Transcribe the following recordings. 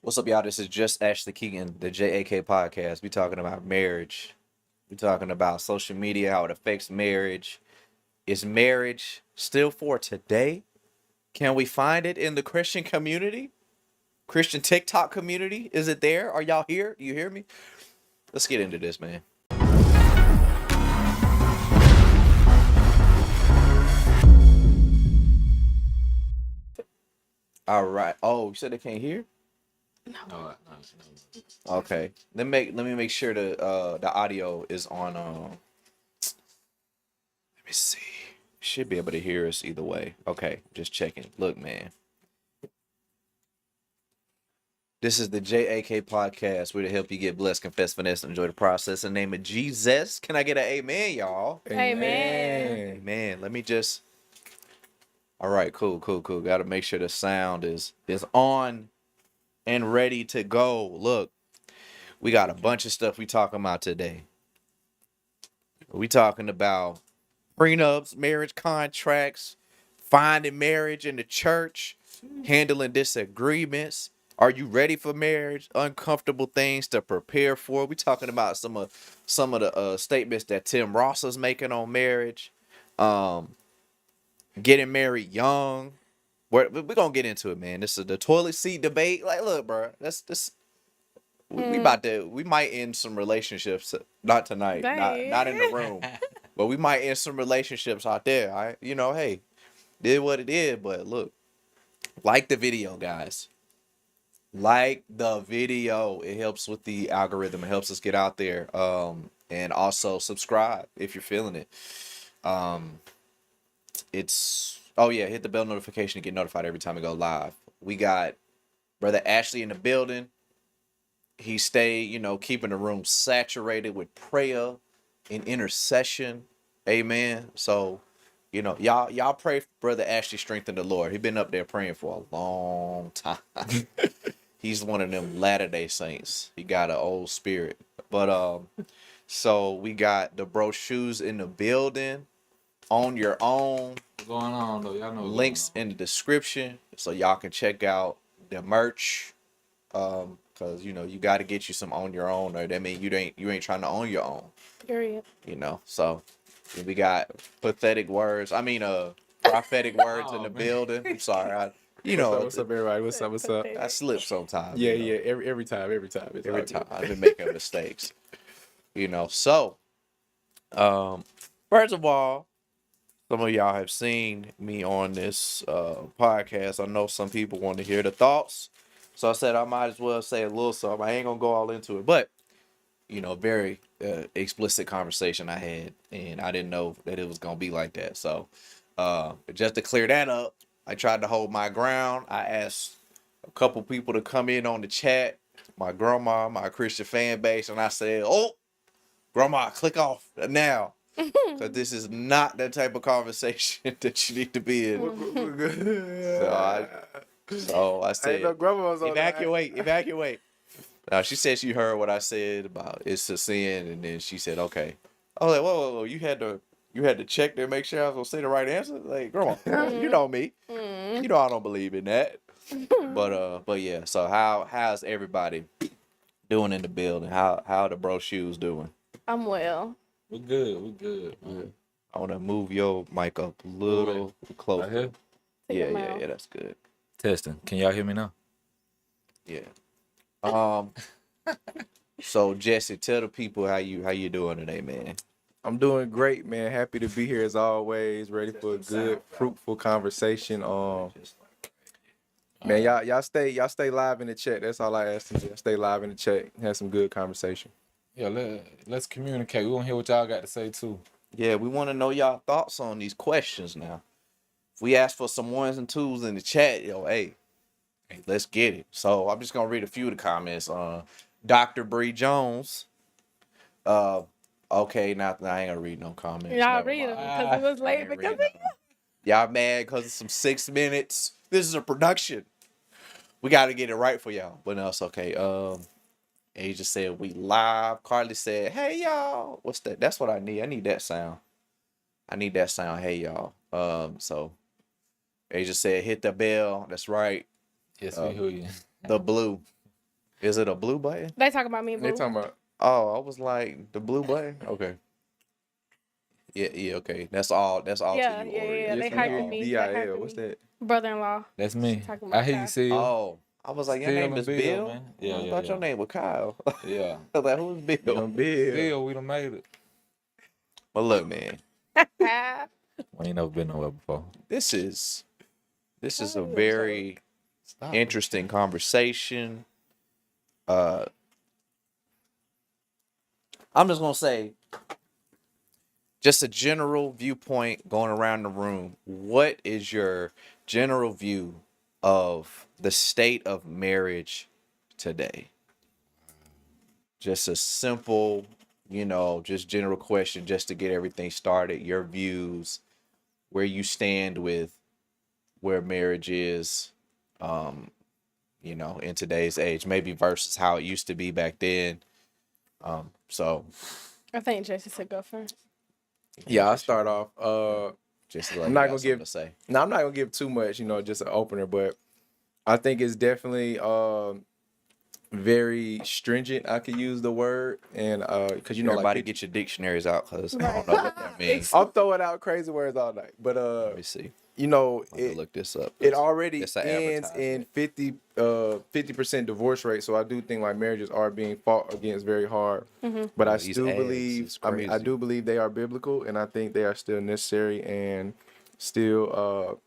What's up, y'all? This is Just Ashley Keegan, the JAK podcast. We talking about marriage. We talking about social media, how it affects marriage. Is marriage still for today? Can we find it in the Christian community? Christian TikTok community? Is it there? Are y'all here? You hear me? Let's get into this, man. All right. Oh, you said they can't hear? No. Okay. Let me make sure the audio is on. Let me see. Should be able to hear us either way. Okay, just checking. Look, man. This is the JAK podcast. We're to help you get blessed, confess, finesse, and enjoy the process. In the name of Jesus. Can I get an amen, y'all? Amen. Amen. Let me just. All right, cool. Got to make sure the sound is on and ready to go. Look, we got a bunch of stuff we talking about today. We talking about prenups, marriage contracts, finding marriage in the church, handling disagreements. Are you ready for marriage? Uncomfortable things to prepare for. We talking about some of the statements that Tim Ross is making on marriage. Getting married young. We're gonna get into it, man. This is the toilet seat debate. Like, look, bro, we might end some relationships. Not tonight, not in the room, but we might end some relationships out there. All right, hey, did what it did. But look, like the video, guys. Like the video. It helps with the algorithm. It helps us get out there. And also subscribe if you're feeling it. Hit the bell notification to get notified every time we go live. We got Brother Ashley in the building. He stayed, keeping the room saturated with prayer and intercession. Amen. So, y'all pray for Brother Ashley strength in the Lord. He's been up there praying for a long time. He's one of them Latter-day Saints. He got an old spirit. But so we got the Brochus in the building. On your own. What's going on though? Y'all know links in the description so y'all can check out the merch. Cause you got to get you some on your own, or that means you ain't trying to own your own. Period. So we got prophetic words in the building. I'm sorry. What's up, everybody? What's up? I slip sometimes. Yeah. Every time. Every time I've been making mistakes. So first of all, some of y'all have seen me on this podcast. I know some people want to hear the thoughts. So I said I might as well say a little something. I ain't going to go all into it. But, very explicit conversation I had. And I didn't know that it was going to be like that. So just to clear that up, I tried to hold my ground. I asked a couple people to come in on the chat. My grandma, my Christian fan base. And I said, oh, grandma, click off now. Because this is not that type of conversation that you need to be in. So I said, evacuate. Now, she said she heard what I said about it's a sin, and then she said, okay. I was like, whoa, you had to check to make sure I was going to say the right answer? Like, grandma, you know me. I don't believe in that. But yeah, so how's everybody doing in the building? How the Brochus doing? I'm well. We're good. I want to move your mic up a little closer. Right yeah, that's good. Testing. Can y'all hear me now? Yeah. So Jesse, tell the people how you doing today, man. I'm doing great, man. Happy to be here as always. Ready for a good, fruitful conversation. Man, y'all stay live in the chat. That's all I ask you. Stay live in the chat. Have some good conversation. Yeah, let's communicate. We want to hear what y'all got to say too. Yeah, we want to know y'all thoughts on these questions now. If we ask for some ones and twos in the chat, hey, let's get it. So I'm just gonna read a few of the comments. Dr. Bree Jones. Okay, now I ain't gonna read no comments. Y'all read them because it was late because of you. Y'all mad because of some 6 minutes. This is a production. We got to get it right for y'all. But no, it's okay. Asia said we live. Carly said, hey y'all. What's that? That's what I need. I need that sound. Hey y'all. So Asia said hit the bell. That's right. Yes, we hear you. The blue. Is it a blue button? They talking about me and They Boo. talking about Oh, I was like the blue button. Okay. Yeah. Okay. That's all. That's all Yeah, to you, yeah, Ori. yeah. They yes, we hear hyping me. They BIL. hyping What's me. that? Brother-in-law. That's me. Talking I about hear you, Kyle. Seal. Oh, I was like, your Seal name and is Bill. man. Yeah, I yeah, thought your yeah. name was Kyle. Yeah. I was like, who's Bill? Young Bill. Seal, we done made it. Well, look, man. We ain't never been nowhere before. This is a Oh, very Stop. interesting conversation. I'm just gonna say, just a general viewpoint going around the room. What is your general view of the state of marriage today? Just a simple, just general question, just to get everything started. Your views, where you stand with where marriage is, in today's age, maybe versus how it used to be back then. So I think Jesse should go first. Yeah, I'll start off. just to let I'm you not got gonna something give- to say. No, I'm not gonna give too much, just an opener, but I think it's definitely very stringent. I could use the word, and because Everybody like get your dictionaries out, because I Right. don't know what that means. I'm throwing out crazy words all night, but Let me see. you know, I'm gonna look this up. it already It's an ends in 50% divorce rate. So I do think like marriages are being fought against very hard. But I These still ads believe, is I crazy. do believe they are biblical, and I think they are still necessary and still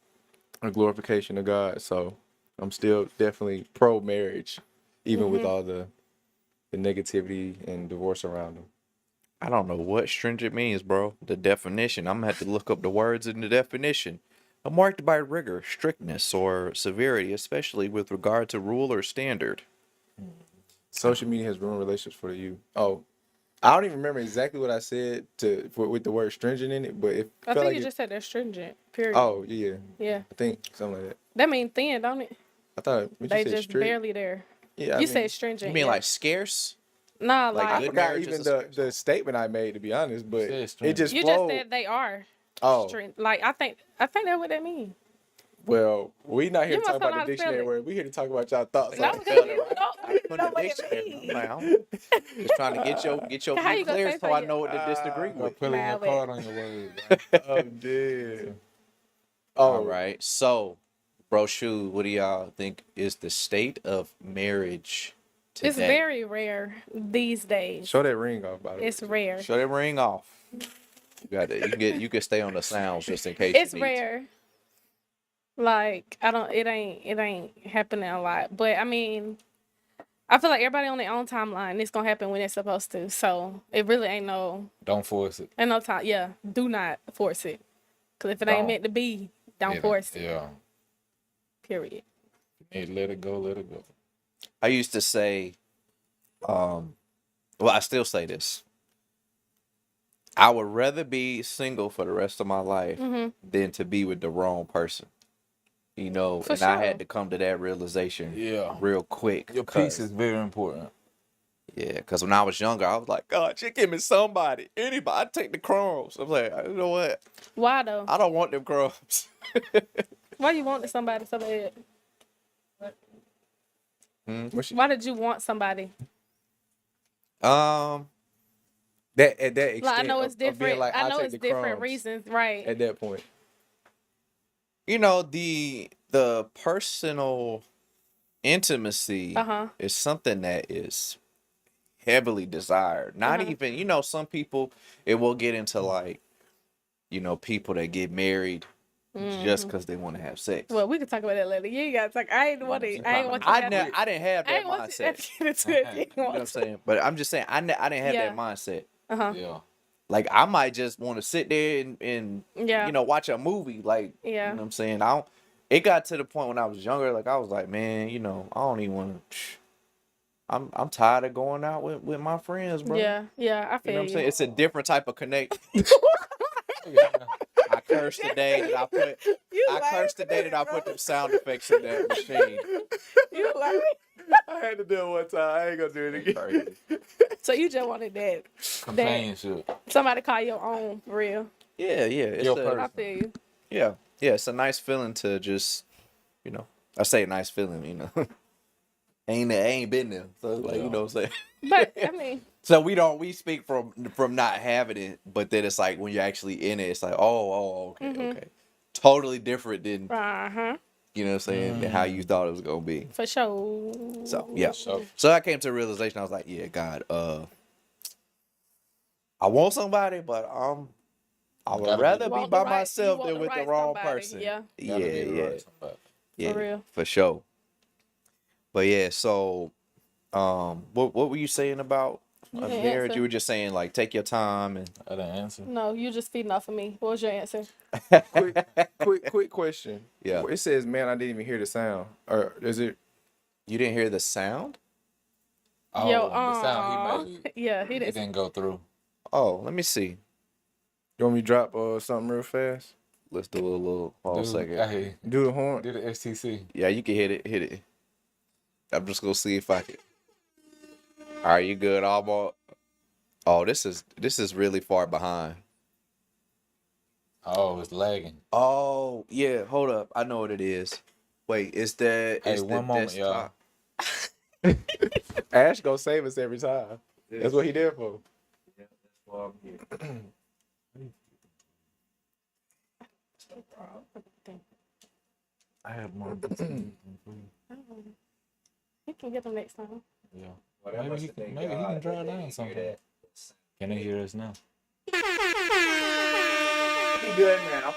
a glorification of God. So I'm still definitely pro marriage, even with all the negativity and divorce around them. I don't know what stringent means, bro. The definition. I'm gonna have to look up the words in the definition. Marked by rigor, strictness, or severity, especially with regard to rule or standard. Social media has ruined relationships for you. Oh, I don't even remember exactly what I said with the word stringent in it, but it I felt think like you it. just said they're stringent. Period. Oh yeah, Yeah. I think something like that. That means thin, don't it? I thought what They you said just strict. barely there. Yeah, You said stringent. You mean yeah. like scarce? Nah, like like I good forgot marriage even is a the statement I made, to be honest, but Said it stringent. just you flowed. just said they are. Oh. Like I think that's what that means. Well, we not here You to talk must know about how the to spell dictionary it. word. We here to talk about y'all thoughts. No, on it. because you don't Put know the what it dictionary. means. I'm just trying to get your How view you gonna clear say so so I you- know what to disagree Go with. put in your Nah, card wait. on your word. Oh, dead. All Oh, right. So, Brochu, what do y'all think is the state of marriage today? It's very rare these days. show that ring off, by the way. It's rare. Show that ring off. You got it. You can stay on the sounds just in case. It's you need to. rare. Like it ain't happening a lot. But I mean, I feel like everybody on their own timeline. It's gonna happen when it's supposed to. So it really ain't no Force it. time. Yeah, do not force it. Cause if it ain't Don't. meant to be, don't Yeah, force it. Yeah. Period. Need to let it go, let it go. I used to say, well, I still say this. I would rather be single for the rest of my life than to be with the wrong person. For and sure. I had to come to that realization Yeah. real quick. Your peace is very important. Yeah, because when I was younger, I was like, God, just give me somebody. Anybody. I'd take the crumbs. I was like, you know what? Why though? I don't want them crumbs. Why you want somebody so bad? Why did you want somebody? that at that extent. Like I know it's of being different. like, I I'll know take it's the different crumbs reasons, right? At that point. The personal intimacy is something that is heavily desired. Not even, some people, it will get into like, people that get married just because they want to have sex. Well, we can talk about that later. You ain't gotta talk. I ain't want to. I ain't want you. I didn't have I that ain't want you mindset. to get into it. You You know what I'm saying? But I'm just saying, I didn't have Yeah. that mindset. Yeah. Like, I might just want to sit there and Yeah. watch a movie. Like, Yeah. you know what I'm saying? It got to the point when I was younger, like, I was like, man, I don't even want to. I'm tired of going out with my friends, bro. Yeah, yeah, I You feel know what I'm saying? It's a different type of connect. Yeah. I cursed the day that I put them sound effects in that machine. You like I had to do it one time. I ain't gonna do it again. Crazy. so you just wanted that Companionship. somebody call your own for real. Yeah. It's Your a, person. I feel you. yeah. It's a nice feeling to just, I say a nice feeling, ain't been there. So like, you know what I'm saying? But I mean, So we speak from not having it, but then it's like when you're actually in it, it's like, okay, okay. Totally different than you know what I'm saying, than how you thought it was gonna be. for sure. So yeah. So, So I came to a realization, I was like, yeah, God, I want somebody, but I would Gotta rather be be Want by the right- you myself want than the with the right wrong somebody, person. yeah. Yeah, gotta be the yeah. right somebody. Yeah, real. for sure. But yeah, so what were you saying about You a didn't marriage? answer. You were just saying like take your time and I didn't answer. No, you just feeding off of me. What was your answer? Quick question. Yeah. It says, man, I didn't even hear the sound. Or is it? You didn't hear the sound? Oh, Yo, the sound he made. yeah, he It didn't. didn't go through. Oh, let me see. You want me to drop something real fast? Let's do a little hold Dude, second. hey, Do the horn. did the STC. Yeah, you can hit it. I'm just gonna see if I can. Are you good, Almo? Oh, this is really far behind. Oh, it's lagging. Oh, yeah, hold up. I know what it is. Wait, it's the Hey, the one moment, desktop. Ash gonna save us every time. That's what he there for. Yeah, that's why I'm here. I have more. He can get them next time. Yeah. Maybe he can drive down something. Can they hear us now? Be good now.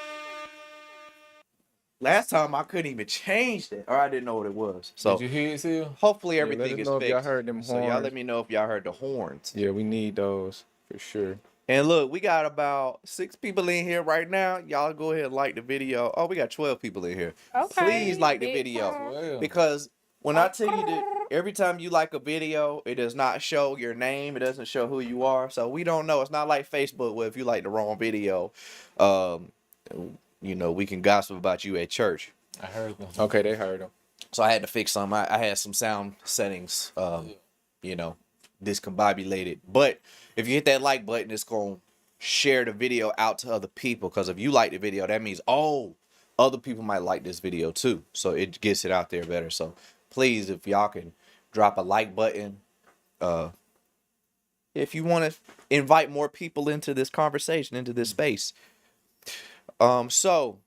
Last time I couldn't even change that, or I didn't know what it was. So Did you hear it, Seal? hopefully let everything us is know if fixed. y'all heard them So y'all horns. let me know if y'all heard the horns. Yeah, we need those for sure. And look, we got about 6 people in here right now. Y'all go ahead and like the video. Oh, we got 12 people in here. Okay. Please like the big video. time. Well, Because when I tell you that every time you like a video, it does not show your name. It doesn't show who you are. So we don't know. It's not like Facebook where if you like the wrong video, you know, we can gossip about you at church. I heard them. Okay, they heard them. So I had to fix some. I had some sound settings, you know, discombobulated. But if you hit that like button, it's going to share the video out to other people. Because if you like the video, that means, other people might like this video too. So it gets it out there better. So please, if y'all can drop a like button, if you want to invite more people into this conversation, into this space. So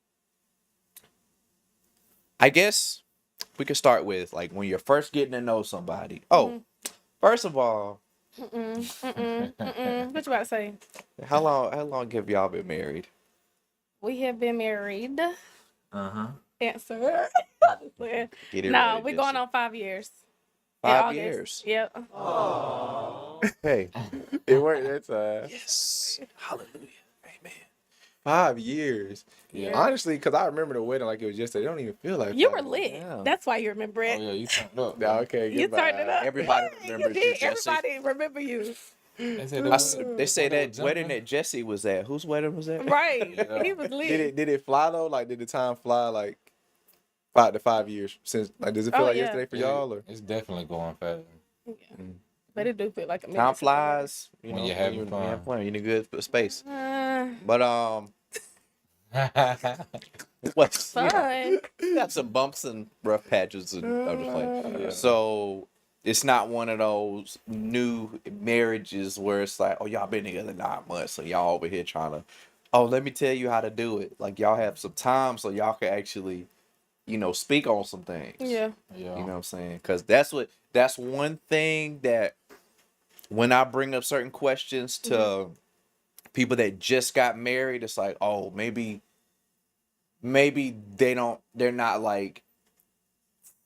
I guess we could start with like when you're first getting to know somebody. First of all, What you about to say? how long have y'all been married? We have been married. Answer. Get it No, right, we're Jesse. going on 5 years. In 5 August. years. Yep. Hey. It worked that time. Yes. Hallelujah. Amen. 5 years. Yeah. Honestly, because I remember the wedding like it was yesterday. It don't even feel like You 5 were years. lit. Yeah. That's why you remember it. Oh, yeah, you turned up. Yeah, okay, You goodbye. turned it up. Everybody You remembers you, did. Jesse. Everybody remember you. They said They say when they that were wedding jumping. that Jesse was at. Whose wedding was that? Right. Yeah. He was lit. Did it fly though? Like, did the time fly like 5 years since? Like, does it feel Oh, like yeah. yesterday for y'all? Or It's definitely going fast. Yeah. But it do feel like a minute. Time flies. You When know, you're having when fun. you have fun. You're in a good space. Uh, But what's fun. got some bumps and rough patches and I'm just playing. Yeah. So it's not one of those new marriages where it's like, oh, y'all been together 9 months, so y'all over here trying to, let me tell you how to do it. Like y'all have some time so y'all can actually, speak on some things. Yeah. Yeah. You know what I'm saying? Because that's one thing that when I bring up certain questions to people that just got married, it's like, oh, maybe they're not like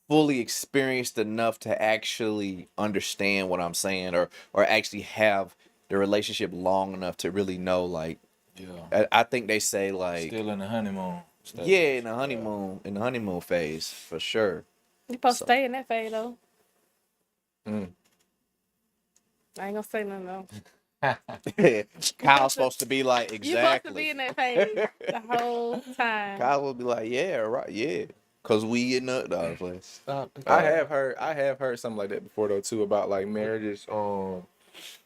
fully experienced enough to actually understand what I'm saying or actually have the relationship long enough to really know, like, Yeah. I think they say like, Still in the honeymoon stage. yeah, in the honeymoon phase for sure. You supposed So- to stay in that phase though. Mm. I ain't gonna say nothing though. Kyle's supposed to be like, You supposed to exactly. be in that phase the whole time. Kyle will be like, yeah, right, yeah, cause we in the place. Stop. I have heard something like that before though too, about like marriages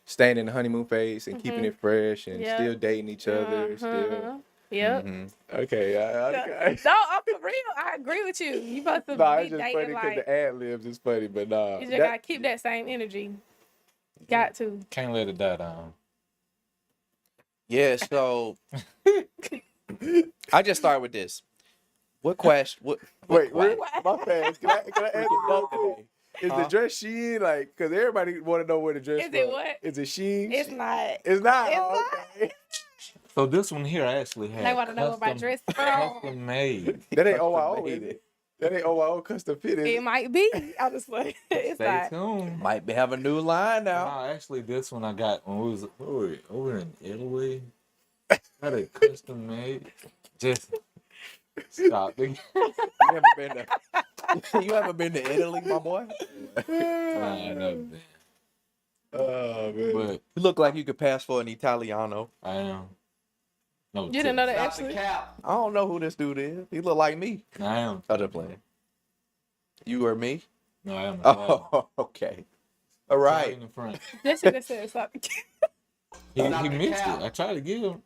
staying in the honeymoon phase and keeping it fresh and Yeah. still dating each other. Still, Yep. Okay, okay. No, I'm for real. I agree with you. You supposed to Nah, be it's just funny dating because like the ad libs is funny, but nah. you just gotta keep that same energy. Got to. Can't let it die down. Yeah, so I just start with this. What question? What Wait, que- my fans. Can I ask you one thing? Is the Huh? dress Shein? Like, because everybody want to know where the dress Is from. it what? Is it Shein? It's not. It's not. It's Oh, not. okay. So this one here I actually had They want to know what my dress from. custom made. That ain't Custom OYO, made is it? That ain't OYO custom fit, is It it? might be. I'll just play. It's Stay not. tuned. Might be have a new line now. No, actually, this one I got when we was over in Italy. Got it custom made. Just stop. You haven't been to you haven't been to Italy, my boy? Nah, I never been. Oh, man. But You look like you could pass for an Italiano. I am. No, You didn't know that actually? I don't know who this dude is. He look like me. I am. I'm just playing. You or me? No, I am. Oh, okay. All right. In the front. That's what they said. Stop. He missed it. I tried to give him.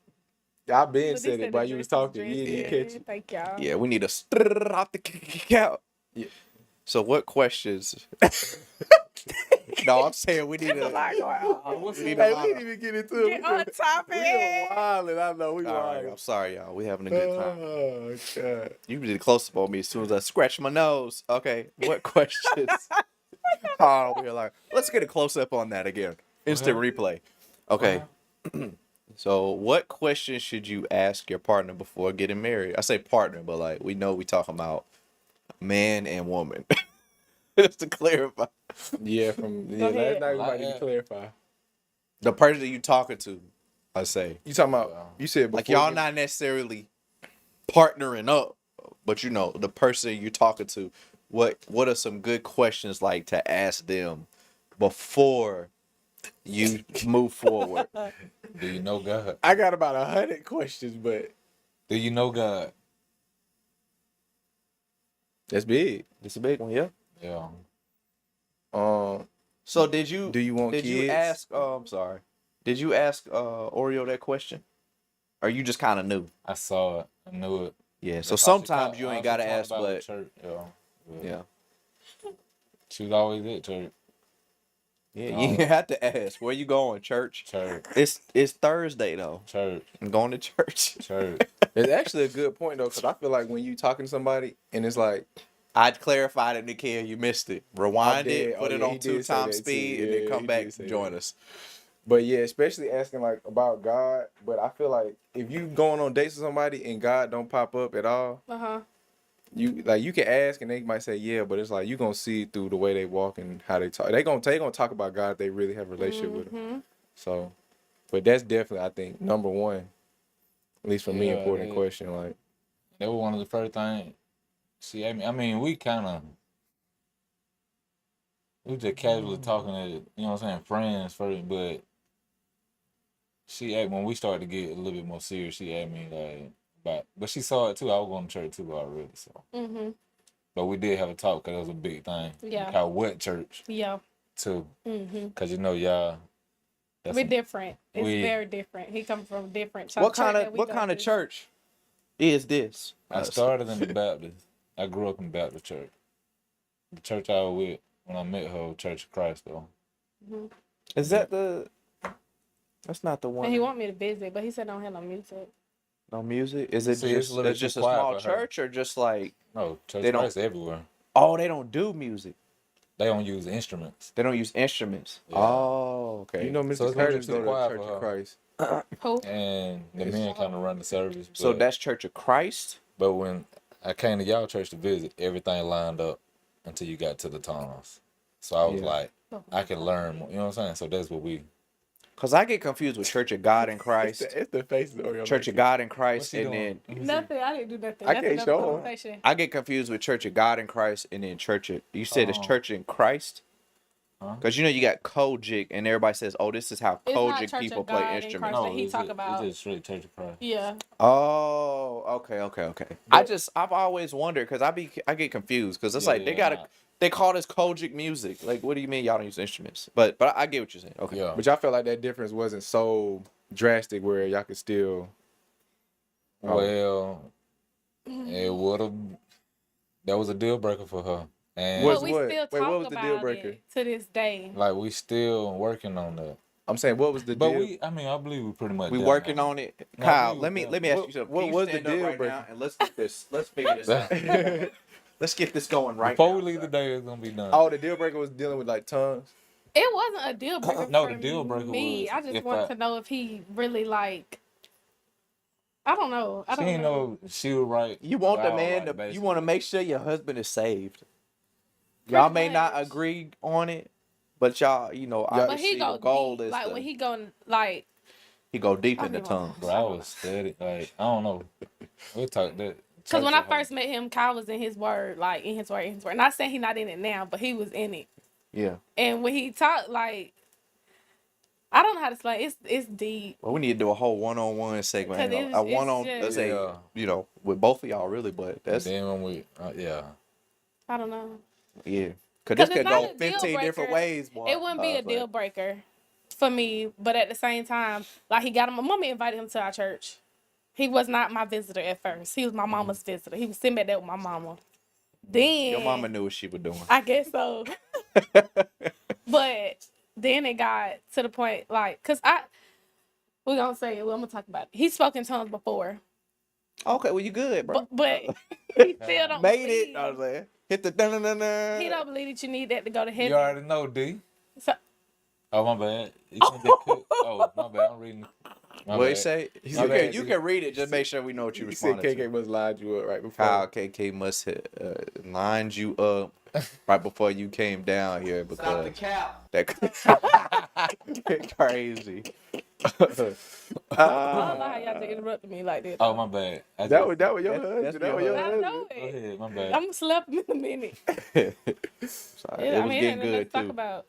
I've been But they said it said while the you was dress is talking. dress. You didn't catch it. Thank y'all. Yeah, we need to stir out the count. Yeah. So what questions? No, I'm saying we need There's a lot to. going on. What's We need the Hey, a we lot didn't of- even get into it. Get on topic. We are wilding. I know we All right, wilding. I'm sorry, y'all. We having a good time. Oh, God. You did close up on me as soon as I scratched my nose. Okay, what questions? Oh, we were like, let's get a close up on that again. Instant replay. Okay. So, what questions should you ask your partner before getting married? I say partner, but like we know we talking about man and woman. Just to clarify, Yeah, ahead. last night we might Like need to that. clarify. the person that you talking to, I say, You talking about, you said before. like y'all not necessarily partnering up, but you know the person you're talking to. What are some good questions like to ask them before you move forward? Do you know God? I got about 100 questions, but Do you know God? that's big. It's a big one, yeah. Yeah. So did you Do you want did you kids? ask I'm sorry. Did you ask Oreo that question? Or you just kinda knew? I saw it. I knew it. Yeah. So That's sometimes all you she ain't talked gotta ask, about at but church, yeah. She was always at church. Yeah, Oh. you have to ask. Where you going, church? Church. It's Thursday though. Church. I'm going to church. Church. It's actually a good point, though, because I feel like when you talking to somebody and it's like, I'd clarified it, Nikia. You missed it. Rewind I it, did. put Oh, it yeah, on he did say 2x that, too. speed, and Yeah, then come he back did say and join that. us. but yeah, especially asking like about God. But I feel like if you going on dates with somebody and God don't pop up at all, Uh-huh. you can ask and they might say yeah, but it's like you gonna see it through the way they walk and how they talk. They gonna talk about God if they really have a relationship with Him. So, but that's definitely I think number one, at least for me, Yeah, important it is. question. Like, That was one of the first things she asked me. I mean, we just casually talking to, you know what I'm saying, friends first, but she asked, when we started to get a little bit more serious, she asked me like but she saw it too. I was going to church too already, so. Mm-hmm. But we did have a talk because it was a big thing. Yeah. How what church Yeah. too? Mm-hmm. Because y'all. We're different. It's we- very different. He comes from different. What kind of church is this? I started in the Baptist. I grew up in Baptist church. The church I was with when I met her, was Church of Christ, though. Is that the? That's not the one. And he want me to visit, but he said don't have no music. No music? Is it See, it's just a little it's just too a quiet small for her. church or just like No, Church They of don't- Christ everywhere. oh they don't do music. They don't use instruments. They don't use instruments. Yeah. Oh, okay. you know, Mr. So it's gonna be Curtis too go to quiet Church for of her. Christ. Who? And the men kind of run the service. So but- that's Church of Christ. But when I came to y'all church to visit, everything lined up until you got to the tunnels. So I was Yeah. like, I can learn more. You know what I'm saying? So that's what we. Cause I get confused with Church of God in Christ, It's the face of Oreo. Church of God in Christ, What's he and doing? then Nothing. I didn't do nothing. I That's can't another show him. conversation. I get confused with Church of God in Christ, and then Church of you said it's Oh. Church in Christ. Huh? Cause you know you got Kojic, and everybody says, "Oh, this is how It's not Kojic Church people of play God in instruments." Christ. that he it's talk just- about. It's just straight Church of Christ. Yeah. Oh, okay. I've always wondered because I get confused because it's like Yeah. they call this Kojic music. Like, what do you mean y'all don't use instruments? But I get what you're saying. Okay. Yeah. But y'all felt like that difference wasn't so drastic where y'all could still. Well, it would have. That was a deal breaker for her, and Was But we what? still Wait, what talk was the deal about breaker? it to this day. like we still working on that. I'm saying, what was the But deal? I mean, I believe we pretty much We done working now. on it. No, Kyle, we let me was let me ask you something. what Can you was the stand up deal right breaker? now and let's get this. Let's figure this out. Let's get this going right Before now. we leave today, it's gonna be done. Oh, the deal breaker was dealing with like tongues. It wasn't a deal breaker No, for the deal breaker me. was I just if want I- to know if he really like. I don't know. I She don't didn't know. know she was right. You want the Wow, man right, to. You basically. want to make sure your husband is saved. Y'all Pretty may not much. agree on it, but y'all, But obviously he go the goal deep. is Like to, when he go like. he go deep I in the don't even tongues. Bro, I was steady. Like I don't know. We'll talk that. Because when I church first met him, Kyle was in his word, like in his word. Not saying he's not in it now, but he was in it. Yeah. And when he talked, like, I don't know how to explain. It's deep. Well, we need to do a whole one-on-one segment. 'Cause Ain't no- a it's one-on, just- let's say, Yeah. with both of y'all really, but And that's then when we, yeah. I don't know. yeah. Cause 'Cause this it's could not go a deal 15 different breaker. ways. Boy. It wouldn't be a deal breaker for me, but at the same time, like he got him. My mama invited him to our church. He was not my visitor at first. He was my mama's visitor. He was sitting back there with my mama. Then Your mama knew what she was doing. I guess so. But then it got to the point, like, cause we're gonna say it. Well, I'm gonna talk about it. He spoke in tongues before, Okay, well you good, bro. but he still don't Made believe. it. I was like, hit the dun dun dun. He don't believe that you need that to go to heaven. You already know, D. So, Oh, my bad. You can get cooked. Oh, my bad. I'm reading. My What you bad. say? My bad, You dude. can read it. Just make sure we know what you You said responded KK to. must lied you up right before. Kyle KK must lined you up right before you came down here because that crazy. I don't know how y'all just interrupted me like that. Oh, my bad. that was your husband. that's That was your your I husband. know Go it. ahead. My bad. I'm gonna slap him in a minute. Sorry, Yeah, it I was mean, getting ain't nothing good to talk too. about.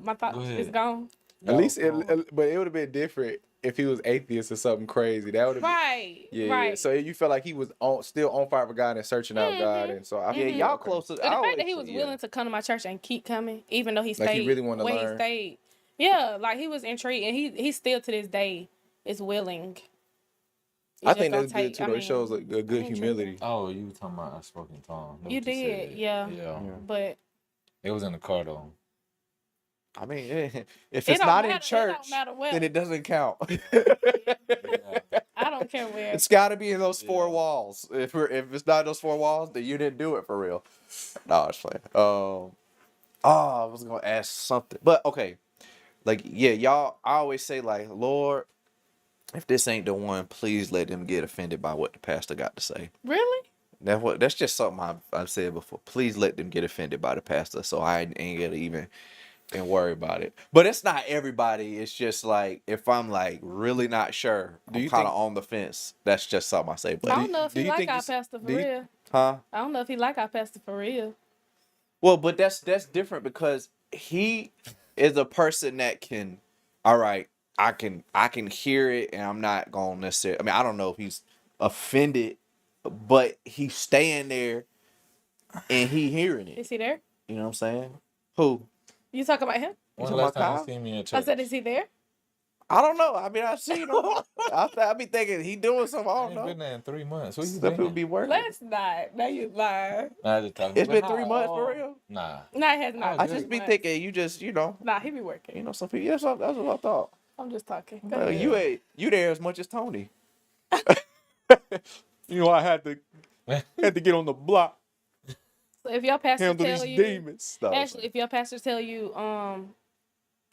My thought Go is ahead. gone. At least, No, but it would have been different if he was atheist or something crazy. That would have Right. yeah. Right. So you felt like he was still on fire for God and searching out God, and so I Yeah, feel y'all okay. close to. And the fact that he was willing to come to my church and keep coming, even though he stayed Like he really wanted to where learn. he stayed. Yeah, like he was intrigued, and he still to this day is willing. It's I just think gonna that's good too. Though. It shows like a good I'm humility. Oh, you were talking about I spoke in tongues. Know You what did, said. yeah. Yeah. But It was in the car, though. I mean, if it it's don't not matter. in church, It don't matter where. then it doesn't count. Yeah. I don't care where. It's got to be in those four Yeah. walls. If it's not those four walls, then you didn't do it for real. No, it's playing. I was gonna ask something, but okay. Like, yeah, y'all. I always say, like, Lord, if this ain't the one, please let them get offended by what the pastor got to say. Really? That's just something I've said before. Please let them get offended by the pastor, so I ain't gonna even and worry about it. But it's not everybody. It's just like if I'm like really not sure, Do I'm you kind of think- on the fence. That's just something I say. I But don't know if do he you like think our you s- pastor for do you- real. huh? I don't know if he like our pastor for real. Well, but that's different because he is a person that can. All right, I can hear it, and I'm not gonna necessarily. I mean, I don't know if he's offended, but he's staying there, and he hearing it. Is he there? You know what I'm saying? Who? You talk about him? When talking the last about time you Kyle? seen me in I church? said, is he there? I don't know. I mean, I've seen him. I be thinking he doing something. I I don't ain't know. been there in 3 months. Where you Stuff been? will be working. Let's not. Now you lying. Nah, I just talking. It's But been 3 months for real. Nah. No, it has not. I I just be thinking you just Nah, he be working. some people. Yeah, that's what I thought. I'm just talking. Go Well, ahead. you there as much as Tony. I had to get on the block, So if your pastor handle tell these you, demons. No, actually, if your pastor tell you, I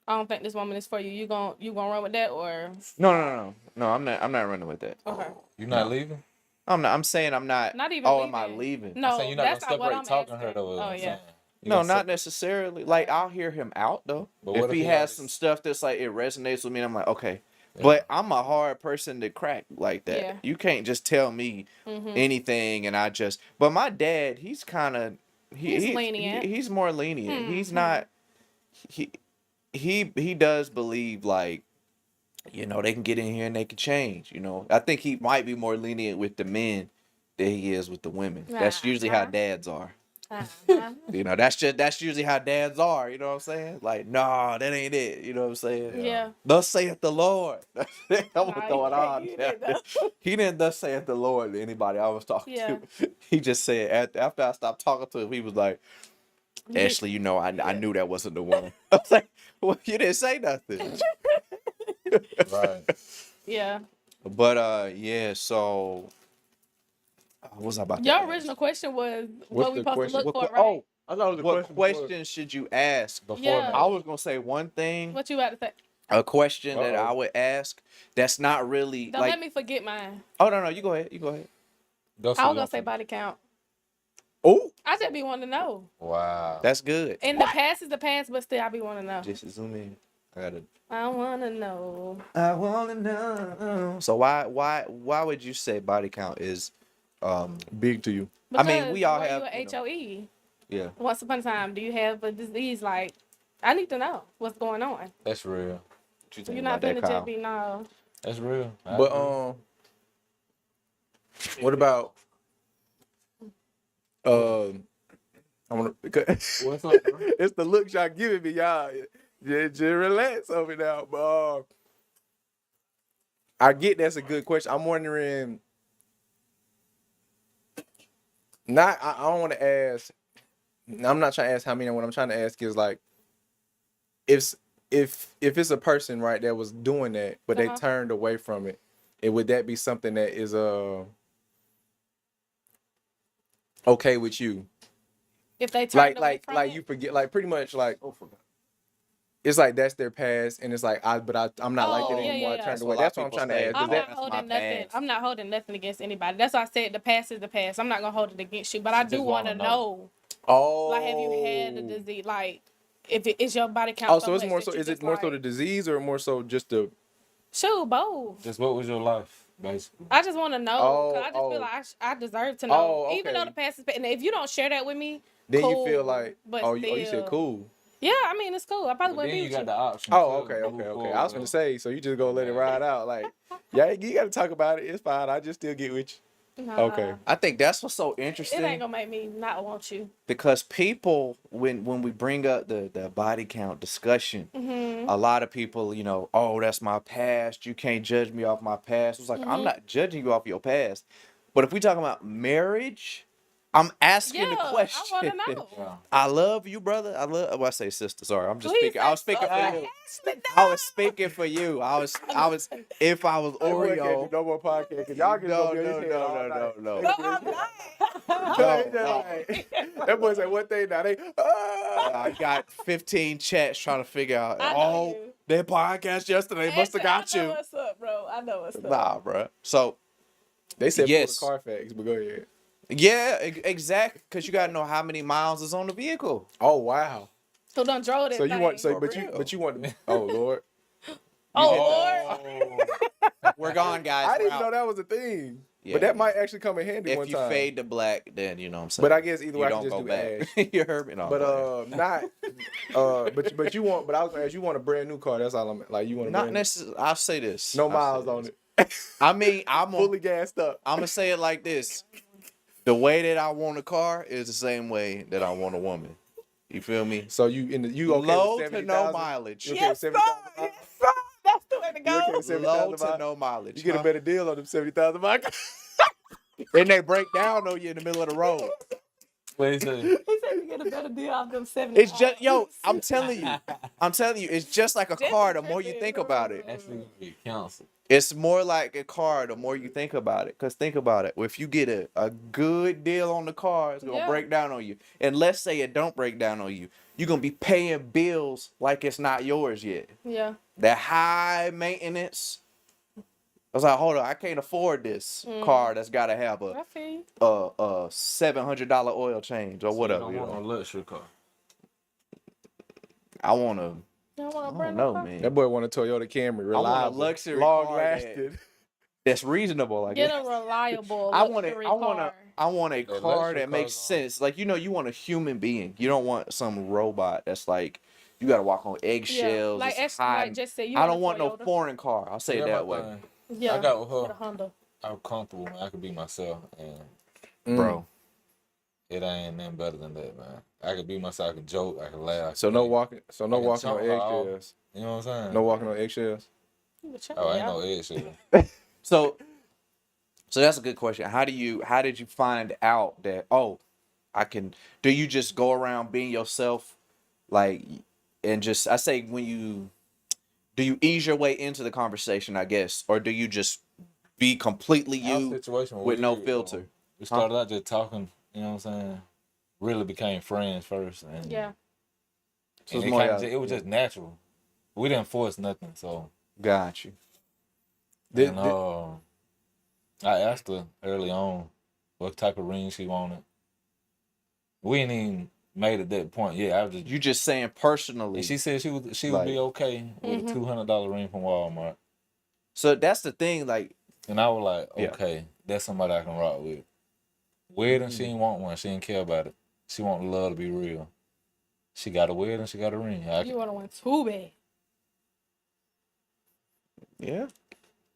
don't think this woman is for you, you gonna run with that or no. I'm not running with that. okay? You not leaving? I'm not. I'm saying I'm not. Not even. Oh, leaving. am I leaving? No, I'm saying you're not that's gonna not what separate I'm talking asking. her though. Oh yeah. No, not necessarily. Like I'll hear him out though. But If what he if he has already- some stuff that's like it resonates with me, I'm like okay. Yeah. But I'm a hard person to crack like that. Yeah. You can't just tell me Mm-hmm. anything and I just. But my dad, he's kind of He's lenient. He's more lenient. He's Mhm. not. He does believe like, they can get in here and they can change. I think he might be more lenient with the men than he is with the women. That's usually how Uh-huh. dads are. Uh-huh. You know, that's usually how dads are. You know what I'm saying? Like, nah, that ain't it. You know what I'm saying? Yeah. Thus saith the Lord. I'm Nah, going on. you didn't know. He didn't thus saith the Lord to anybody I was talking Yeah. to. He just said after I stopped talking to him, he was like, Ashley, you know, I knew that wasn't the one. I was like, well, you didn't say nothing. Right. Yeah. But yeah, so what was I about to Your ask? original question was What's what we the supposed question? to look What- for, right? oh, I thought it was a what question. question should you ask? Before Yeah. marriage. I was gonna say one thing. What you about to say? A question that Uh-oh. I would ask that's not really Don't like. let me forget mine. Oh no, you go ahead. You go ahead. Go I for was gonna it. say body count. Oh, I just be wanting to know. Wow. that's good. And the past is the past, but still I be wanting to know. Just zoom in. I wanna know. I wanna know. So why would you say body count is Big to you. I mean, Because we all were have, you a you know. HOE? Yeah. Once upon a time, do you have a disease? Like, I need to know what's going on. That's real. What you think You're not about that, finna Kyle? just be no. That's real. I But agree. what about I want to. What's up, bro? It's the looks y'all giving me, y'all. Just relax over now. But I get that's a good question. I'm wondering. I don't want to ask. I'm not trying to ask how many. What I'm trying to ask is like, if it's a person right that was doing that, but they Uh-huh. turned away from it, and would that be something that is okay with you? If they turn away from Like it, you forget, like pretty much like it's like that's their past, and it's like I'm not like that Oh, yeah, anymore. yeah, I yeah. turned That's away. what a lot That's of what I'm people trying to say. ask. I'm Does not that That's my holding nothing. past. I'm not holding nothing against anybody. That's why I said the past is the past. I'm not gonna hold it against you, but I do just want to wanna know. oh Like, have you had a disease? Like, if it is your body count? Oh, so it's much more that so. you Is it just more so like, the disease or more so just the? shoot, both. Just what was your life, basically? I just want to know. Oh, Cause I just oh. feel like I deserve to know. Oh, Even though okay. the past is past. And if you don't share that with me, Then cool, you feel like but oh still, you said cool. Yeah, I mean, it's cool. I probably But wouldn't then be you with got you. the option. Oh, to okay. move I was forward. gonna say so you just gonna let it ride out like yeah you got to talk about it. It's fine. I just still get with you. Nah, Okay. I think that's what's so It interesting ain't gonna make me not want you. because people, when we bring up the body count discussion, Mm-hmm. a lot of people, you know, oh, that's my past. You can't judge me off my past. It's like I'm not judging you off your past, but if we talking about marriage, I'm asking the Yeah, I question. wanna know. Yeah. I love you, brother. Well, I say sister. Sorry, I'm just Please speaking. I was say speaking for something. you. Ashley, I was speaking for you. I was. If I was That boy can't do Oreo. no more podcast because y'all can go No, be on his head all night. no. No, I'm not. That boy said one thing now they. I got 15 chats trying to figure out. I know Oh, you. their podcast yesterday must have got I know you. what's up, bro. I know what's up. Nah, bro. So They said Yes. pull the Carfax, but go ahead. yeah, exactly. Because you gotta know how many miles is on the vehicle. Oh wow. Who done drove that So you thing? want For real. but you want oh Lord. Oh, Lord. We're gone, guys. I We're didn't out. know that was a thing. Yeah, but that yeah. might actually come in handy If one you time. fade to black, then you know what I'm saying. But I guess either way you I can don't just go do back. ash. You heard me? No, But go ahead. not but you want but I was gonna ask you want a brand new car, that's all I'm like you want a Not brand new necessarily. I'll say this. no I'll miles say on this. it. I mean, I'm Fully gassed up. gonna say it like this: the way that I want a car is the same way that I want a woman. You feel me? So you okay Low with to 70,000? no mileage. You okay Yes, with sir. 70,000? Yes, sir. That's the way to You okay go. with Low 70,000 to miles? no mileage. You get a huh? better deal on them 70,000 miles. And they break down on you in the middle of the road. What he say? He said you get a better deal off them 70. It's just I'm telling you, it's just like a Jesse car. The more you tripping, think bro. about it, Actually, gonna get canceled. it's more like a car. The more you think about it, because think about it. If you get a good deal on the car, it's gonna Yeah. break down on you. And let's say it don't break down on you, you're gonna be paying bills like it's not yours yet. Yeah. That high maintenance. I was like, hold on, I can't afford this car that's gotta have I feel you. a $700 oil change or So whatever. You You don't want know? no luxury car. I wanna. You don't want I a don't brand know, new car? man. That boy want a Toyota Camry, I reliable, want a luxury long car lasting. that's reasonable. I Get guess. a reliable I want luxury I want car. I want a The car luxury that makes cars on. sense. Like you want a human being. You don't want some robot that's like you gotta walk on eggshells. Like it's Ashley, high. like just said, you I don't want want a no Toyota? foreign car. I'll say it That's that my way, thing. Yeah. I got with Get a her. Honda. I'm comfortable. I could be myself. And bro. it ain't nothing better than that, man. I could be myself, I can joke, I can laugh. So no like, walking. So no I can walking on chunk her off. eggshells. You know what I'm saying? No walking on eggshells. Oh, ain't no eggshell. So that's a good question. How did you find out that, oh, do you just go around being yourself, like, and just, I say, do you ease your way into the conversation, I guess, or do you just be completely Our you situation was with no weird, filter? though. We started out just talking, you know what I'm saying? Really became friends first. And, Yeah. So and it's more it was just natural. We didn't force nothing, so. Got you. And I asked her early on what type of ring she wanted. We ain't even made it that point yet. I was just You just saying personally. and she said she would like, be okay with a $200 ring from Walmart. So that's the thing, like, And I was like, Yeah. okay, that's somebody I can rock with. Wedding, she didn't want one. She didn't care about it. She wanted love to be real. She got a wedding, she got a ring. You would have went too bad. yeah.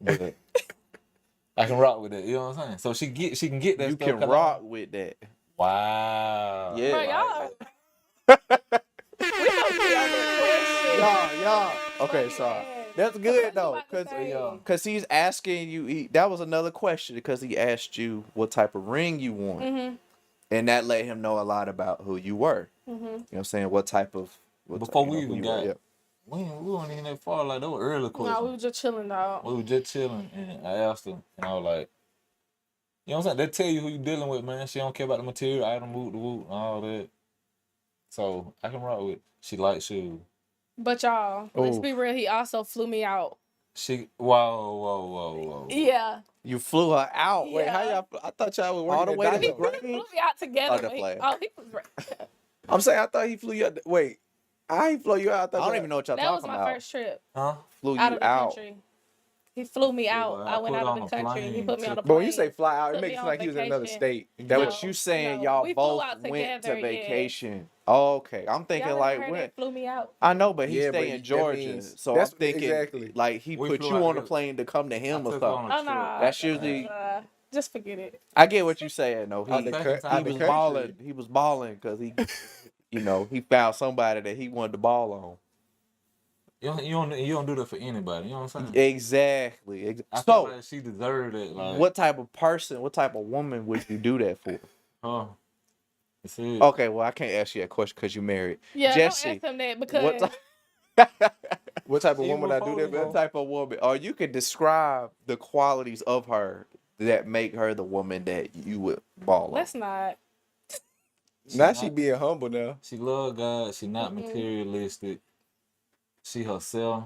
But I can rock with it. You know what I'm saying? So she can get that You stuff. can rock with that. Wow. Yeah. Bro, y'all. Y'all. Okay, sorry. That's good though, cause he's asking you. That was another question because he asked you what type of ring you want, and that let him know a lot about who you were. You know what I'm saying? What type of Before we who even you got, were, we weren't even that far. Like, that was early questions. No, we were just chilling, dog. We were just chilling, and I asked her, and I was like, you know what I'm saying? They tell you who you dealing with, man. She don't care about the material, item, woot, and all that. So I can rock with. She likes shoes. But y'all, let's be real. He also flew me out. Whoa. Yeah. You flew her out. Wait, how y'all? I thought y'all were All working the way to at the Dino. He flew me out together. the play. He was great. I'm saying I thought he flew you out. Wait, how he flew you out? I don't even know what y'all That was talking my about. first trip Huh? Flew you out of the out. country. He flew me out. her I out. went Put out her of on the a country. He plane put me to- on a But plane. when you say fly out, it Put makes me it on like he was in another vacation. state. That That what was you saying? No, Y'all we flew both out went together, to yeah. vacation. Oh, okay, I'm thinking Y'all like ever heard when. that flew me out? I know, but he Yeah, stay but in that Georgia, means- so I'm that's thinking exactly. like he We put flew you out on the together. plane to come to I him or took her on something. a Oh trip. no. That's usually. Just forget it. I get what you're saying though. Out He the Back cut- in time, out he the was country. balling. He was balling because he, he found somebody that he wanted to ball on. You don't do that for anybody. You know what I'm saying? Exactly. I feel So, like she deserved it. Like, what type of person, what type of woman would you do that for? huh? That's it. Okay, well I can't ask you that question because you married. Yeah, Jesse, don't ask him that what because What type of Even woman I do before that? we what Man? type of woman, or you could describe the qualities of her that make her the woman that you would ball on. let's not. Now she being humble now. She love God. She not materialistic. She herself.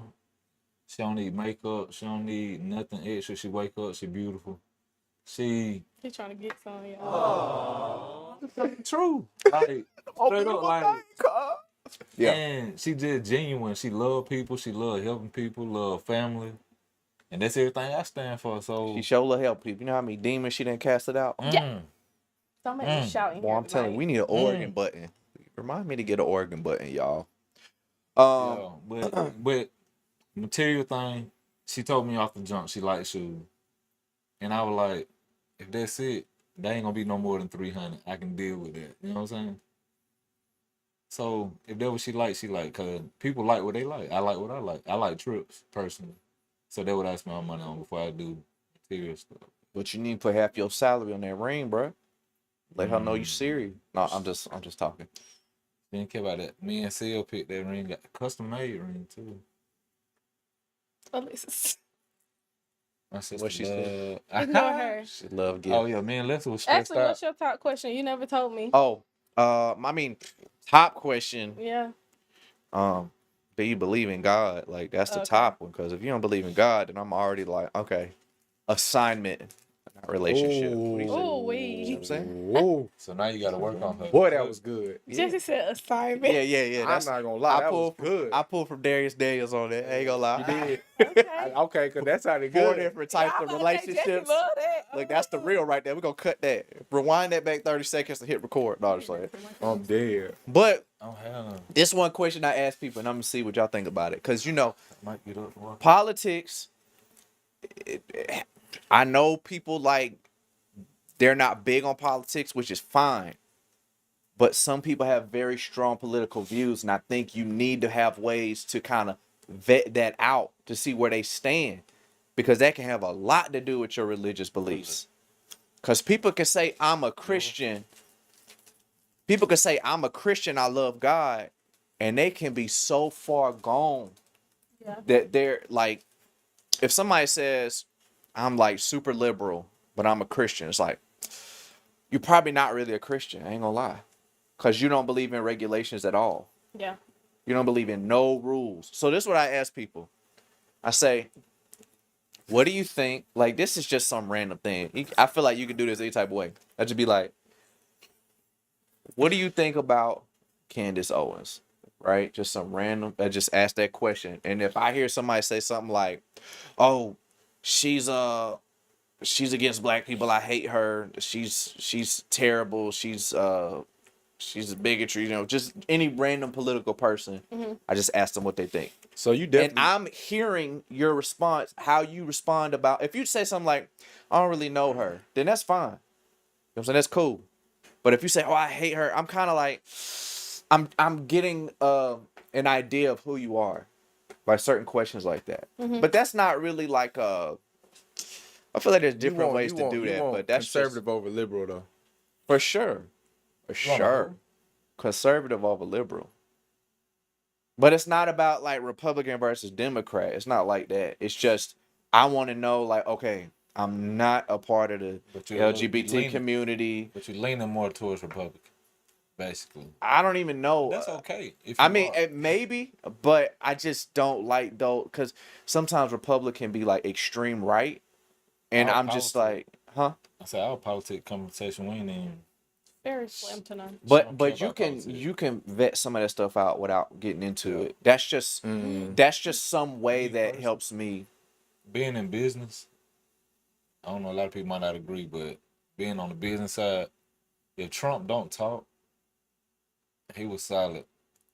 She don't need makeup. She don't need nothing extra. She wake up. She beautiful. She He trying to get some of y'all. true. Like, straight up, like, Yeah. and she just genuine. She love people. She love helping people. Love family, and that's everything I stand for. So She sure help people. You know how many demons she didn't cast it out? Yeah. Don't make me shout in Boy, here I'm telling you, we tonight. need an Oregon button. Remind me to get an Oregon button, y'all. yeah, but material thing. She told me off the jump she likes shoes, and I was like, if that's it, they ain't gonna be no more than 300. I can deal with that. You know what I'm saying? So if that what she like, cause people like what they like. I like what I like. I like trips personally. So that's what I spend my money on before I do material stuff. But you need to put half your salary on that ring, bro. Let her know you serious. No, I'm just talking. Didn't care about that. Me and CL picked that ring. Got a custom made ring too. Alexis. My sister What she said? Ignore her. She love gift. Oh yeah, me and Lisa was stressed Actually, out. what's your top question? You never told me. Oh, I mean, top question. Yeah. Do you believe in God? Like that's the Okay. top one. Because if you don't believe in God, then I'm already like, okay, assignment, not relationship. What do you say? Oh, You we. know what I'm saying? Whoa, So now you gotta work on her. boy, that was good. Jesse said assignment. Yeah. I'm That's not gonna lie, that was good. I pulled from Darius Daniels on that. I ain't gonna lie. You did. Okay. Okay, cause that sounded Four good. different types of Jesse relationships. love that. Look, that's the real right there. We're gonna cut that. Rewind that back 30 seconds to hit record. No, just like I'm dead. But Oh hell no. this one question I ask people, and I'm gonna see what y'all think about it. Cause I might get up and walk. politics, I know people like they're not big on politics, which is fine. but some people have very strong political views, and I think you need to have ways to kind of vet that out to see where they stand, because that can have a lot to do with your religious beliefs. Because people can say, I'm a Christian. People can say, I'm a Christian, I love God, and they can be so far gone Yeah. that they're like, if somebody says, I'm like super liberal, but I'm a Christian, it's like, you're probably not really a Christian. I ain't gonna lie. Because you don't believe in regulations at all. Yeah. You don't believe in no rules. So this is what I ask people. I say, what do you think? Like, this is just some random thing. I feel like you can do this any type of way. I just be like, what do you think about Candace Owens? Right? Just some random. I just ask that question. And if I hear somebody say something like, oh, she's against black people, I hate her, she's terrible, she's a bigotry, you know, just any random political person, I just ask them what they think. So you And definitely. I'm hearing your response, how you respond about, if you say something like, I don't really know her, then that's fine. You know what I'm saying? That's cool. But if you say, oh, I hate her, I'm kind of like, I'm getting an idea of who you are by certain questions like that. But that's not really like I feel like there's different ways to do that, but that's conservative over liberal though. for sure. For You wanna sure. who? Conservative over liberal. But it's not about like Republican versus Democrat. It's not like that. It's just, I want to know, like, okay, I'm not a part of the But you're LGBT community. But you're leaning more towards Republican, basically. I don't even know. That's okay. If I you mean, are. maybe, but I just don't like though, because sometimes Republican be like extreme right, and Our I'm just politics- like, huh? I said our politics conversation. We ain't even. Very slim to none. But don't but care you about can politics. you can vet some of that stuff out without getting into Yeah. it. That's just some way Me that personally. helps me. Being in business, I don't know, a lot of people might not agree, but being on the business side, if Trump don't talk, he was solid.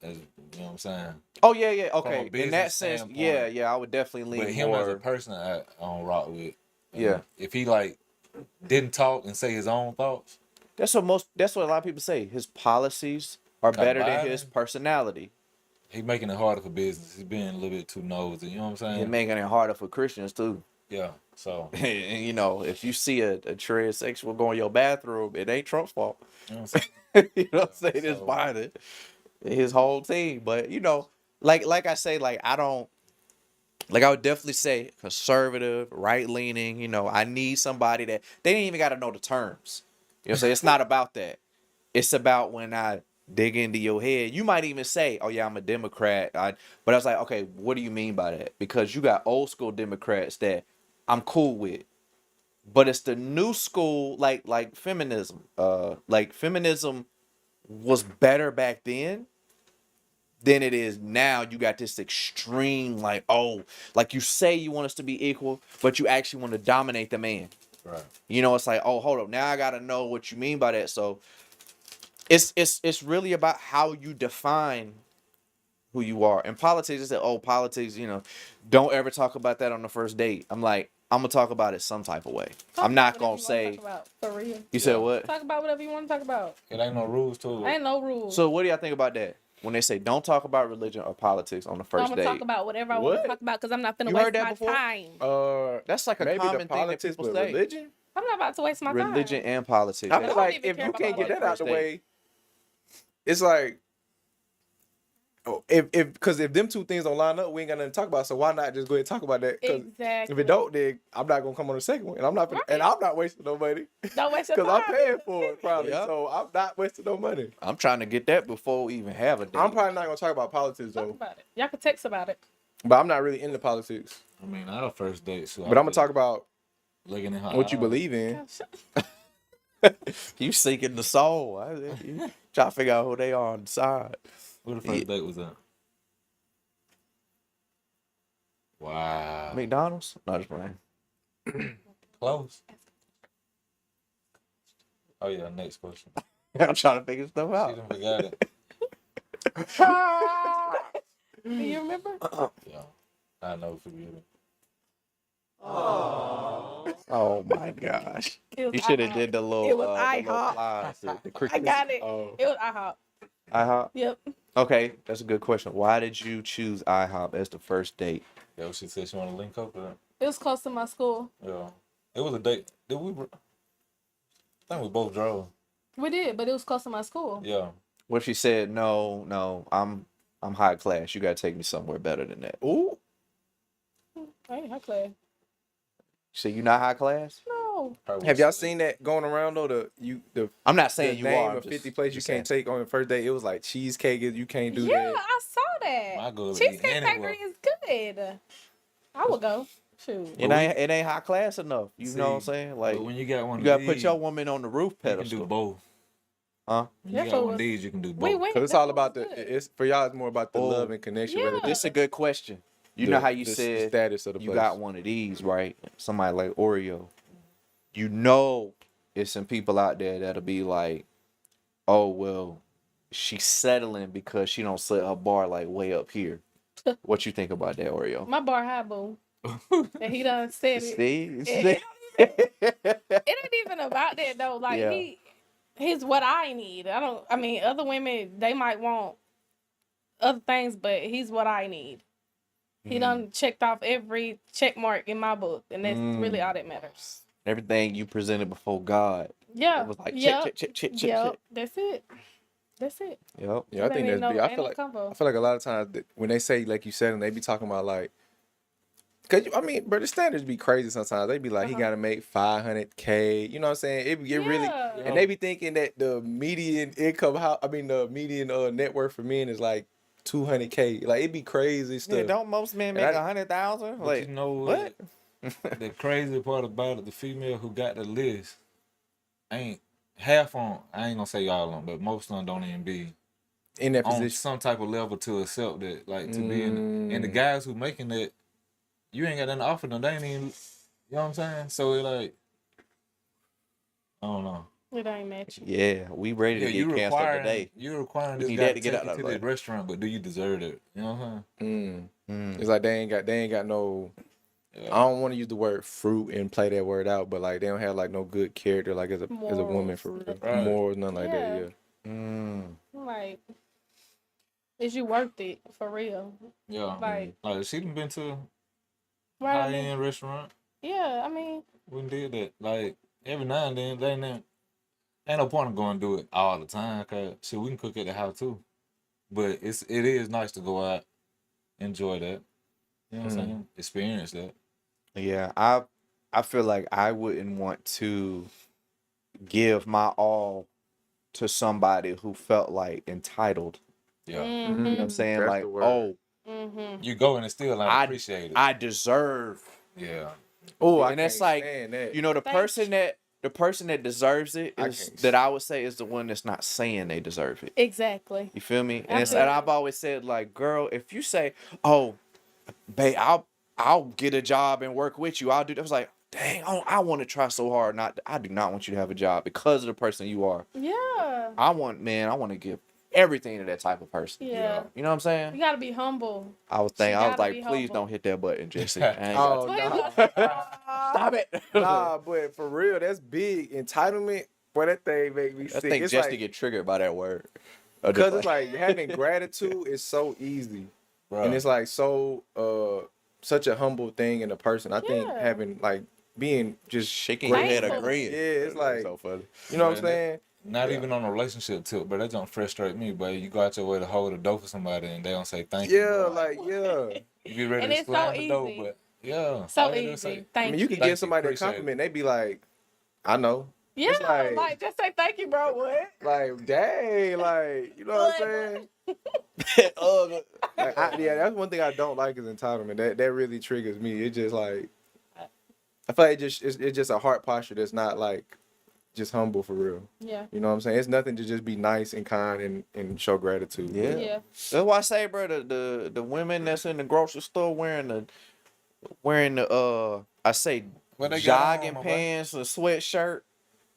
As you know what I'm saying? Oh yeah, yeah, From a okay. In business that sense, standpoint. yeah, I would definitely But lean him as a more. person, I don't rock with. And Yeah. if he like didn't talk and say his own thoughts, That's what a lot of people say. His policies are better than his Biden- personality. he making it harder for business. He's being a little bit too nosy. You know what I'm saying? He's making it harder for Christians too. Yeah. So And you know, if you see a transsexual go in your bathroom, it ain't Trump's fault. you know what I'm saying? You know what I'm saying? It's So- Biden, his whole team. But you know, like I say, like I don't, like I would definitely say conservative, right leaning. You know, I need somebody that they didn't even got to know the terms. You know what I'm saying? It's not about that. It's about when I dig into your head. You might even say, "Oh yeah, I'm a Democrat." But I was like, "Okay, what do you mean by that?" Because you got old school Democrats that I'm cool with, but it's the new school, like feminism. Like feminism was better back then than it is now. You got this extreme, like, oh, like you say you want us to be equal, but you actually want to dominate the man. Right. You know, it's like, oh, hold up, now I gotta know what you mean by that. So it's really about how you define who you are. And politics, is that, oh, politics, you know, don't ever talk about that on the first date. I'm like, I'm gonna talk about it some type of way. Talk I'm not about gonna whatever you wanna say. talk about, for real. You said what? Talk about whatever you want to talk about. It ain't no rules to it. Ain't no rules. So what do y'all think about that? When they say don't talk about religion or politics on the I'm first gonna talk date? about whatever I want What? to talk about because I'm not finna You waste heard that my before? time. That's like a Maybe common the thing that politics, people but say. religion. I'm not about to waste my time. Religion and politics. I I feel don't like even if care you about can't get politics. that out the First way, it's like, oh, if because if them two things don't line up, we ain't got nothing to talk about. So why not just go ahead and talk about that? 'Cause Exactly. if it don't, then I'm not gonna come on the second one, and I'm not Right. and I'm not wasting no money Don't waste your because time. I'm paying for it probably. Yeah. So I'm not wasting no money. I'm trying to get that before we even have a date. I'm probably not gonna talk about politics Talk though, about it. Y'all can text about it. but I'm not really into politics. I mean, our first date. So But I'm gonna talk about looking at her what you eyes. believe in. You seeking the soul. You try to figure out who they are on the side. Where the first date was at? Wow. McDonald's? No, just playing. Close. Oh yeah, next question. I'm trying to figure stuff She out. done forgot it. Do you remember? Yeah. I never forget it. Oh my gosh. It was You should have IHOP. did the little It was the little IHOP. flies, the I crickets. got it. Oh. It was IHOP. IHOP. Yep. Okay, that's a good question. Why did you choose IHOP as the first date? Yeah, what she said she want to link up with her. It was close to my school. Yeah. It was a date. I think we both drove. We did, but it was close to my school. Yeah. What if she said, no, I'm high class. You gotta take me somewhere better than that. Ooh. I ain't high class. So you not high class? No. Probably Have y'all was- seen that going around though? The I'm not saying you name are. of 50 places you can't take on the first date. It was like cheesecake. You can't do Yeah, that. I saw that. My girl Cheesecake eating Factory is good. I would go. Shoot. It ain't high class enough. You know what I'm See, saying? Like But when you got one you of gotta these, put your woman on the roof you can do pedestal. both. Huh? When That you got fool one of was- these, you can do both. We went. Cause it's That all food about was the. good. It's for y'all. It's more about the Oh. love and connection. Yeah. rather than This is a good question. You the- know how you the said status of the you place. got one of these, right? Somebody like Oreo. You know it's some people out there that'll be like, oh well, she's settling because she don't set her bar like way up here. What you think about that, Oreo? My bar high, boo. And he done said it. See? It ain't even about that though. Like Yeah. he's what I need. I mean, other women they might want other things, but he's what I need. He done checked off every check mark in my book, and that's really all that matters. Everything you presented before God. Yeah. It was like yep. check. Yep. That's it. That's it. Yep. Yeah, I It think ain't that's no- big. ain't no combo. I feel like a lot of times when they say like you said, and they be talking about like, cause I mean, bro, the standards be crazy sometimes. They be like, he gotta make 500K. You know what I'm saying? It really, Yeah. and they be thinking that the median income, the median net worth for men is like 200K. Like it be crazy stuff. Yeah, don't most men make And I- 100,000? But Like you know what? The crazy part about it, the female who got the list ain't half on. I ain't gonna say all of them, but most of them don't even be in that on position. some type of level to accept that, like to be in. And the guys who making that, you ain't got nothing to offer them. They ain't even. You know what I'm saying? So it like, I don't know. It ain't matching. Yeah, we ready to you get canceled requiring today. you requiring We this need guy that to to get take out you of to the the way. restaurant, but do you deserve it? You know what I'm saying? It's like they ain't got no. Yeah. I don't want to use the word fruit and play that word out, but like they don't have like no good character, like as a woman for real, Right. morals, nothing like that. Yeah. Yeah. Mm. Like, is you worth it for real? Yeah. Like, Like she done been to right? I high mean, end restaurant. yeah. I mean, We done did that. Like every now and then, they ain't no point in going to do it all the time. Cause shit, we can cook at the house too. But it is nice to go out, enjoy that. You know what I'm saying? Experience that. Yeah, I feel like I wouldn't want to give my all to somebody who felt like entitled. Yeah. You know what I'm saying? That's Like, the word. oh, You go and still not appreciate it. I deserve. Yeah. Oh, And it's like, you know, the Thank person that deserves it I is can't that I would say is the one that's not saying they deserve it. exactly. You feel me? I And, feel and you. I've always said, like, girl, if you say, oh, babe, I'll get a job and work with you. I'll do that. I was like, dang, I want to try so hard. I do not want you to have a job because of the person you are. Yeah. I want to give everything to that type of person. Yeah. You know what I'm saying? You gotta be humble. I was gotta like, be please humble. don't hit that button, Jesse. I ain't got Oh Please no, Stop it. nah, but for real, that's big entitlement. Boy, that thing make me I sick. think It's Jesse like, get triggered by that word. because it's like having gratitude is so easy, Bro. and it's like so such a humble thing in a person. I think Yeah. having like being just shaking your head Thankful. agreeing. Yeah, it's like, so funny. you know what I'm Man, saying? Not even on a relationship tip, but that don't frustrate me. But you go out your way to hold a door for somebody and they don't say thank you. Yeah, bro. like yeah. You be ready And to it's so slam the door, easy. but yeah. So all you gotta easy. say- Thank I mean, you can you. Thank give somebody a appreciate it. compliment, they be like, I know. Yeah. It's like- Like, just say thank you, bro. What? Like, dang, like, you know what I'm saying? Like, yeah, that's one thing I don't like is entitlement. That really triggers me. It just like, I feel like it's just a heart posture that's not like just humble for real. Yeah. You know what I'm saying? It's nothing to just be nice and kind and show gratitude. Yeah. Yeah. That's why I say, bro, the women that's in the grocery store wearing the I say What they got on, jogging my boy? pants, a sweatshirt,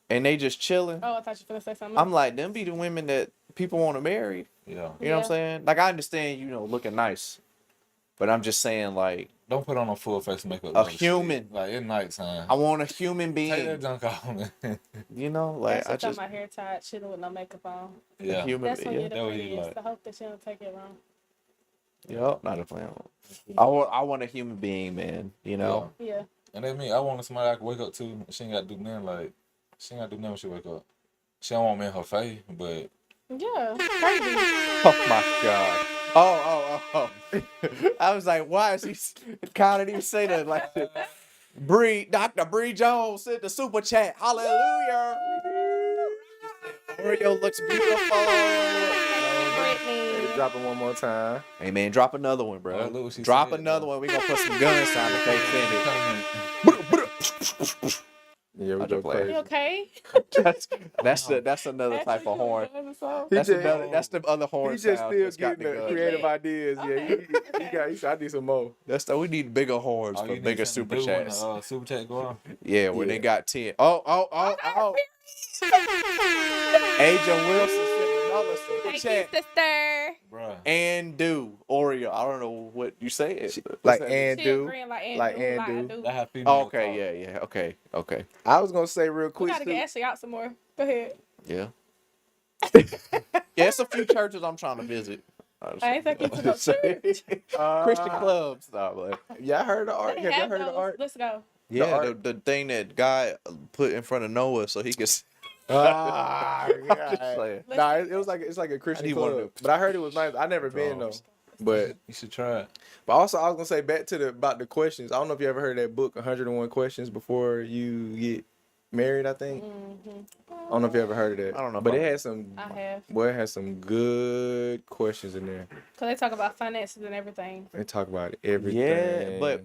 and they just chilling. Oh, I thought you were gonna say something. I'm like, them be the women that people want to marry. Yeah. You know what Yeah. I'm saying? Like, I understand, looking nice. But I'm just saying, like, Don't put on a full face makeup. a human. Like at nighttime. I want a human Take being. that junk off, man. You know, like, That's I just just my hair tied, chilling with no makeup on. a Yeah. human That's when being. you're the that what you prettiest. like. I hope that you don't take it wrong. Yep, not a plan. I want a human being, man. You know. Yeah. And that's me. I want somebody I can wake up to. She ain't got to do nothing. Like, she ain't got to do nothing when she wake up. She don't want me in her face, but Yeah. Crazy. Oh my god. Oh. I was like, why is he? Kyle didn't even say that. Like, Dr. Bree Jones sent the super chat. Hallelujah. Oreo looks beautiful. Brittany. Drop it one more time. Hey man, drop another one, bro. Oh, look what she Drop said, another though. one. We gonna put some gun sound effects in it. Yeah, we I go just play. You crazy. okay? That's another type of horn. He That's just- another. That's the other horn. He's just sound still that's got getting the the gun. creative ideas. Yeah, Okay. he said, I need some more. That's we need bigger horns Oh, for you need bigger something super to do when chats. the super chat go on. Yeah, when they Yeah. got 10. Oh. Agent Wilson sent another super Thank you, chat. sister. Bruh. And do Oreo. I don't know what you say. It Like, and She do. agreeing like and Like, do. and Like I do. do. That how female Oh, okay, talk. yeah. Okay. I was gonna say real We quick. gotta get Ashley out some more. Go ahead. Yeah. Yeah, it's a few churches I'm trying to visit. I ain't taking you to no church. Christian clubs. No, but Y'all heard the art? They Have y'all have heard of the those. art? Let's go. yeah, art- the thing that guy put in front of Noah so he could. Ah, Just God. saying. Nah, it's like a Christian need one of club. them But I heard it was nice. I never been though. drums. But You should try it. also I was gonna say back to about the questions. I don't know if you ever heard that book, 101 Questions Before You Get Married. I think. I don't know if you ever heard of that. I don't know if But I- it had some. I have. Boy, it has some good questions in there. Because they talk about finances and everything. They talk about everything. Yeah, but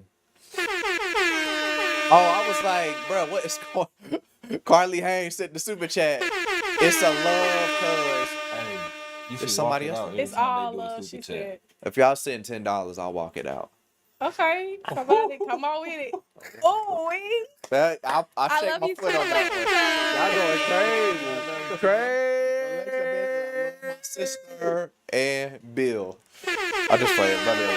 I was like, bro, what is going? Carly Haynes sent the super chat. It's a love, cause Hey, you should somebody walk it else? out every It's time all they do a love, super she chat. said. if y'all send $10, I'll walk it out. Okay. Come on with it. Oh, we. But I I shake love my you foot too, on that Alexa. one. Y'all going crazy. My sister and Bill. I just play it. Let me alone.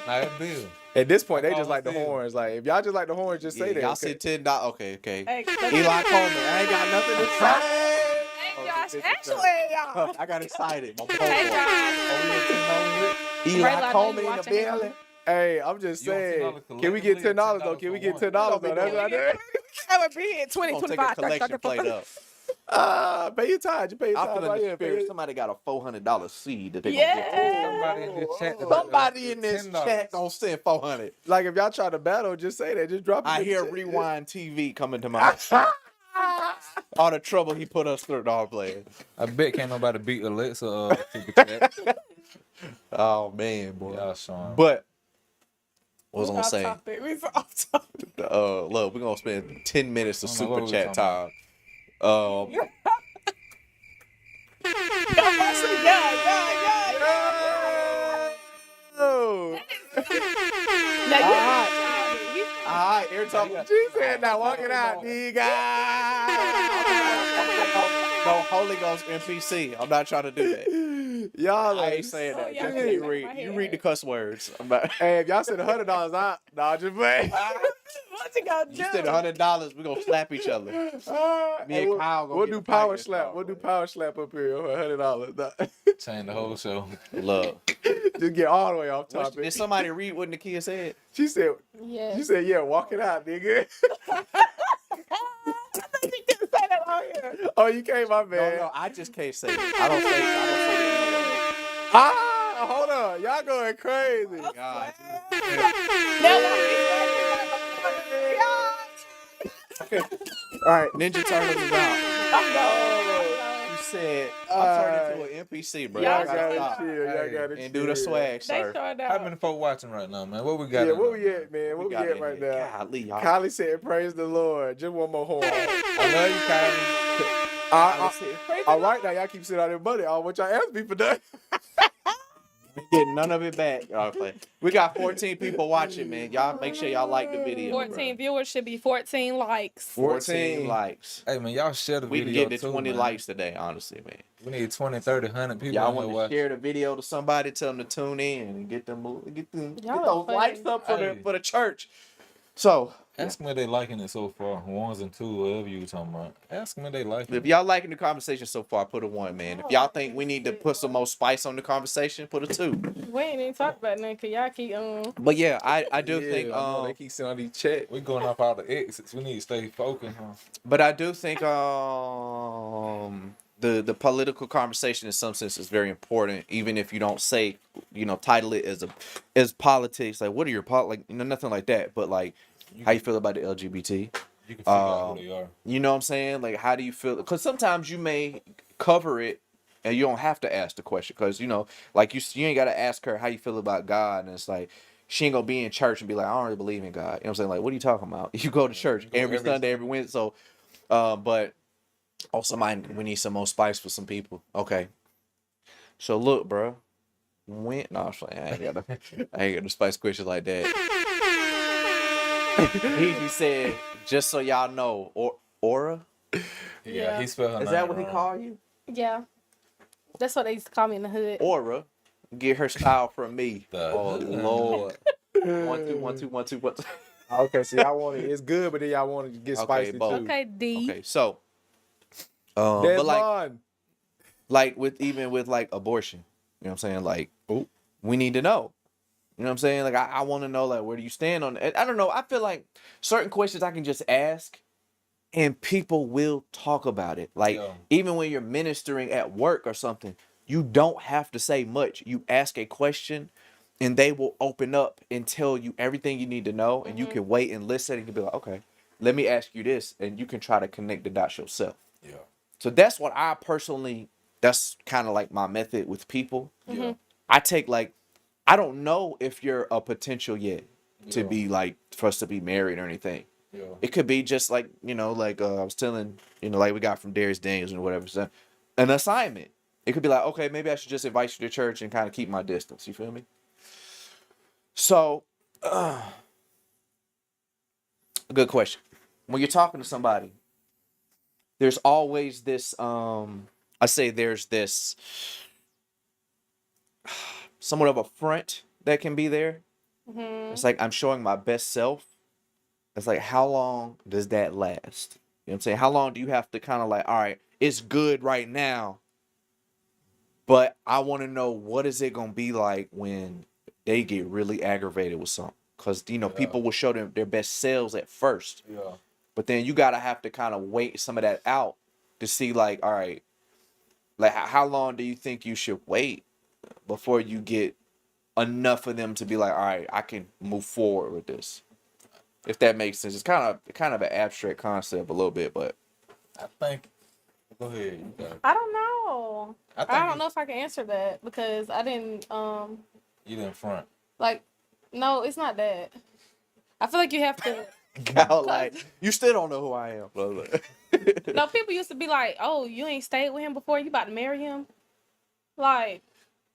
Nah, that bill. At this point, they That's just all like the I feel. horns. Like if y'all just like the horns, just say Yeah, that. y'all okay? send $10. Okay. Hey, Eli Coleman. I ain't got nothing to say. Hey, Josh. Actually, y'all. I got excited. My Hey, boy. Josh. Eli Rayla, I know Coleman you in the watching him. building. Hey, I'm just You want saying. $10 Can we get $10 though? collectively Can we or get for $10 though? Oh, That's what I do. That would be it. 20, I'm gonna take 25, a collection 30, plate up. Pay your tithe. You pay your I tithe feel in right the here. spirit. Somebody got a $400 seed that they Yeah. gonna get. Somebody in this chat. Somebody in this $10. chat gonna send 400. Like if y'all try to battle, just say that. Just drop it. I in the hear chat. Rewind TV coming to my all the trouble he put us through. Dog playing. I bet can't nobody beat Alexa super chat. Oh man, boy. Y'all showing. But what was I We gonna off say? topic. We off topic. Look, we're gonna spend 10 minutes of I don't know super what we chat talking time. Oh. Now, All you right. All right, every time She said, "Now walk it out, nigga." No, Holy Ghost NPC. I'm not trying to do that. Y'all I ain't ain't saying that. yeah, Just I you can't read, make my you head read the hurt. cuss words. I'm not, Hey, if y'all send $100 out, nah, just play. What you gonna do? you said $100, we're gonna slap each other. Me and Kyle gonna we'll get do the power podcast slap. started. We'll do power slap up here for $100. Change the whole show. Look. Just get all the way off topic. Did somebody read what the kid said? She said, Yes. "Yeah, walk it out, nigga." You didn't say that on here. Oh, you can't, my man. No, I just can't say it. I don't say it. Ah, hold on, y'all going crazy. God. All right, Ninja Turtles is out. You said I'm turning into an NPC, bro. Y'all Y'all gotta gotta stop chill. Y'all Hey, gotta and do the chill. swag, They sir. started How out. many folk watching right now, man? What we got? Yeah, in where there? we at, man? Where we got at in right here. now? Golly, y'all. Kylie said, "Praise the Lord." Just one more horn. I love you, Kylie. All right, now y'all keep sitting on their money. I want y'all ask me for that. get none of it back. We got 14 people watching, man. Y'all make sure y'all like the video. 14 viewers should be 14 likes. 14 likes. Hey, man, y'all share the We can video get to too, 20 man. likes today, honestly, man. We need 20, 30, 100 people Y'all in here want to watching. share the video to somebody, tell them to tune in and get Y'all those funny. likes up for Hey. the church. So, Ask them if they liking it so far. Ones and two, whatever you talking about. Ask them if they liking if it. y'all liking the conversation so far, put a 1, man. If y'all think we need to put some more spice on the conversation, put a 2. We ain't even talk about nothing because y'all keep But yeah, I do Yeah, think I know they keep sending all these checks. We going off all the exits. We need to stay focused, huh? but I do think the political conversation in some sense is very important, even if you don't say, title it as politics. Like, what are your like, nothing like that. But like, how you feel about the LGBT? You can figure out who they are. You know what I'm saying? Like, how do you feel? Because sometimes you may cover it and you don't have to ask the question. Because, like you ain't got to ask her how you feel about God. And it's like, she ain't going to be in church and be like, I don't really believe in God. You know what I'm saying? Like, what are you talking about? You go to church every Sunday, every Wednesday. So, but, we need some more spice for some people. Okay. So, look, bro. I ain't got no spice questions like that. he said, just so y'all know, Aura? Yeah, he spelled her Is name that what he wrong. called you? Yeah. That's what they used to call me in the hood. Aura, get her style from me. The Oh hood. Lord. 1 2 1 2 1 2 1 2. Okay, so y'all want it. It's good, but then y'all want to get Okay, spicy both. too. Okay, D. Okay, so, but Desmond. like with like abortion, you know what I'm saying? Like, we need to know. You know what I'm saying? Like, I want to know, like, where do you stand on it? I don't know. I feel like certain questions I can just ask and people will talk about it. Like, Yeah. even when you're ministering at work or something, you don't have to say much. You ask a question and they will open up and tell you everything you need to know. And you can wait and listen and you can be like, okay, let me ask you this. And you can try to connect the dots yourself. Yeah. So that's what that's kind of like my method with people. Yeah. I take like, I don't know if you're a potential yet to Yeah. be like, for us to be married or anything. Yeah. It could be just like, like I was telling, like we got from Darius Daniels or whatever. So, an assignment. It could be like, okay, maybe I should just invite you to church and kind of keep my distance. You feel me? So, a good question. When you're talking to somebody, there's always this, I say there's this somewhat of a front that can be there. It's like, I'm showing my best self. It's like, how long does that last? You know what I'm saying? How long do you have to kind of like, all right, it's good right now, but I want to know what is it going to be like when they get really aggravated with something. Because, people will show them their best selves at first. Yeah. But then you got to have to kind of wait some of that out to see like, all right, like how long do you think you should wait before you get enough of them to be like, all right, I can move forward with this. If that makes sense. It's kind of an abstract concept a little bit, but I think. Go ahead. You got it. I don't know. I think I don't know if I can answer that because I didn't You didn't front. like no, it's not that. I feel like you have to Cal, like, you still don't know who I am. Blah, blah. No, people used to be like, "Oh, you ain't stayed with him before, you about to marry him?" Like,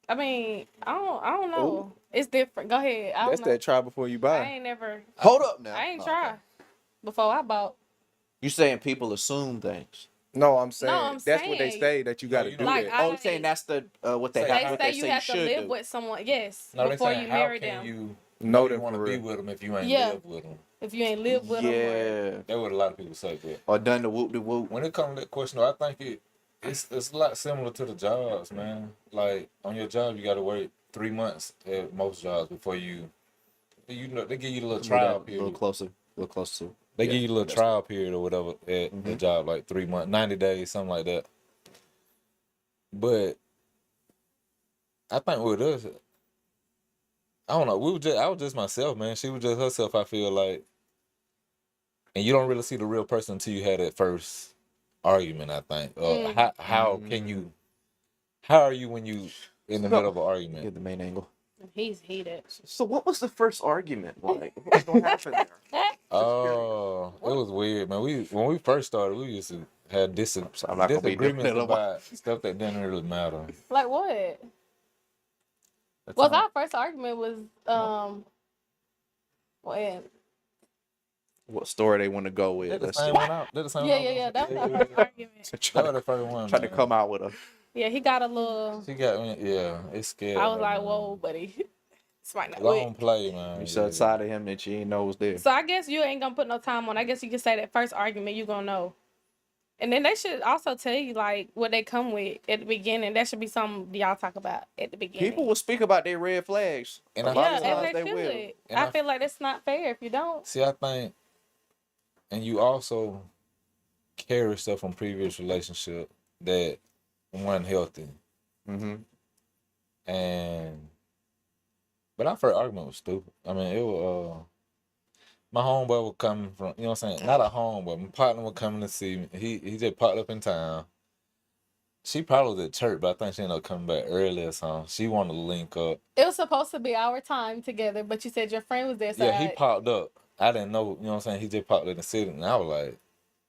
I mean, I don't know. Ooh. It's different. Go ahead. I That's don't know. that try before you I buy. ain't never Hold up now. I ain't try before I bought. You saying people assume things? No, I'm saying I'm that's what they saying- say that you got to you do know- Like, that. I- Oh, you saying that's the what they Say have? They What say they you say have to should live do. with someone, yes, No, they before saying, you how marry can them. you Know you them want to for be real. with them if you ain't Yeah. live with them? If you ain't lived with them, Yeah. That's what a lot of people say. But Or done the whoop de whoop. when it comes to that question, though, I think it's a lot similar to the jobs, man. Like on your job, you got to wait 3 months at most jobs before they give you a little trial A period. little closer. They Yeah, give you a little that's trial period or whatever at the job, like 3 months, 90 days, something like that. But I think with us, I don't know. I was just myself, man. She was just herself. I feel like, and you don't really see the real person until you had that first argument. I think. How can you? How are you when you in the middle of an argument? Get the main angle. he's heated. So what was the first argument like? What's gonna happen there? Oh, it was weird, man. When we first started, we used to have I'm not gonna be doing disagreements it. about stuff that didn't really matter. Like what? That's Was all. our first argument was when What story they want to go with? Did the Let's same see. one out? Did the same yeah, one? that was our first argument. That Try was to, the first one. try to Man. come out with a. Yeah, he got a little. She got me. Yeah, it scared. I was her, like, man. whoa, buddy, this might not Long work. play, man. You saw a side of him that you didn't know was there. So I guess you ain't gonna put no time on. I guess you can say that first argument you gonna know. And then they should also tell you like what they come with at the beginning. That should be something y'all talk about at the beginning. People will speak about their red flags. And A I- lot yeah, of and times they they will. should. And I I- feel like that's not fair if you don't. See, I think, and you also carry stuff from previous relationship that weren't healthy. Mm-hmm. But our first argument was stupid. I mean, it was my homeboy was coming from, you know what I'm saying? Not a homeboy. My partner was coming to see me. He just popped up in town. She probably was at church, but I think she ended up coming back early or something. She wanted to link up. It was supposed to be our time together, but you said your friend was there. So Yeah, he popped up. I didn't know, you know what I'm saying? He just popped in the city, and I was like,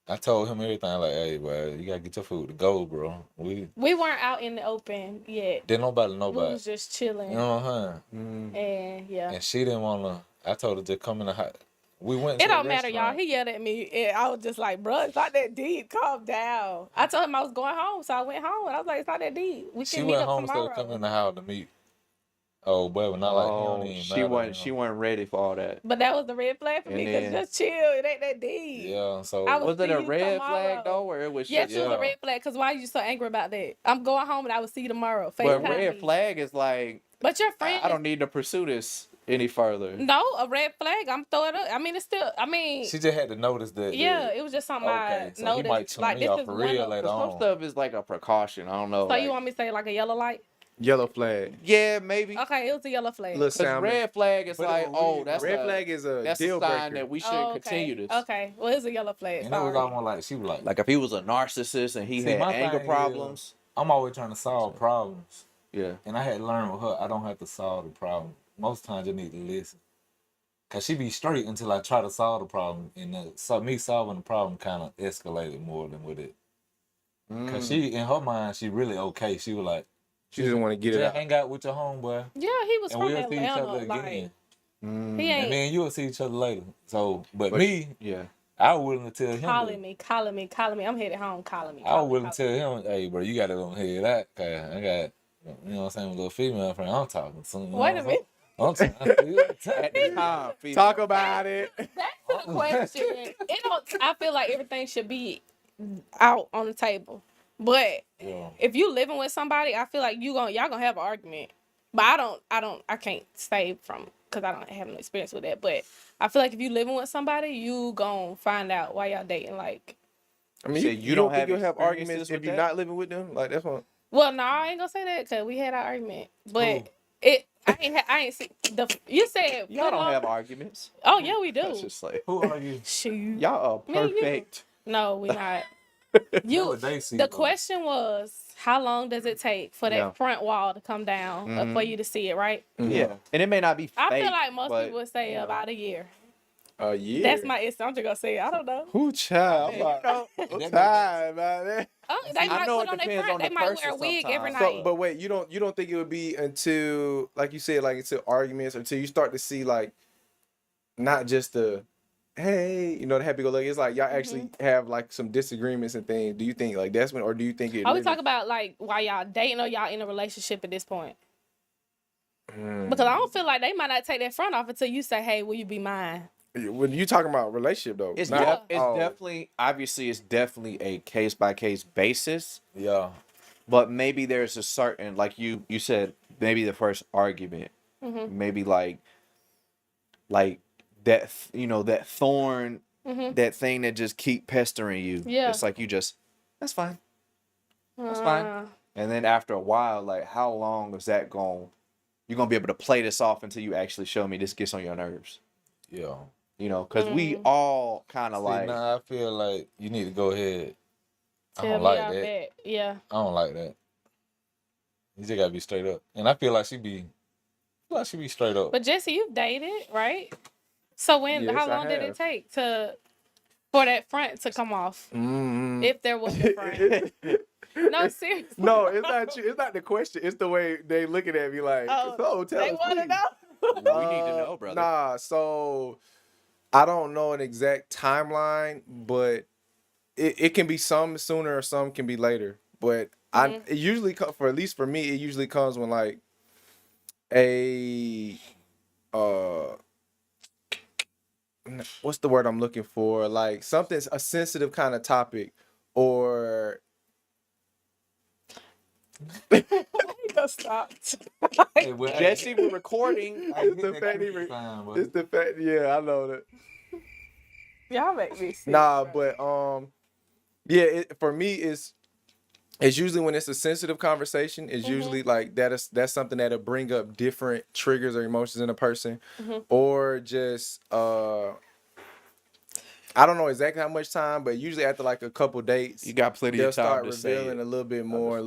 I told him everything, like, hey, bro, you gotta get your food to go, bro. we weren't out in the open yet. Didn't nobody know We about was it. just chilling. You know what I'm saying? And yeah. And she didn't want to. I told her to come in the house. We went to It a don't matter, y'all. restaurant. He yelled at me, and I was just like, "Bro, it's not that deep. Calm down." I told him I was going home, so I went home, and I was like, "It's not that deep. We She can meet went up home instead tomorrow." of coming in the house to meet. Oh, boy, but not like he don't even she matter, wasn't. you She know. wasn't ready for all that. But that was the red flag for And me, because then- just chill. It ain't that deep. Yeah, so I was- Was it see a you red tomorrow. flag though, or it was? Yes, just, it was a Yeah. red flag. Because why are you so angry about that? I'm going home, and I will see you tomorrow. But FaceTime red me. flag is like But your friend. I don't need to pursue this any further. No, a red flag. I'm throwing it up. I mean, it's still. I mean, she just had to notice that. yeah, it was just something Okay, I so he noticed. might turn Like me this off is for one real of- later 'Cause some on. stuff is like a precaution. I don't know. So like- you want me to say like a yellow light? Yellow flag. Yeah, maybe. Okay, it was a yellow flag. Little Because sound. red flag is But it like, was oh, weird, that's Red a, flag is a that's deal a sign breaker. that we should Oh, okay. continue this. Okay, well, it's a yellow flag. And it was Sorry. almost like she was like, Like if he was a narcissist and he See, had my anger thing problems. I'm always trying to solve problems. Yeah. And I had to learn with her, I don't have to solve the problem. Most times you need to listen. Cause she be straight until I try to solve the problem. And so me solving the problem kind of escalated more than with it. Cause she, in her mind, she really okay. She was like, She just want to get it just out. hang out with your homeboy. Yeah, he was And from we'll see each Atlanta. other Like, again. he And ain't then you'll see each other later. So, but But- me, Yeah. I was willing to tell him. calling me. I'm headed home. Calling me. I was willing to tell him, hey, bro, you got to go ahead that. Cause I got, you know what I'm saying, a little female friend. I'm talking to. You know Wait what a I'm minute. I'm talking At the time, Talk about it. Back to the question. It don't. I feel like everything should be out on the table. But Yeah. if you living with somebody, I feel like y'all gonna have an argument. But I can't say from because I don't have no experience with that. But I feel like if you living with somebody, you gonna find out why y'all dating. Like, I mean, So you you don't don't think have you'll have experiences arguments with if you're that? not living with them? Like that's what. well, no, I ain't gonna say that because we had our argument. But Who? I ain't see the. You said Y'all don't have arguments. Oh yeah, we do. That's just like Who are you? Shoot. y'all are Me and you. perfect. No, we not. That You. what they see, The though. question was, how long does it take for that Yeah. front wall to come down for you to see it, right? Yeah. And it may not be I fake, feel like most but, people would say you know. about a year. A year. That's my answer. I'm just gonna say it. I don't know. Who child? You know, I'm tired about that. Oh, they might know put it on their depends front. on They the might wear a person wig every sometimes. night. So, but wait, you don't think it would be until, like you said, like until arguments, until you start to see like, not just the, hey, the happy-go-lucky. It's like y'all actually have like some disagreements and things. Do you think like that's when, or do you think it? Are we talking about like why y'all dating or y'all in a relationship at this point? Because I don't feel like they might not take that front off until you say, "Hey, will you be mine?" When you talking about relationship though, It's, not- it's oh, definitely, obviously, it's definitely a case by case basis. Yeah. But maybe there's a certain, like you said, maybe the first argument, maybe like that, that thorn, that thing that just keep pestering you. Yeah. It's like that's fine. That's fine. And then after a while, like how long is that you're going to be able to play this off until you actually show me this gets on your nerves. Yeah. Because we all kind of See, like, nah, I feel like you need to go ahead. I Tell don't me like y'all that. bet. Yeah. I don't like that. You just gotta be straight up. And I feel like she be straight up. But Jesse, you've dated, right? So Yes, how I long did it have. take for that front to come off? Mm-hmm. If there was a front. No, seriously. No, it's not you. It's not the question. It's the way they looking at me like, Oh, so tell they us, want to please. know. We need to know, brother. Nah, so I don't know an exact timeline, but it can be some sooner or some can be later. But it usually for at least for me, it usually comes when like a what's the word I'm looking for? Like something's a sensitive kind of topic, or He got stopped. Hey, well, Jesse, we're recording. it's the fact it's the fact. Yeah, I know that. Y'all make me sick. Nah, bro. but yeah. For me, it's usually when it's a sensitive conversation. It's usually like that's something that'll bring up different triggers or emotions in a person, or just I don't know exactly how much time, but usually after like a couple dates, You got plenty they'll of time start to say revealing it. a little bit more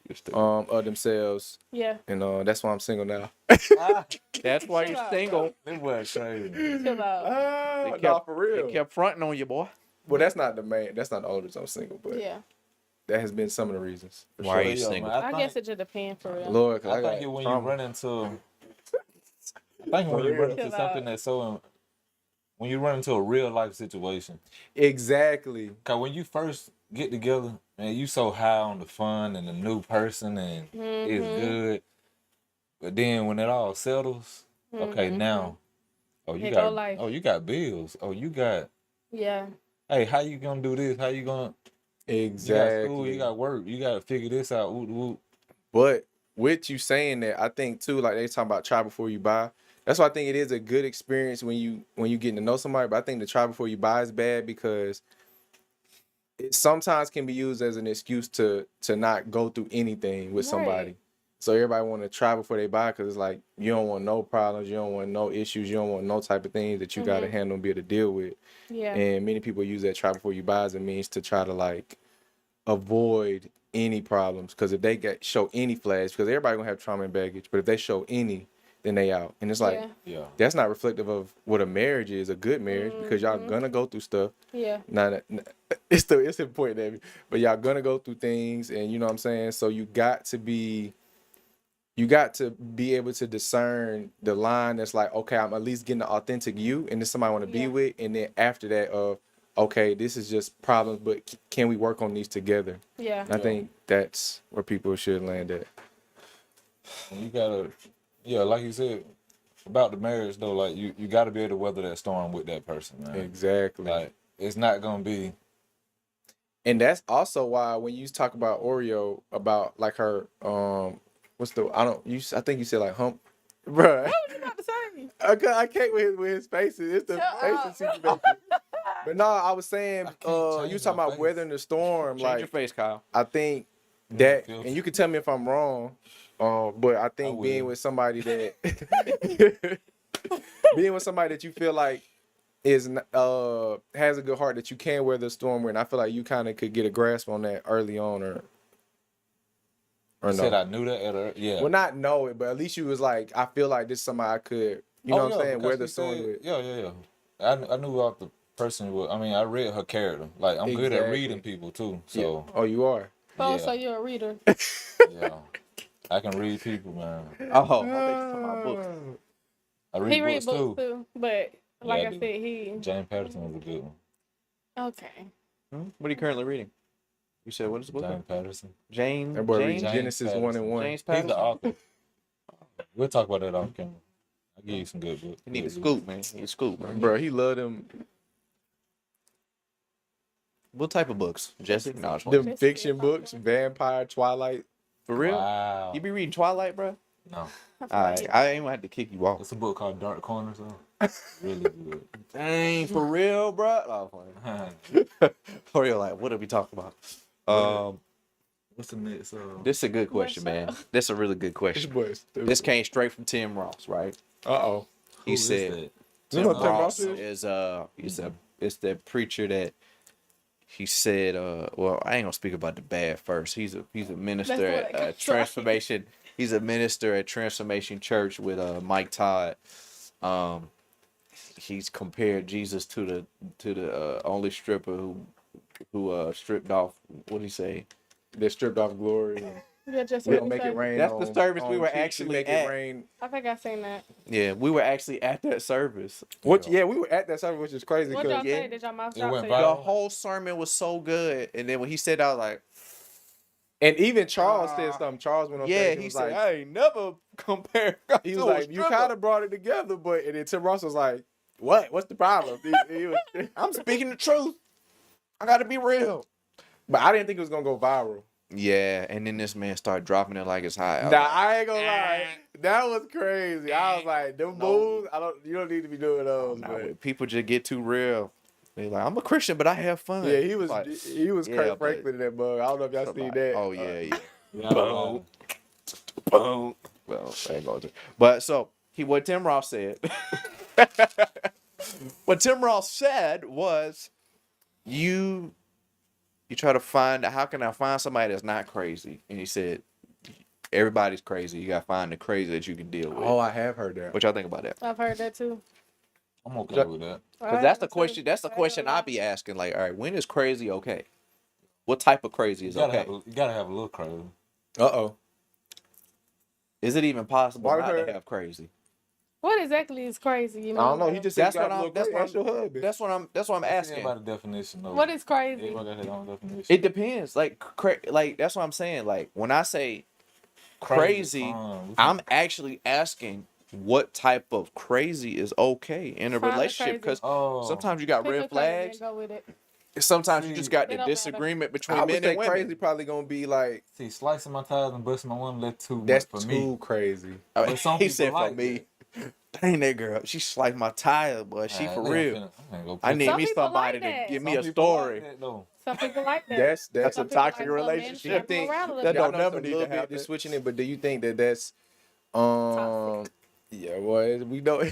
Just of themselves, Yeah. and that's why I'm single now. That's why Chill you're out, single. That was crazy. Chill out. Nah, for real. They kept fronting on you, boy. Well, that's not the only reason I'm single, but Yeah. that has been some of the reasons. For Why are sure. you single? I guess it just depends for real. Lord, 'cause I I think got it when trauma. you run into. I think when you run into Chill something out. that's so. When you run into a real life situation. Exactly. Cause when you first get together, man, you so high on the fun and the new person and it's good. But then when it all settles, okay, now, Here go life. you got bills. Oh, you got, Yeah. hey, how you gonna do this? How you gonna, you got school, Exactly. you got work, you gotta figure this out. Ooh, ooh. But with you saying that, I think too, like they talking about try before you buy. That's why I think it is a good experience when you getting to know somebody. But I think the try before you buy is bad because it sometimes can be used as an excuse to not go through anything with somebody. Right. So everybody want to try before they buy because it's like you don't want no problems, you don't want no issues, you don't want no type of things that you got to handle and be able to deal with. Yeah. And many people use that try before you buy as a means to try to like avoid any problems, because if they show any flags, because everybody gonna have trauma and baggage, but if they show any, then they out. And it's like Yeah. that's not reflective of what a marriage is, a good marriage, because y'all gonna go through stuff. Yeah. It's important, Abby, but y'all gonna go through things, and you know what I'm saying. So you got to be able to discern the line that's like, okay, I'm at least getting the authentic you, and this somebody I want to be with, and then after that, okay, this is just problems, but can we work on these together? Yeah. And I think that's where people should land at. And you gotta, like you said, about the marriage though, like you gotta be able to weather that storm with that person, man. Exactly. Like, it's not gonna be. And that's also why when you talk about Oreo, about like her, I think you said like hump, bruh. What was you about to say? I can't with his faces. It's the faces he be making. But no, I was saying, can't you change talking my about face. weathering the storm. Change Like, your face, Kyle. I think that, Filthy. and you can tell me if I'm wrong, but I think being will. with somebody that, being with somebody that you feel like has a good heart, that you can weather the storm with, and I feel like you kind of could get a grasp on that early on, or I no. said I knew that yeah. Well, not know it, but at least you was like, I feel like this is somebody I could, you know what I'm saying, because weather the she storm said- with. Yeah. I knew about the person. I mean, I read her character. Like, I'm good at Exactly. reading people too. So Oh, you are? Oh, yeah, so you're a reader. yeah. I can read people, man. Oh, I think you're talking about books. I read He books, read books too. too, but like Yeah, I I do. said, he James Patterson was a good one. okay. What are you currently reading? You said what is the book? James Patterson. Jane. That boy reading James. Genesis 1 and 1. James He's Patterson. the author. We'll talk about that off camera. I'll give you some good books. You need a scoop, man. You need a scoop, bro. Bro, he loved them What type of books, Jesse? No, I just them want- fiction books, vampire, Twilight. for real. Wow. You be reading Twilight, bro? No. All right, I ain't gonna have to kick you off. It's a book called Dark Corners, though. Really good. Dang, for real, bro. Oh, for real, like, what are we talking about? What's the next? This is a good question, man. This is a really good This question. boy is stupid. This came straight from Tim Ross, right? Uh-oh. He Who is said that? You Tim know what Tim Ross Ross is? it's the preacher that he said, well, I ain't gonna speak about the bad first. He's a minister That's what I at kept trying. Transformation. He's a minister at Transformation Church with Mike Todd. He's compared Jesus to the only stripper who stripped off, what did he say? that stripped off glory. Yeah, just We what don't you make it say. rain. That's the on- service we on were Keith. actually make at. It rain. I think I seen that. Yeah, we were actually at that service. Which we were at that service, which is crazy What y'all because yeah. say? Did y'all mouth It drop? went Say The viral. whole sermon was so good, and then when he said, "I was like, and even Charles said something. Charles went on yeah," stage. he Was said, like, "I ain't never compared." he was like, you kind of brought it together, but and then Tim Ross was like, what? What's the problem? He was, I'm speaking the truth. I got to be real. but I didn't think it was gonna go viral. Yeah, and then this man started dropping it like it's high. I was Nah, like, I ain't gonna lie. That was crazy. I was like, them No. moves, you don't need to be doing those. nah, but when people just get too real. They like, I'm a Christian, but I have fun. yeah, he was Like, yeah, Kurt but Franklin in that mug. I don't know if y'all seen that. Oh yeah, yeah. Yeah, Boom. Boom. Well, I ain't going to. But so what Tim Ross said. What Tim Ross said was, you try to find, how can I find somebody that's not crazy? And he said, everybody's crazy. You gotta find the crazy that you can deal with. Oh, I have heard that. What y'all think about that? I've heard that too. I'm okay with that. Because that's the question. That's the question I be asking. Like, all right, when is crazy okay? What type of crazy is okay? You gotta have a little crazy. Uh-oh. Is it even possible Why not her- to have crazy? What exactly is crazy? You mean? I don't know. He just said That's what I'm. That's Ask your what I'm. husband. That's what I'm asking. Everybody's definition. Though. What is crazy? Everybody got their own definition. It depends. Like, like that's what I'm saying. Like when I say crazy, fun. I'm actually asking what type of crazy is okay in a Find the relationship. crazy. Because sometimes you got Pick red a crazy and flags. Go with it. Sometimes you See, just got it the don't matter. disagreement between I would men say and women. crazy probably gonna be like, See, slicing my tires and busting my one, that's too that's much for too me. crazy. But some He people said like for me, dang that girl, she sliced my tire, but she for real. I need Some me people somebody like to that. give me a story. Some people like that. That's That's a Some people toxic like for a man to relationship. slap them Think around a little that bit. don't I know never it's a need little to bit happen. just switching it, but do you think that that's Toxic. yeah, well, we know.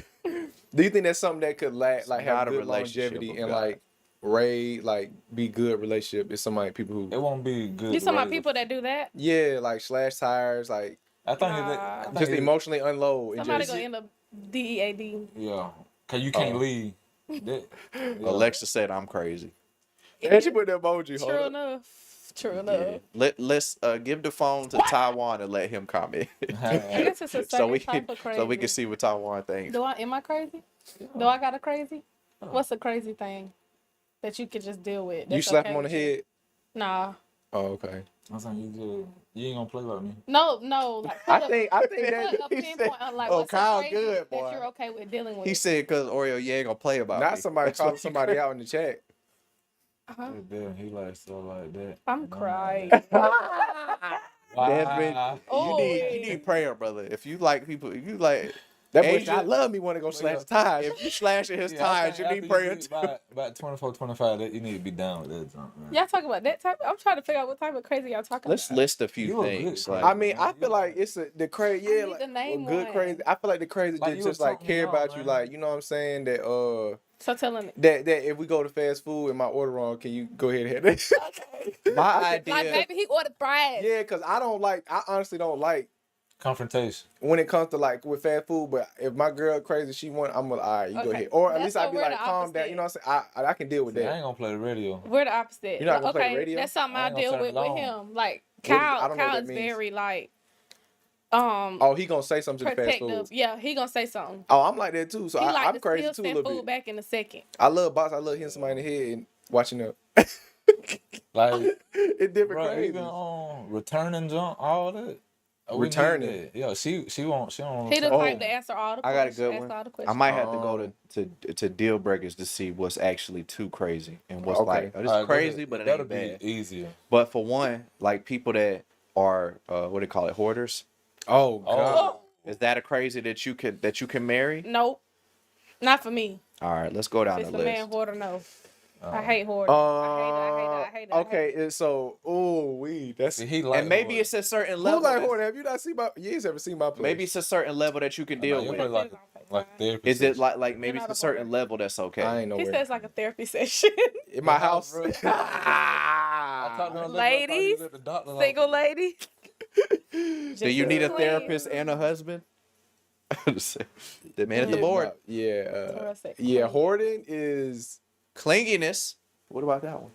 Do you think that's something that could like Not have a good relationship longevity of and God. like be good relationship? Is somebody people who It won't be good. You talking about raise a- people that do that? yeah, like slash tires, like I think Nah. I think just it- emotionally unload and Somebody just gonna end up DEAD. Yeah, cause you can't Oh. leave. That, yeah. Alexa said I'm crazy. and she put the emoji. Hold True up. enough. True Yeah. enough. Let's give the phone to Taiwan and let him comment. I guess it's a certain so we type can of crazy. so we can see what Taiwan thinks. Am I crazy? Do I got a crazy? What's a crazy thing that you could just deal with? You that's slap okay him on the with you? head. Nah. Oh, okay. I'm saying you ain't gonna play like me. No. Like, I put think put that a he pinpoint said, on like "Oh, what's Kyle a crazy good, boy." that you're okay with dealing with. He said, "Cause Oreo, you ain't gonna play about Not me." somebody That's what calling he somebody cried. out in the chat. Uh-huh. Damn, he like stuff like that. I'm crying. Desmond, Oh, you need prayer, brother. If you like people, if you like That boy, Asia, I love me when they go slash yeah. tires. if you slashing his Yeah, I tires, think you need after prayer get too. About 24, 25, that you need to be down with that junk. Man. y'all talking about that type? I'm trying to figure out what type of crazy y'all talking Let's about. list a few You a good things. crazy. Like, I mean, I feel like it's the crazy. I Yeah, need like to name a good one. crazy. I feel like the crazy Like that you just was like talking care about, about you. man. Like, you know what I'm saying? That So telling it. that if we go to fast food and my order wrong, can you go ahead and have it? my idea. Like maybe he ordered fries. Yeah, because I honestly don't like Confrontation. when it comes to like with fast food. But if my girl crazy, she want, I'm gonna, all right, you go Okay. ahead. Or at That's least I'd what be we're like, the calm down. You know what I'm saying? I can deal with See, I that. ain't gonna play the radio. We're the opposite. You're not gonna play okay, the radio? that's something I I ain't gonna deal turn with it on. him. Like I don't know what Kyle that is means. very like Oh, he gonna say something to the fast protective. food. Yeah, he gonna say something. Oh, I'm like that too. So He like I'm to crazy still too a send little food bit. back in a second. I love box. I love hitting somebody in the head and watching them. Like, It's different bro, crazy. even on returning junk, all that. We need Returning. that. Yeah, she don't. He the Oh. type to answer all the I got a questions. good Ask one. all the I questions. might have to go to deal breakers to see what's actually too crazy and what's Okay. like, oh, this All is right, crazy, but it that'll ain't be bad. easier. But for one, like people that are what do they call it, hoarders. Oh God. Is that a crazy that you can marry? Nope, not for me. All right, let's go down If the it's a man list. hoarder, no. I hate hoarding. I hate it. Okay, and so that's See, he like And maybe hoarding. it's a certain who level. like that's- hoarding? Have you not seen my? You ain't ever seen my place. Maybe it's a certain level that you can Nah, deal you're with. probably like therapy. Is it session. like maybe You're it's not a a certain hoarder. level that's okay? I ain't know He where. says like a therapy session. In my house. I talked to him Ladies, at the doctor's Single office. lady. Do you need a therapist and a husband? The man at the Yeah. board. Yeah, hoarding is. Clinginess. What about that one?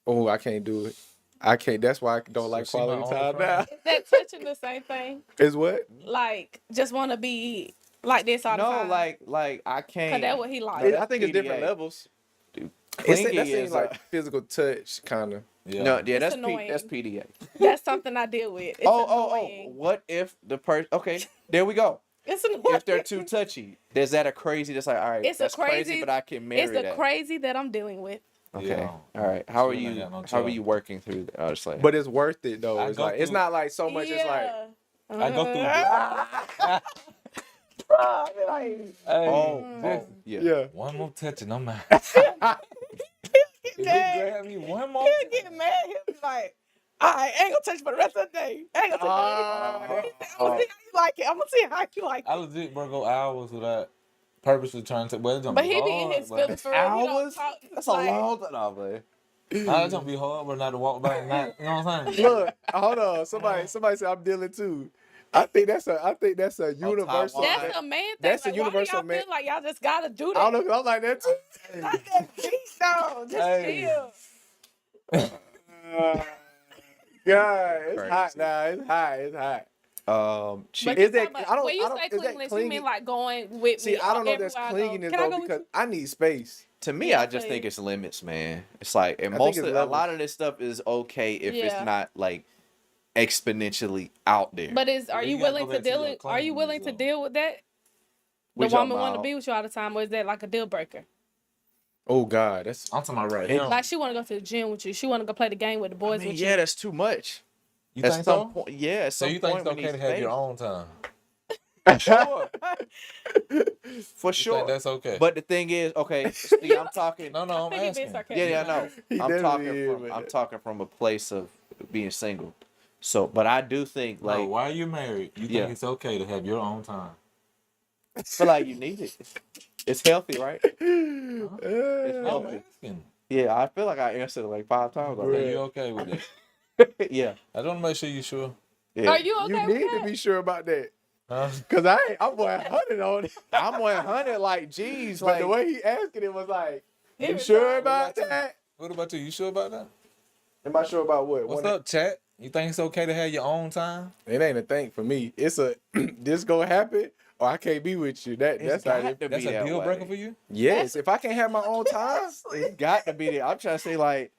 Oh, I can't do it. I can't. That's why I don't So like she my quality only time friend? now. Is that touching the same thing? Is what? Like, just want to be like this all the No, time? like I Cause can't. that's what he No, like. that's I think it's different PDA. levels. Clingy That seems is like physical touch, kind of. Yeah. no, yeah, It's that's annoying. that's PDA. That's something I deal with. It's Oh. annoying. What if the person? Okay, there we go. It's annoying. If they're too touchy, is that a crazy? That's like, all right, It's a that's crazy, crazy- but I can marry It's the that. crazy that I'm dealing with. Okay, Yeah. all right. How are She ain't you? got no How are choice. you working through that? I was like, But it's worth it though. I It's go like it's through- not like so much. It's like I go through. Hey, oh, yeah. yeah. one more touch and I'm out. Get If you mad. grab me one more, He'll get mad. He'll be like, all right, ain't gonna touch you for the rest of the day. Ain't gonna touch you. I'm gonna see how you like it. I'm gonna see how you like I it. legit bro go hours without purposely trying to. Well, it's gonna But be he be hard, in his but- feelings for real. He don't Hours? talk, That's a like, long time, no, man. Nah, it's gonna be hard, but not to walk back. Not, you know what I'm saying? Look, hold on. Somebody said I'm dealing too. I think that's a universal. Taiwan. That's a man thing. That's a like, universal why do y'all man- feel like y'all just gotta do that? I don't know. 'Cause I'm like that too. Not that deep though. Just Hey. chill. God, it's Crazy. hot now. It's hot. It's hot. But Is you that? talk about- I don't. when you I don't. say Is that clinginess, you clingy? mean like going with See, me I don't know if that's everywhere I go. clinginess Can I though go with because you? I need space. To me, Yeah, I just I think feel it's limits, man. It's like, and I think most it's of a levels. lot of this stuff is okay if Yeah. it's not like exponentially out there. But are Yeah, you you gotta willing go to back to deal your it? Are you willing to cleanliness, deal with that? We The talking woman want to about- be with you all the time, or is that like a deal breaker? Oh God, that's I'm talking about right now. Like she want to go to the gym with you. She want to go play the game with the boys with yeah, you. that's too much. You At think some so? point, yeah. At So some you think point it's we okay need to have your space. own time? Sure, for You sure. think that's okay? But the thing is, okay, see, I'm talking. no, I'm I think he being asking. sarcastic. Yeah, I know. He I'm definitely talking is, from. man. I'm talking from a place of being single. So, but I do think Like, like while you're married, you think Yeah. it's okay to have your own time? I feel like you need it. It's healthy, right? It's I'm healthy. asking. Yeah, I feel like I answered it like 5 times Are already. you okay with it? Yeah. I don't make sure you sure. Yeah. Are you okay you with need that? to be sure about that. Huh? Cause I'm 100 on it. I'm 100. Like, geez, But like the way he asking it was like, you Every sure time. about that? What about you? You sure about that? Am I sure about what? What's up, chat? You think it's okay to have your own time? It ain't a thing for me. It's a this gonna happen or I can't be with you. That's it's how got it. to That's be a that deal way. breaker for you? Yes, if I can't have my own time, It's got to be there. I'm trying to say like,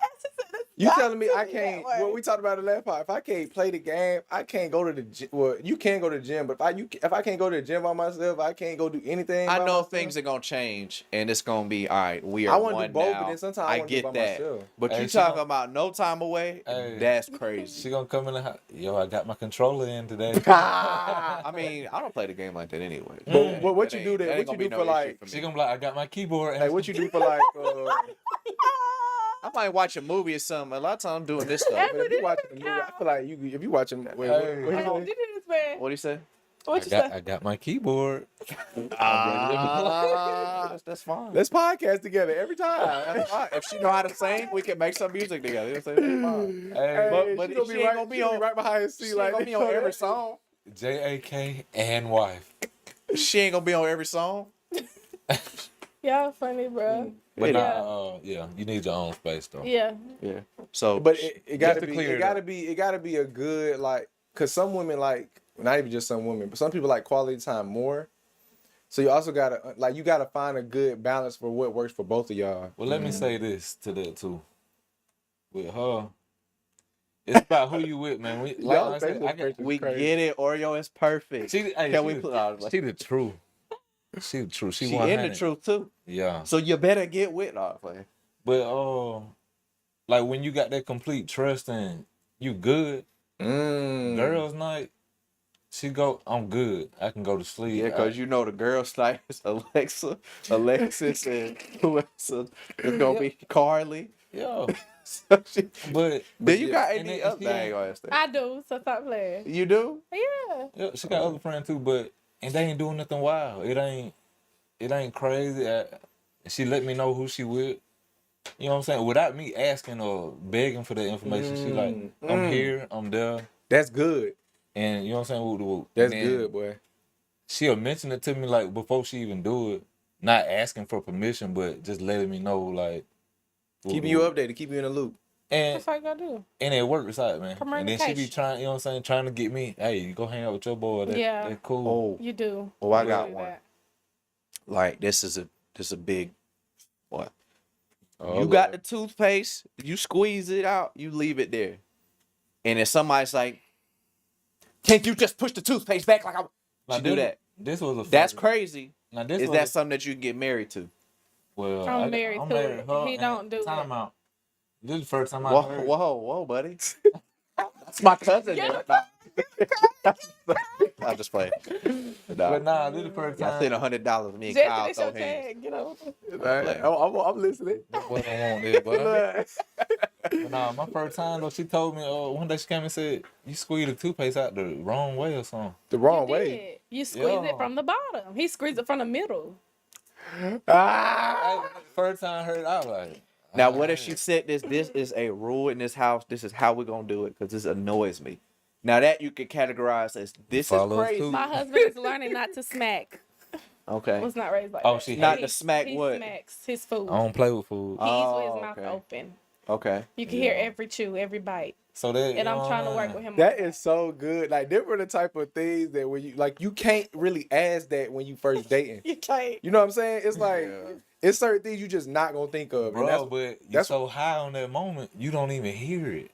you telling me I be can't? that way. What we talked about the last part. If I can't play the game, I can't go to the gym. Well, you can go to the gym, but if I can't go to the gym by myself, I can't go do anything. I by know myself. things are gonna change, and it's gonna be all right. We are I wanna do one both, now. but then sometimes I wanna do it get by that, myself. but Hey, you she talking gon- about no time away? Hey. That's crazy. She gonna come in the house. Yo, I got my controller in today. I mean, I don't play the game like that anyway. But what you do that that? ain't What gonna you be do no for issue like? for me. She gonna be like, I got my keyboard. Hey, what you do for like? I might watch a movie or something. A lot of times I'm doing this stuff. But if you watching the movie, I feel like if you watching, wait, Hey. what Hey, you you say? do this, man. What do you say? What you I say? got my keyboard. That's fine. Let's podcast together every time. That's fine. If she know how to sing, we can make some music together. That's fine. Hey, But she gonna she be ain't right. gonna be She gonna on- be right behind the She seat ain't like gonna be on every song. JAK and wife. She ain't gonna be on every song. Y'all funny, bro. But Yeah. yeah, you need your own space though. Yeah. Yeah. So, But it gotta to be. clear It it gotta up. be. It gotta be a good like. Cause some women like not even just some women, but some people like quality time more. So you also gotta like you gotta find a good balance for what works for both of y'all. Well, let me say this to that too. With her, it's about who you with, man. Y'all I said, facial I got, expressions we crazy. get it. Oreo is perfect. she, hey, Can she we the- put out? She the truth. She the truth. She She in 100. the truth too. Yeah. So you better get with her. Like, But like when you got that complete trust and you good, girls night, she go, I'm good. I can go to sleep. yeah, because you know the girls like Alexis, and who else is gonna be Carly. Yeah. So she- But Then you got and any then other she thing ain't- on that thing? I do, so stop playing. You do? Yeah. yeah, she got other friends too, but and they ain't doing nothing wild. It ain't crazy. She let me know who she with. You know what I'm saying? Without me asking or begging for the information, she like, I'm here, I'm there, That's good. and you know what I'm saying? Whoop, whoop. That's And then good, boy. She'll mention it to me like before she even do it, not asking for permission, but just letting me know like. Keeping you updated, keep you in the loop. And That's what you gotta do. and it works out, man. And then she be Communication. trying, you know what I'm saying, trying to get me. Hey, you go hang out with your boy. Yeah. That's cool. Oh, You do. oh, I You got do one. that. Like this is a big what? Oh, You got Lord. the toothpaste, you squeeze it out, you leave it there. And if somebody's like, can't you just push the toothpaste back like I Now, do that? This was a That's first. crazy. Now this Is was that a, something that you can get married to? well, I'm married to it. her, He and don't do time it. out. This is the first time I Whoa, heard. whoa, buddy. That's my cousin. Get Nah. I'll just play. But nah, this is the first I time. sent $100. Me and Jesse, Kyle this throw your hands. tag. Get over. I'm listening. What I want this, but nah, my first time though, she told me, one day she came and said, you squeezed the toothpaste out the wrong way or something. The wrong You way. did. You squeeze Yeah. it from the bottom. He squeezed it from the middle. Ah. First time I heard it, I was like, Now, what if she said this? This is a rule in this house. This is how we're gonna do it because this annoys me. Now that you can categorize as this is Follows crazy. too. My husband is learning not to smack. Okay. Was not raised like Oh, that. she Not He- to smack he what? smacks his food. I don't play with food. He eats with Oh, his mouth okay. open. Okay. You can hear every chew, every bite. So that, And I'm trying to work with him. That on is so good. Like, them are the type of things that when you like, you can't really ask that when you first dating. You can't. You know what I'm saying? It's like Yeah. it's certain things you just not gonna think of. Bro, and but you're that's- so high on that moment, you don't even hear it.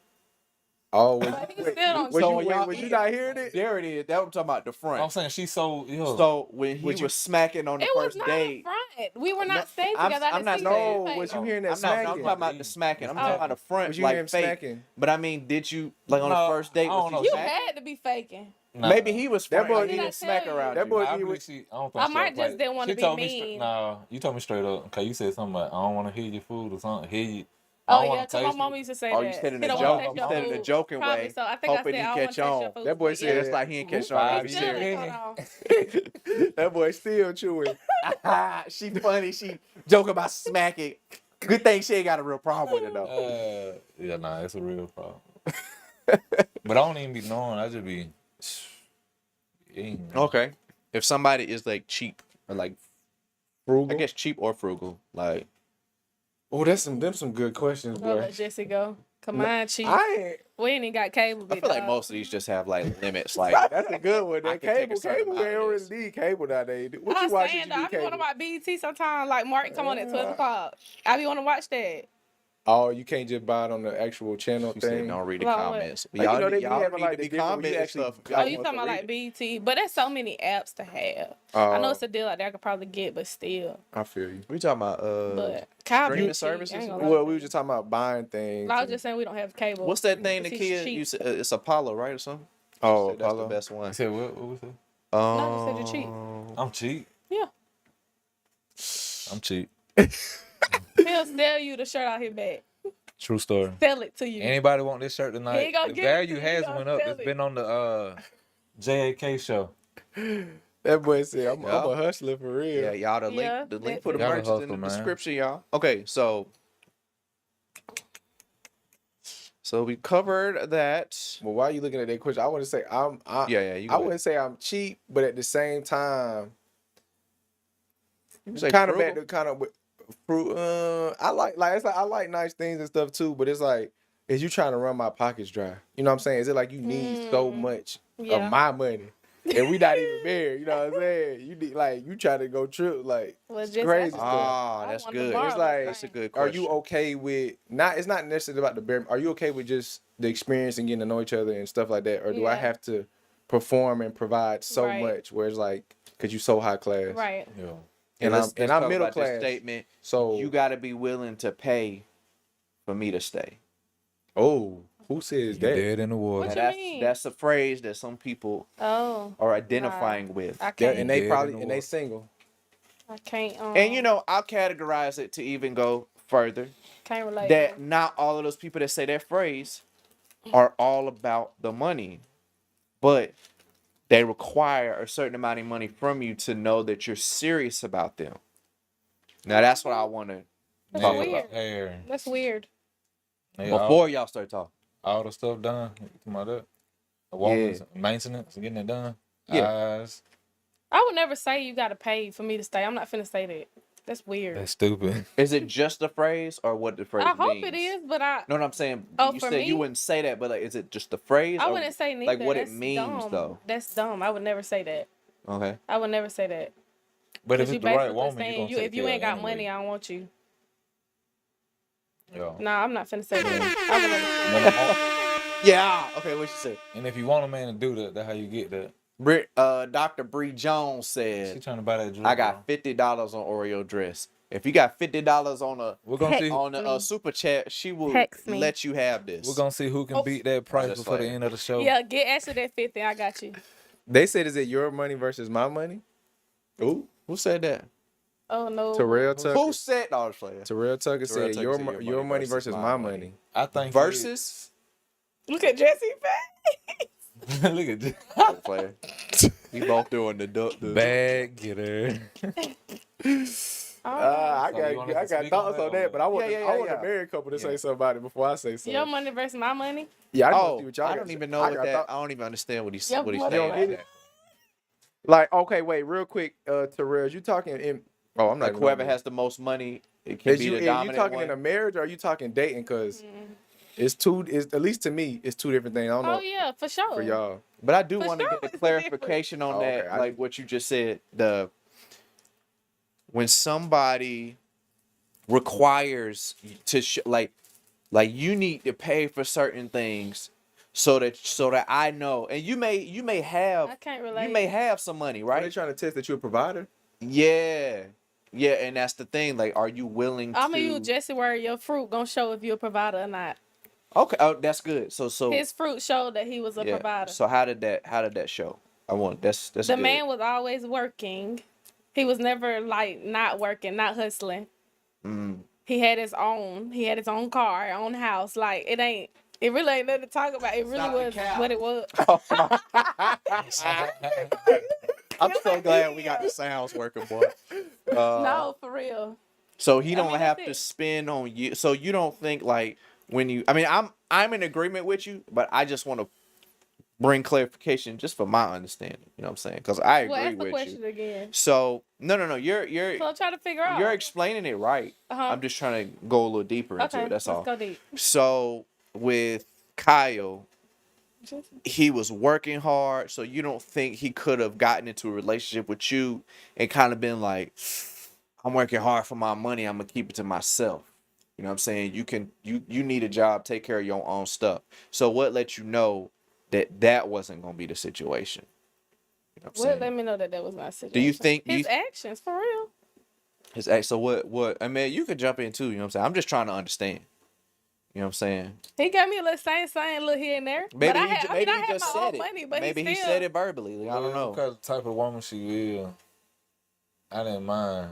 oh, But he still don't was So you, when y'all was you eat- not hearing it? There it is. That I'm talking about the front. I'm saying she's so, yo. So when he Would you- was smacking on the It was first not date, in front. We were not No, staying I'm- together. I I'm didn't not- see No, his was you face. hearing that I'm talking smacking? about the smacking. I'm Oh. talking about the front, Was you like hearing him fake. smacking? But I mean, did you like on the No, first date? I Was don't know. he You smacking? had to be faking. Nah. Maybe he was That that boy boy. He did- didn't smack around That you. boy- I he believe would- she, I don't think I she might don't play. just didn't wanna She be told me mean. nah, you told me straight up. Okay, you said something like, I don't want to hear your food or something. Hear you. I Oh don't yeah, wanna because my taste mama it. used to say Oh, that. you said in He a don't joke. wanna taste You your said in a food. joking Probably way, so. I think I hoping said he I don't catch want to taste your on. food. That boy but said- yeah. Just like he ain't catch on. Five He Still said, years. didn't caught on. That boy still chewing. she funny. She joking about smacking. Good thing she ain't got a real problem with it though. Yeah, nah, it's a real problem. But I don't even be knowing. I just be. Okay. If somebody is like cheap or like, Frugal. I guess cheap or frugal, like Oh, that's some good questions, We'll boy. let Jesse go. Come on, Chief. I ain't. We ain't even got cable. I big feel like dog. most of these just have like limits. Like That's a good one. I That can take a cable, certain they amount don't of really this. need cable nowadays. What I'm you watch? saying, You though, I need be want to cable? watch BET sometimes. Like Martin come on at 12 o'clock. I be want to watch that. Oh, you can't just buy it on the actual channel you said, thing. don't read the Like what? comments. Like, you know, they be y'all having, need like, to the be different- where you commenting actually stuff. Oh, got you want talking to about read like BET? But there's so many apps to have. I know it's a deal out there I could probably get, but still. I feel you. We talking about But Kyle streaming be cheap. services? I ain't gonna lie. Well, we were just talking about buying things. I was and- just saying we don't have cable. what's that thing the Because he's kid cheap. you said it's Apollo, right, or something? Oh, Said that's the Apollo. best one. I said, what was it? I just said you're cheap. I'm cheap. Yeah. I'm cheap. He'll sell you the shirt out his back. True story. Sell it to you. Anybody want this shirt He tonight? ain't gonna The give it value to you, has he gonna went up. sell It's it. been on the JAK show. That boy said, I'm Yeah. a hustler for real. Yeah, y'all the Yeah, link for the Y'all a merch is in hustle, the man. description, y'all. Okay, so we covered that. Well, why are you looking at that question? I want to say Yeah, you I wouldn't say I'm cheap, but at the same time, You say kind of frugal? back to kind of fruit. I like it's like I like nice things and stuff too, but it's like, is you trying to run my pockets dry? You know what I'm saying? Is it like you need so much Yeah. of my money, and we not even married? You know what I'm saying? You need like you try to go trip like Well, it's just crazy ask stuff. Ah, I that's wanted to good. borrow It's the like- That's a thing. good Are question. you okay with not? It's not necessarily about the bare. Are you okay with just the experience and getting to know each other and stuff like that, or do I Yeah. have to perform and provide so Right. much where it's like, cause you so high class, Right. Yeah. and let's I'm talk middle about this class. statement. So You got to be willing to pay for me to stay. oh, who says You that? dead in the water. What Now, you mean? that's a phrase that some people Oh, are identifying with. I Yeah, can't. and they Dead probably in the and they water. single. I can't. And you know, I'll categorize it to even go further. can't relate. That not all of those people that say that phrase are all about the money, but they require a certain amount of money from you to know that you're serious about them. Now that's what I want to That's talk weird. about Hair. That's weird. Hey, before y'all start talking. all the stuff done. You talking about that? A woman's maintenance, getting it done. Yeah. Eyes. I would never say you gotta pay for me to stay. I'm not finna say that. That's weird. That's stupid. Is it just a phrase or what the phrase I hope means? it is, but I No, I'm saying Oh, you for said you me? wouldn't say that, but like, is it just the phrase? I or, wouldn't say neither. like what That's it means dumb. though. That's dumb. I would never say that. Okay. I would never say that. But if Because you it's the right basically woman, saying you you, gonna if take you care ain't of got it money, anyway. I don't want you. Yeah. Nah, I'm not finna say that. I would never say But that. Yeah. Okay. What you say? and if you want a man to do that, that's how you get that. Dr. Bree Jones She said, trying to buy that dress. "I got $50 on Oreo dress. If you got $50 on a We're gonna see. on a super chat, she will Text me. let you have this." We're gonna see who can Oh. beat that price just before the saying. end of the show. Yeah, get Ashley that 50. I got you. They said, is it your money versus my money? Ooh, who said that? Oh no. Terrell Tucker. Who said? No, I was playing. Terrell Tucker Terrell said, Tucker your, said your money versus my money. I think Versus. Look at Jesse face. Look at this. I was playing. We both doing the Bag getter. Oh, I So you want us got to speak thoughts on on that that, but I want, Yeah, I want yeah. the married couple to say Yeah. something about it before I say something. your money versus my money. Yeah, I just wanna Oh, see what y'all I got don't to even say. know I what got that. thought- I don't even understand what he's Yeah, what he's what saying. that Right is. there. Like, okay, wait, real quick, Terrell, you talking in? Oh, I'm not. Like even whoever on has the most money, it can Is be you, the is you dominant talking one. in a marriage or are you talking dating? Because it's two. It's at least to me, it's two different things. I don't know Oh yeah, for sure. for y'all. But I do For want to sure get it's a a clarification on Oh, that, okay. like what you just said. When somebody requires like you need to pay for certain things so that I know, and you may have I can't relate. you may have some money, Are they right? trying to test that you're a provider? Yeah, yeah, and that's the thing. Like, are you willing I'm to? gonna use Jesse word. Your fruit gonna show if you're a provider or not. Okay, oh, that's good. So His fruit showed that he was a yeah. provider. So how did that show? That's The good. man was always working. He was never like not working, not hustling. Mm. He had his own. He had his own car, own house. Like it really ain't nothing to talk about. It really Stop the was cap. what it was. I'm so glad we got the sounds working, boy. No, for real. So he I don't mean, have that's to it. spend on you. So you don't think like when you? I mean, I'm in agreement with you, but I just want to bring clarification just for my understanding. You know what I'm saying? Because I Well, agree ask the with question you. again. So no. You're So I'm trying to figure out. you're explaining it right. Uh-huh. I'm just trying to go a little deeper into Okay, it. That's let's all. go deep. So with Kyle, he was working hard, so you don't think he could have gotten into a relationship with you and kind of been like, I'm working hard for my money, I'm gonna keep it to myself. You know what I'm saying? You need a job, take care of your own stuff. So what let you know that wasn't gonna be the situation? You know what I'm Well, saying? let me know that was my situation. Do you think his actions for real? his ex? So what? I mean, you could jump in too. You know what I'm saying? I'm just trying to understand. You know what I'm saying? He got me a little same little here and there. Maybe but I he, had, maybe I he had just my said own it. money, but Maybe he he still, said it verbally. I don't know. Because the type of woman she is, I didn't mind.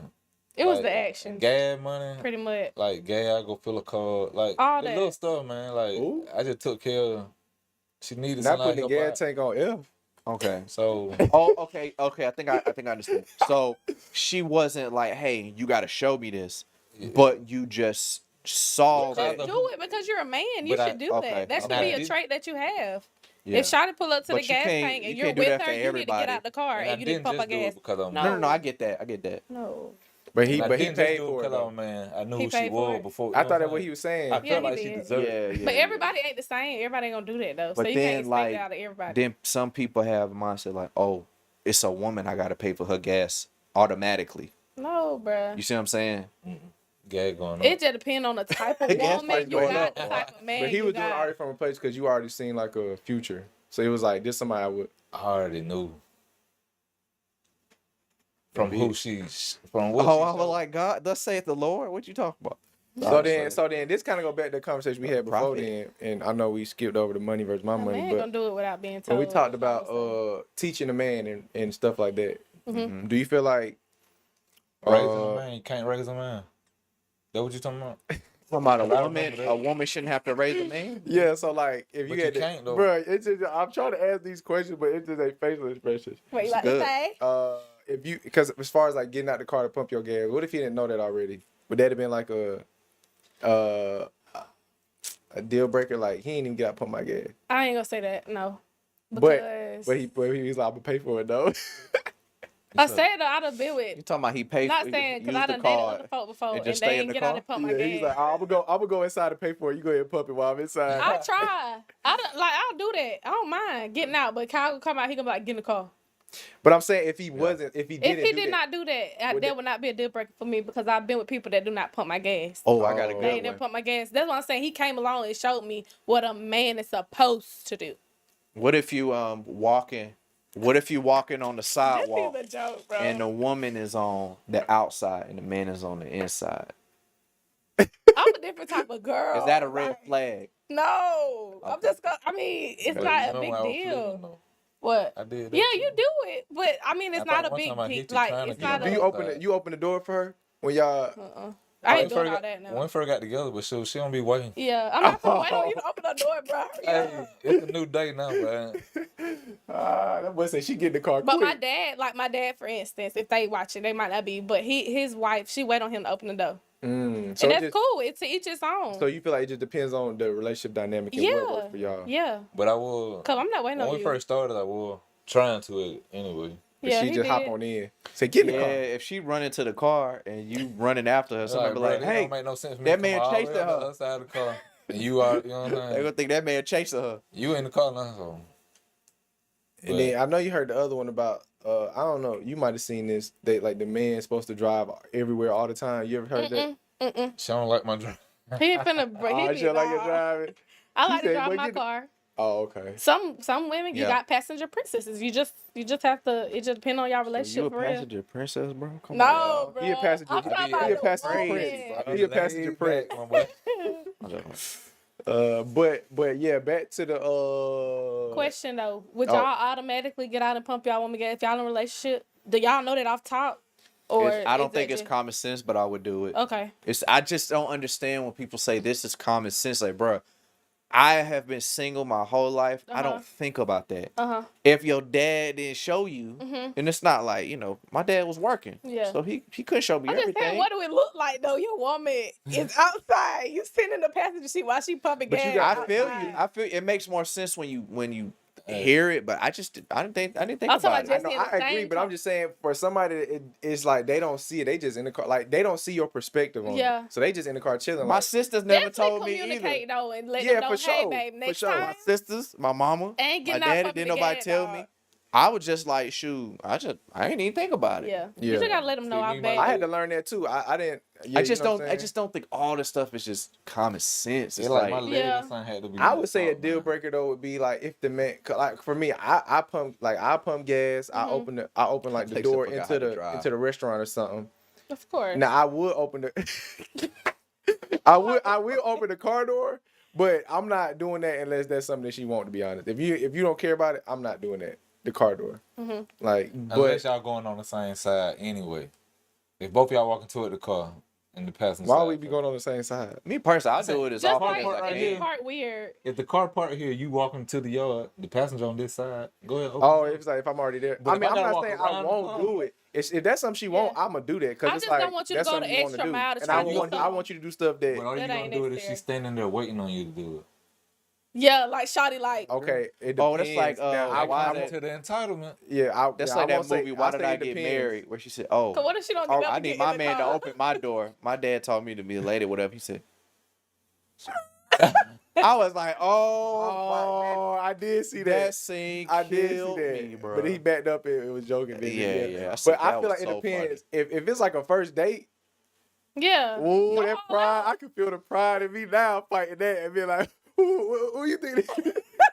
It was Like, the actions, gas money. pretty much. Like gas, I go fill a car. Like All the that. little stuff, man. Like Ooh. I just took care of. She needed Not somebody putting to the help gas out. tank on F. Okay. So Oh, okay. I think I understand. So she wasn't like, "Hey, you got to show me this," but you just saw You that. just do it because you're a man. You But I- should do okay, that. That should okay. be a trait that you have. Yeah. If Shotty pull up to But the you gas can't- tank you and you're can't do with that her, for you need to everybody. get out the car and I and you need to didn't pump her just do gas. it because I'm No. No. I get that. I get that. No. But he And I but he didn't just paid do for it. because I'm though. a man. I knew He who she paid for was it? before. you I know thought that's I'm what saying? he was saying. I Yeah, felt he like she did. deserved it. Yeah. But everybody ain't the same. Everybody ain't gonna do that though. But so you then, can't expect like, that out of everybody. Then some people have a mindset like, "Oh, it's a woman. I got to pay for her gas automatically." No, bruh. You see what I'm saying? Gag going on. It just depends on the type of Gas woman price you going got, up. the type of man But he you was doing got. already from a place because you already seen like a future. So it was like this somebody I would. I already knew. From Maybe. who she's from what Oh, she I was showed. like, "God, thus saith the Lord." What you talking about? So then this kind of go back to the conversation we had before Profit. then, and I know we skipped over the money versus my A money, man but gonna do it without being when told. we talked That's all about I'm saying. teaching a man and stuff like that, Mhm. do you feel like Raising a man, you can't raise a man. That what you talking about? Talking about a Cause I woman. remember that. A woman shouldn't have to raise a man. yeah, so like if But you had you can't, though. bro, it's just I'm trying to ask these questions, but it's just a facial expressions. What you like good. to say? If you because as far as like getting out the car to pump your gas, what if you didn't know that already? Would that have been like a deal breaker? Like he ain't even got to pump my gas, I ain't gonna say that. No. but Because he was like, I'm gonna pay for it though. I said that I'd have been You with. talking about he paid Not for saying because use I the done dated card other folk before and and just they stay in didn't the get out car? and pump my Yeah, he's like, gas. oh, I'm gonna go inside and pay for it. You go ahead and pump it while I'm inside. I try. I'll do that. I don't mind getting out, but Kyle will come out. He gonna be like, get in the car. But I'm saying if he Yeah. wasn't, if he If didn't he do did that, not do that, Would that that- would not be a deal breaker for me because I've been with people that do not pump my gas. Oh, I got a Oh. They good ain't never one. pump my gas. That's what I'm saying. He came along and showed me what a man is supposed to do. What if you walking? What if you walking on the This sidewalk is a joke, bro. and the woman is on the outside and the man is on the inside? I'm a different type of girl. Is that a red like, flag? No. I'm Okay. just gonna, I mean, it's But not you a know big when I was deal. flipping, though, What? I did that Yeah, too. you do it, but I mean, it's I not think a one big time I deal. hit you Like, trying to it's get not on do a. you the open outside. it? You open the door for her when y'all? I ain't When doing first all got- that now. When we first got together, but she don't be waiting. Yeah, I'm not gonna wait on you to open the door, bro. Hey, Yeah. it's a new day now, man. That boy said she get in the car But quick. my dad, for instance, if they watch it, they might not be. But his wife, she wait on him to open the door, So and it that's just, cool. It's to each his own. so you feel like it just depends on the relationship dynamic and what works for y'all. Yeah. But I was Cause I'm not waiting when on we you. first started, I was trying to it anyway. But Yeah, she he just hop did. on in. Say get in the Yeah, car. if she run into the car and you running after her, somebody be bro, like, that "Hey, don't make no sense. For me that to man come all the chasing way on the her." other side of the car, and you are, you know what I'm they saying? gonna think that man chasing her." You in the car now, so. And then I know you heard the other one about I don't know, you might have seen this. They like the man's supposed to drive everywhere all the time. You ever heard that? She don't like my drive. He ain't finna. Oh, He she be like it nah. driving. I She like to said, drive "Boy, my get the-" car. Oh, okay. Some women, you Yeah. got passenger princesses. You just have to. It just depends on y'all So relationship you a for real. passenger princess, bro? Come on. No, bro. He a passenger- I'm talking I be- about he a the passenger woman. prince. I He a passenger laid prince. back, my boy. But yeah, back to the Question though, would Oh. y'all automatically get out and pump y'all woman gas if y'all in a relationship? Do y'all know that off top? Or I don't is think that it's just- common sense, but I would do it. Okay. I just don't understand when people say this is common sense. Like, bro, I have been single my whole life. I Uh-huh. don't think about that. If If your dad didn't show you, and it's not like, my dad was working. Yeah. So he couldn't show me I'm just everything. saying, what do it look like though? Your woman is outside. You sitting in the passenger seat while she pumping But you gas. got- I feel outside. you. I feel it makes more sense when you hear it, but I didn't think I'm talking about about it. I just know, in the I agree, same but I'm car. just saying for somebody, it's like they don't see it. They just in the car, like they don't see your perspective on Yeah. it. So they just in the car chilling. My Like, sisters never Definitely told me communicate either. though and let Yeah, them know, for hey sure. babe, For next sure. time My sisters, my mama, ain't my getting out daddy, pumping didn't the nobody gas, tell dog. me. I was just like, shoot, I didn't even think about it. Yeah. Yeah. You just gotta let them know See, how me, bad. my I had to learn that too. I didn't. Yeah, I just you know what don't. I'm I saying? just don't think all this stuff is just common sense. It's It's like like, my leg Yeah. or something had to be. I would say a up, deal man. breaker though would be like if the man, 'cause, like for me, I pump gas. I open like the Takes door a fuck out into how to the drive. into the restaurant or something. Of course. Now I would open the I will open the car door, but I'm not doing that unless that's something that she wants. To be honest, if you don't care about it, I'm not doing that. The car door, like, Unless but y'all going on the same side anyway. If both y'all walking toward the car and the passenger why side, we be going on the same side? me personally, I do it as Just often like as part I right it's here. can. part weird. if the car part here, you walking to the yard, the passenger on this side, go ahead. Open Oh, it up. if it's like if I'm already there, But I if mean, I I'm gotta not walk saying I around the won't car- do it. If that's something she want, I'm gonna do that because I it's just like don't want you to that's go something the you want to extra do, mile to and try I to do want something. you to do stuff But that all you That gonna ain't do it if necessary. she's standing there waiting on you to do it. Yeah, like Shawty, like okay. It Oh, that's depends. like, Now, I Why wanted- into the entitlement? That's I like that won't say- movie, Why I'll Did say I it Get depends. Married? Where she said, cause what if she don't get up I and need get my in the man to car? open my door. My dad told me to be a lady, whatever. He said. I was like, Oh, I did see that. that scene I did see killed that, me, bro. but he backed up and it was joking. didn't he? Yeah. I But said, I that feel was like it so depends. If it's like a first date, Yeah. ooh, Go that all pride, out. I can feel the pride in me now fighting that and be like, who you think?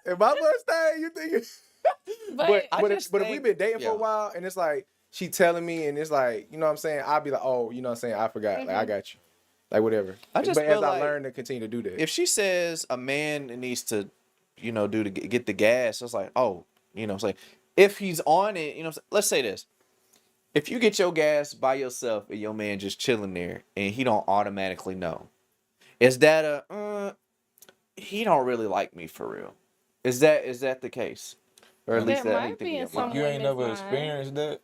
Am I Mustang? You think? But I But just if think- we've been dating for yeah. a while and it's like she telling me and it's like, you know what I'm saying? I'll be like, oh, you know what I'm saying? I forgot. Like, I got you. Like, whatever. I just but as feel I like learn to continue to do that. If she says a man needs to, do to get the gas, it's like, oh, it's like, if he's on it, let's say this. If you get your gas by yourself and your man just chilling there and he don't automatically know, is that he don't really like me for real? Is that the case? Or at That least that might you think be in your in some mind? If you ain't women's never mind. experienced that,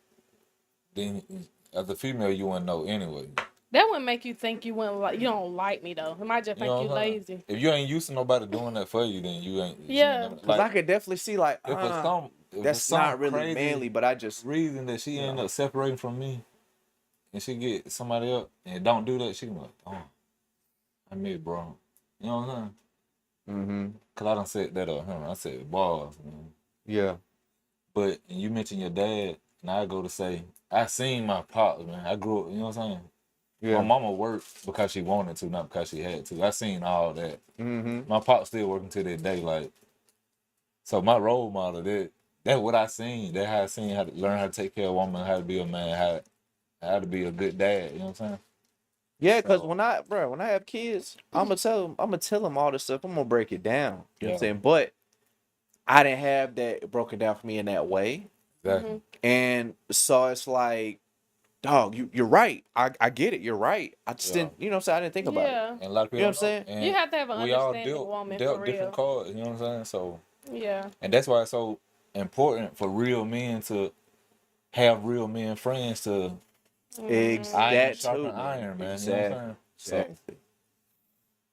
then as a female, you wouldn't know anyway. that wouldn't make you think you don't like me though. It might just You make know you what I'm saying? lazy. If you ain't used to nobody doing that for you, then you ain't. Yeah. You ain't Because I could definitely see like, if for some if that's it's some not really crazy manly, but I just reason that she end up separating from me, and she get somebody else and don't do that, she be like, oh, I miss bro. You know what I'm saying? mm-hmm. Cause I done said that up him. I said balls, man. Yeah. But you mentioned your dad, and I go to say, I seen my pops, man. I grew up, you know what I'm saying? Yeah. My mama worked because she wanted to, not because she had to. I seen all that. Mm-hmm. My pops still working to this day, like. So my role model, that what I seen. That how I seen how to learn how to take care of a woman, how to be a man, how to be a good dad. You know what I'm saying? Yeah, cause So- when I have kids, I'm gonna tell them all this stuff. I'm gonna break it down. You know what I'm Yeah. saying? But I didn't have that broken down for me in that way, Exactly. and so it's like, dog, you're right. I get it. You're right. I just Yeah. didn't. You know what I'm saying? I didn't think about it. Yeah. And a lot of people You know don't what I'm know. saying? And You have to have an we all understanding woman dealt for different real. cards. You know what I'm saying? So, Yeah. and that's why it's so important for real men to have real men friends to iron That sharpen too, man. iron, man. Exactly. You know what I'm saying? Exactly. So,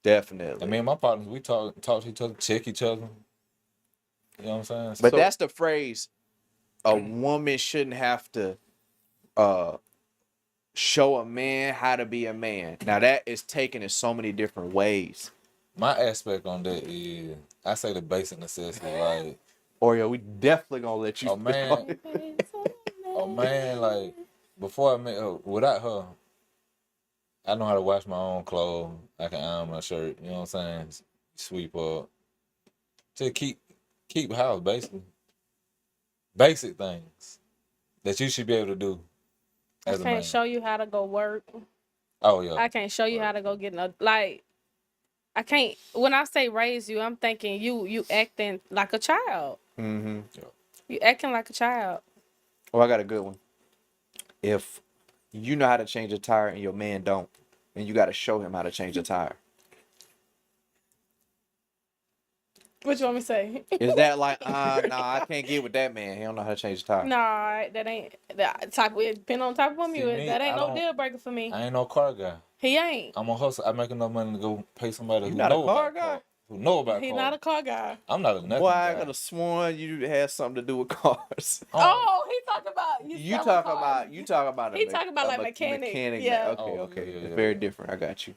Definitely. and me and my partners, we talk to each other, check each other. You know what I'm saying? But So- that's the phrase. A woman shouldn't have to show a man how to be a man. Now that is taken in so many different ways. my aspect on that is, I say the basic necessity, like Oreo, we definitely gonna let you. a man, like before I met her, without her, I know how to wash my own clothes. I can iron my shirt. You know what I'm saying? Sweep up. Just keep house, basically. Basic things that you should be able to do I as a man. can't show you how to go work. Oh yeah. I can't show you how to go get like. I can't. When I say raise you, I'm thinking you acting like a child. Mm-hmm. You acting like a child. Oh, I got a good one. If you know how to change a tire and your man don't, then you got to show him how to change a tire. What you want me to say? Is that like, nah, I can't get with that man. He don't know how to change a tire. Nah, that ain't that type. It depend on the type of woman you See, is. me, That ain't I no don't- deal breaker for me. I ain't no car guy. He ain't. I'm a hustle. I make enough money to go pay somebody You who not a know car about guy? car, who know about He cars. not a car guy. I'm not a nothing Boy, guy. I could have sworn you had something to do with cars. Oh, he talking about You selling talk cars. about a He talking about like mechanic. Okay, Yeah. Oh, okay. yeah, It's yeah. very different. I got you.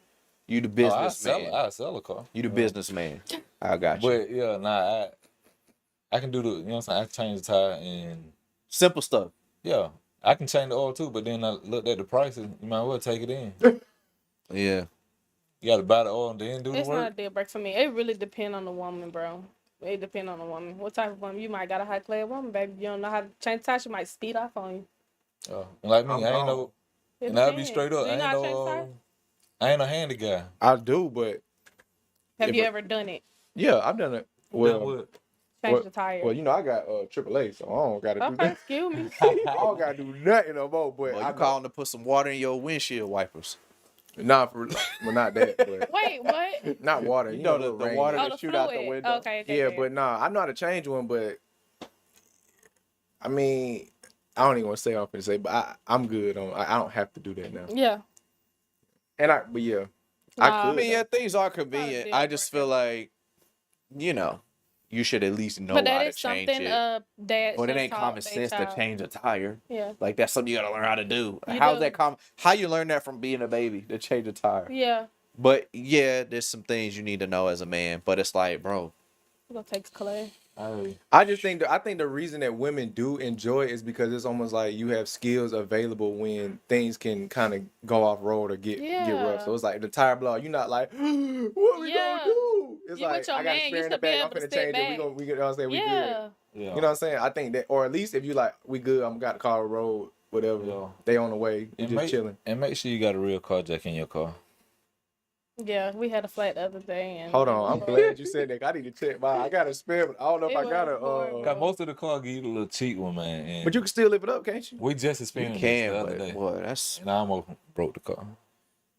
You the Oh, businessman. I sell a car. You the businessman. I got you. But yeah, nah, I can do the, you know what I'm saying? I can change the tire and Simple stuff. yeah, I can change the oil too. But then I looked at the prices. You might as well take it in. Yeah. You got to buy the oil and then do the It's not a work. deal breaker for me. It really depend on the woman, bro. It depend on the woman. What type of woman? You might got a high class woman, baby. You don't know how to change tires. She might speed off on you. Like me, I'm I ain't gone. no, It and I'll be depends. straight up. Do I you know ain't how to change no, tires? I ain't a handy guy. I do, but Have if you it- ever done it? yeah, I've done it. Done Well, what? Change the tire. well, you know, I got AAA, so I don't got to do Okay, that. excuse me. I don't got to do nothing no more. But Well, I you calling to put some water in your windshield wipers. Nah, well, not that, but Wait, what? not water. You know the rain. water Oh, that the shoot out the fluid. window. Okay, okay. Yeah, okay. but nah, I know how to change one, but I mean, I don't even want to say what I'm finna say, but I'm good on. I don't have to do that now. Yeah. But yeah, Nah. I I could. mean, yeah, things are convenient. deal I just breaker. feel like, you know, you should at least know But how that to is change something it. dad But it should ain't taught common their sense to child. change a tire. Yeah. Like that's something you gotta learn how to do. You How's do. that common? How you learn that from being a baby to change a tire? Yeah. But yeah, there's some things you need to know as a man. But it's like, bro, You gonna take class. I just think I think the reason that women do enjoy it is because it's almost like you have skills available when things can kind of go off road or get rough. Yeah. So it's like the tire blow. You're not like, what we Yeah. gonna do? It's You like with your I got a man, spare you in the should be back. I'm able to finna sit change it. back. We you know what I'm saying? We good. Yeah. Yeah. You know what I'm saying? I think that, or at least if you like, we good. I'm got the car road, whatever. Yeah. They on the way. You And just chilling. And make sure you got a real car jack in your car. Yeah, we had a flat the other day and Hold on, I'm glad you said that. I need to check my. I got a spare, but I don't know if It I got was horrible. Got most of the car give you the little cheap one, man. And But you can still live it up, can't you? we just you experienced can, this the other but day, boy, that's and I almost broke the car.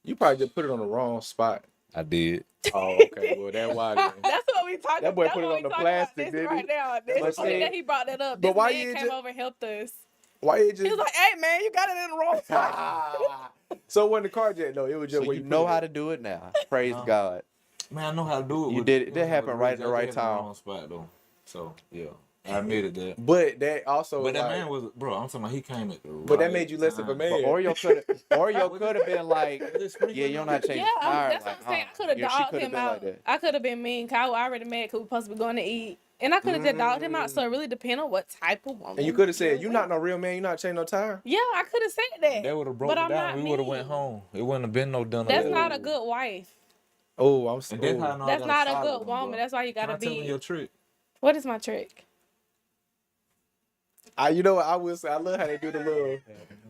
You probably just put it on the wrong spot. I did. Oh, okay. Well, that's why. Then. That's what we talking about. That boy That's put it what on we the talking plastic, about. This didn't he? right now. This But is funny see- that he brought that up. But This why man you came just- over and helped us. Why you He just? was like, "Hey man, you got it in the wrong spot." So when the car jet, no, it was just so where you you know put how it. to do it now. Praise God. Man, I know how to do it. You did it. That happened right in the right time. Wrong spot though. So yeah. I admitted that. But that also, But that like, man was, bro. I'm talking about he came at the but that right made you less of a time. man. But Oreo could have been like, yeah, you don't know how to change Yeah, the tire. that's what Like, I'm saying. I could have yeah, she dogged could have him been out. like that. I could have been mean. Cause I was already mad because we supposed to be going to eat. And I could have just dogged him out. So it really depends on what type of woman. And you could have said, you're "You with. not no real man. You not changing no tire." Yeah, I could have said that. That would have but broken I'm down. not We would have went mean. home. It wouldn't have been no dinner. That's that not day. a good wife. Oh, I'm so. And that's how I know I That's got not a solid good one, bro. woman. That's why you Can gotta I tell them your be. trick? What is my trick? You know what I will say? I love how they do the little.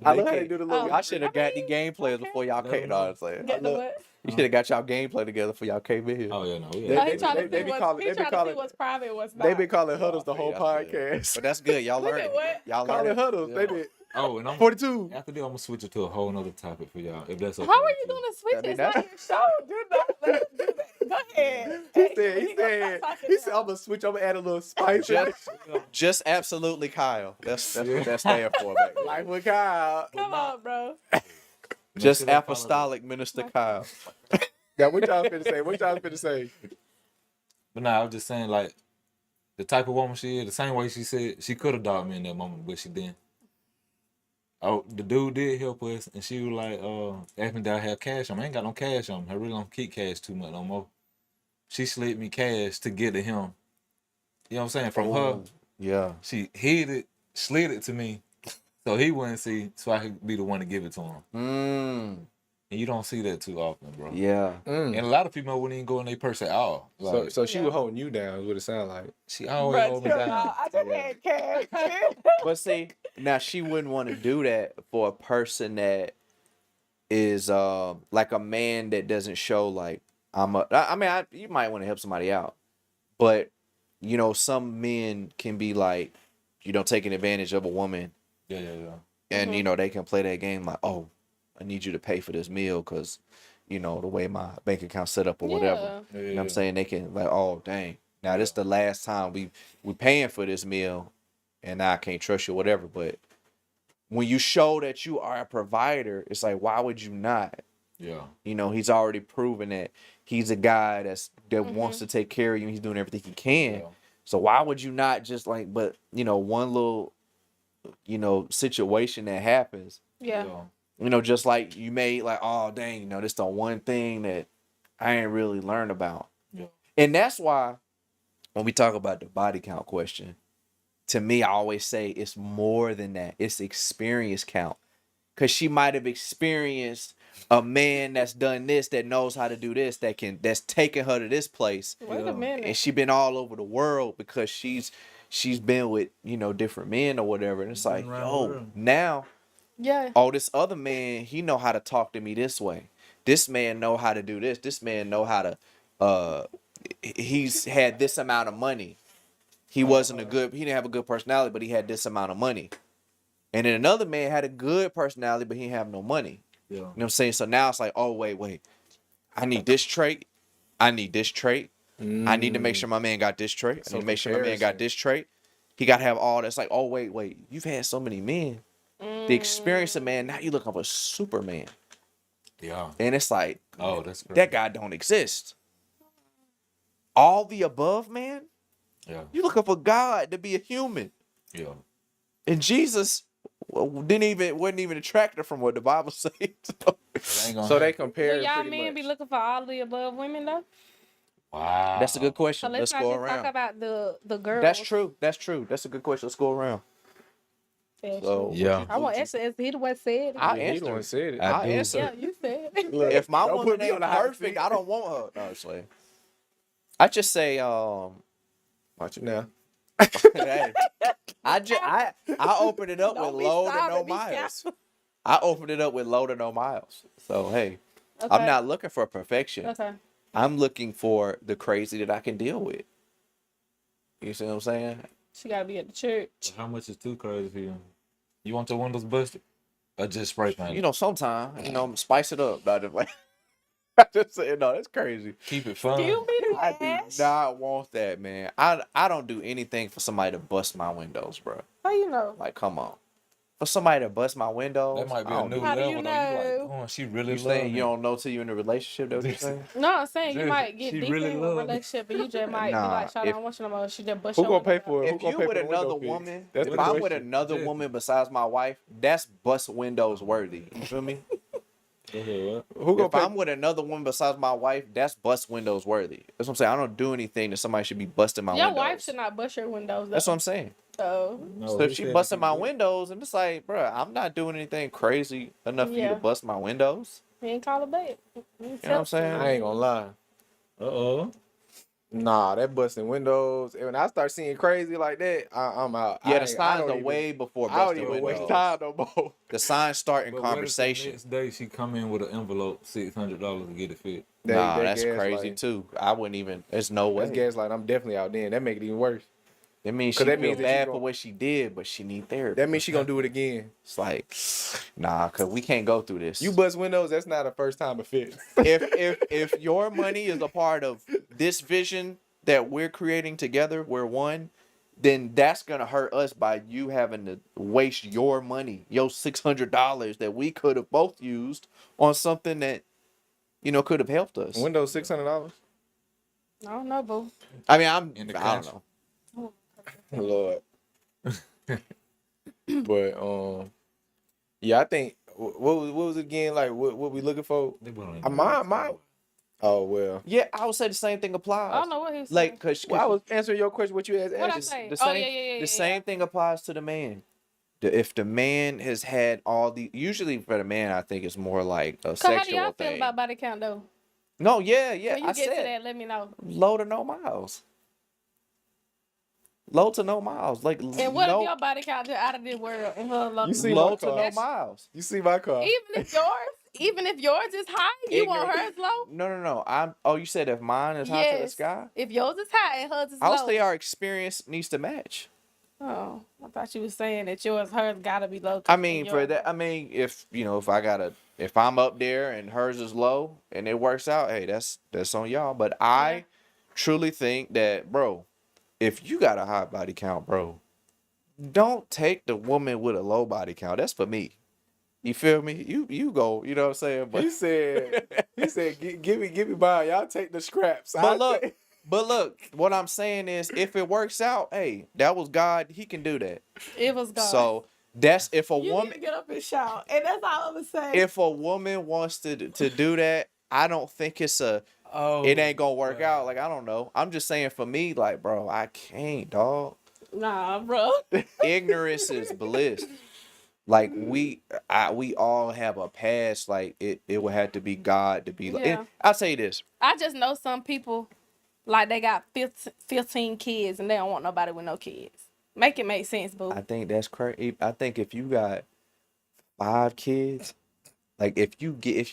I love how they do the little. Oh. I should have got the mean, gameplay okay. before y'all came. No, I'm saying. Get the look- what? You should have got y'all gameplay together before y'all came in here. Oh yeah, no, They- yeah. Oh, he trying to they see be what's, calling- he they be trying to calling- see what's private and what's not. They been calling huddles the whole Yeah, I feel podcast. But that's good. Y'all Look learning. at what? Y'all Calling learning. huddles. Yeah. They been Oh, and I'm 42. after this, I'm gonna switch it to a whole nother topic for y'all. If that's okay. How are with you gonna switch I mean, it? It's not that's- your show. Do not let him do that. Go ahead. He said, I'm gonna switch. I'm gonna add a little spice. Just absolutely Kyle. That's what that stands for. Back there. Like with Kyle. Come on, bro. Just Should I follow apostolic minister Kyle. Yeah, what y'all finna say? What y'all finna say? But nah, I was just saying, like, the type of woman she is, the same way she said she could have dogged me in that moment, but she didn't. Oh, the dude did help us, and she was like, asked me, did I have cash on me? I ain't got no cash on me. I really don't keep cash too much no more. She slid me cash to get to him. You know what I'm saying? From her, Ooh, yeah. she hid it, slid it to me, so he wouldn't see, so I could be the one to give it to him. And you don't see that too often, bro. Yeah. And a lot of people wouldn't even go in their purse at all. Like, So she was holding you down, is what it sound like. she always hold me down. I just had cash. But see, now she wouldn't want to do that for a person that is like a man that doesn't show like you might want to help somebody out, but you know, some men can be like, you know, taking advantage of a woman, Yeah. and you know, they can play that game like, oh, I need you to pay for this meal because, you know, the way my bank account set up or whatever. Yeah. You know what I'm saying? They can like, oh dang, now this the last time we paying for this meal, and now I can't trust you, whatever. But when you show that you are a provider, it's like, why would you not? Yeah. You know, he's already proven that he's a guy that wants to take care of you. He's doing everything he can. Yeah. So why would you not just like? But you know, one little, you know, situation that happens. Yeah. You know, just like you made like, oh dang, you know, this the one thing that I ain't really learned about. Yeah. And that's why when we talk about the body count question, to me, I always say it's more than that. It's experience count. Cause she might have experienced a man that's done this, that knows how to do this, that's taken her to this place. Wait a minute. And she been all over the world because she's been with, you know, different men or whatever. And it's like, around the yo, world. now Yeah. oh, this other man, he know how to talk to me this way. This man know how to do this. This man know how to he's had this amount of money. He didn't have a good personality, but he had this amount of money. And then another man had a good personality, but he didn't have no money. Yeah. You know what I'm saying? So now it's like, oh, wait. I need this trait. I need this trait. I need to make sure my man got this trait. I need to make sure my man got this trait. He got to have all this. Like, oh, wait. You've had so many men. The experience of man, now you looking for Superman. Yeah. And it's like, Oh, that's great. that guy don't exist. All the above, man, Yeah. you looking for God to be a human. Yeah. And Jesus wasn't even attracted from what the Bible says. So they compare Do y'all pretty men much. be looking for all the above women though? Wow. That's a good So question. let's Let's not go just around. talk about the girls. That's true. That's a good question. Let's go around. That's So true. Yeah. I want to answer. He the one said it. I Yeah, he answered. the one said it. I do. answered. Yeah, you said it. Look, If my don't put woman me ain't on the hot perfect, seat. I don't want her. No, it's like, I just say, Watch it now. hey, I opened it up Don't with be low to sorry, no be miles. careful. I opened it up with low to no miles. So hey, Okay. I'm not looking for perfection. Okay. I'm looking for the crazy that I can deal with. You see what I'm saying? She gotta be at the church. How much is too crazy for you? You want your windows busted? Or just spray paint? You know, sometimes, you know, spice it up. Not just like, I just saying, no, that's crazy. Keep it fun. You be the I do ass. not want that, man. I don't do anything for somebody to bust my windows, bro. How you know? Like, come on. For somebody to bust my windows, That might be I a don't new do How do level you though. You like, know? oh, she really You love saying me. you don't know till you in a relationship? That what you're saying? No, I'm saying you Just- might get she deep really in a love me. relationship, and you just might be Nah, like, "Shawty, I if don't want you no more." She just bust Who your gonna window pay for it? Who if gonna you pay with for the window another fix? woman, That's if the I'm with question. another Jesse. woman besides my wife, that's bust windows worthy. You feel me? Go ahead, what? Who gonna If pay? I'm with another woman besides my wife, that's bust windows worthy. That's what I'm saying. I don't do anything that somebody should be busting my Your windows. wife should not bust your windows. Though. That's what I'm saying. So No, So he if she said busting he my would. windows, and it's like, bro, I'm not doing anything crazy enough for you to Yeah. bust my windows. you ain't call her back. You You know what I'm saying? I ain't gonna lie. Uh-oh. Nah, that busting windows. And when I start seeing crazy like that, I'm out. Yeah, I the ain't- I signs don't are even- way before I don't busting even waste windows. time no more. The signs start in But what if the conversation. next day she come in with an envelope, $600 to get it fit? Nah, That that's crazy gaslighting. too. I wouldn't even. There's no way. That's gaslight. I'm definitely out then. That make it even worse. That means 'Cause she that feel means that she bad gon- for what she did, but she need therapy. That means she gonna do it again. It's like, nah, cause we can't go through this. You bust windows. That's not a first time offense. if your money is a part of this vision that we're creating together, we're one, then that's gonna hurt us by you having to waste your money, your $600 that we could have both used on something that could have helped us. Windows $600. I don't know, boo. I mean, In the I don't country. know. Lord. But yeah, I think what was it again? Like what we looking for? They went on My oh well. Yeah, I would say the same thing applies. I don't know what he was Like, saying. cause Well, I was answering your question. What you asked? What I asked. say? the Oh, same, yeah. the same thing applies to the man. If the man has had all the, usually for the man, I think it's more like a Cause how do sexual y'all thing. feel about body count though? No, yeah. When you I get to said that, let me know. low to no miles. Low to no miles. Like And what no, if your body count just out of this world and her low? You see low my to car. no miles. You see my car? Even if yours is high, you want hers low? No. You said if mine is high to the Yes. sky? If yours is high and hers is I'll low. say our experience needs to match. Oh, I thought you was saying that hers gotta be low. I mean, for that, if I'm up there and hers is low and it works out, hey, that's on y'all. But I truly think that, bro, if you got a high body count, bro, don't take the woman with a low body count. That's for me. You feel me? You go. You know what I'm saying? But He said, give me mine. Y'all take the scraps. But look, what I'm saying is, if it works out, hey, that was God. He can do that. It was God. So that's if a you woman. need to get up and shout, and that's all I'm gonna say. If a woman wants to do that, I don't think it ain't gonna work out. Like, I don't know. I'm just saying, for me, like, bro, I can't, dog. Nah, bro. Ignorance is bliss. Like, we all have a past. Like, it would have to be God to be like. Yeah. I'll say this. I just know some people, like they got 15 kids and they don't want nobody with no kids. Make it make sense, boo. I think that's crazy. I think if you got 5 kids, like if you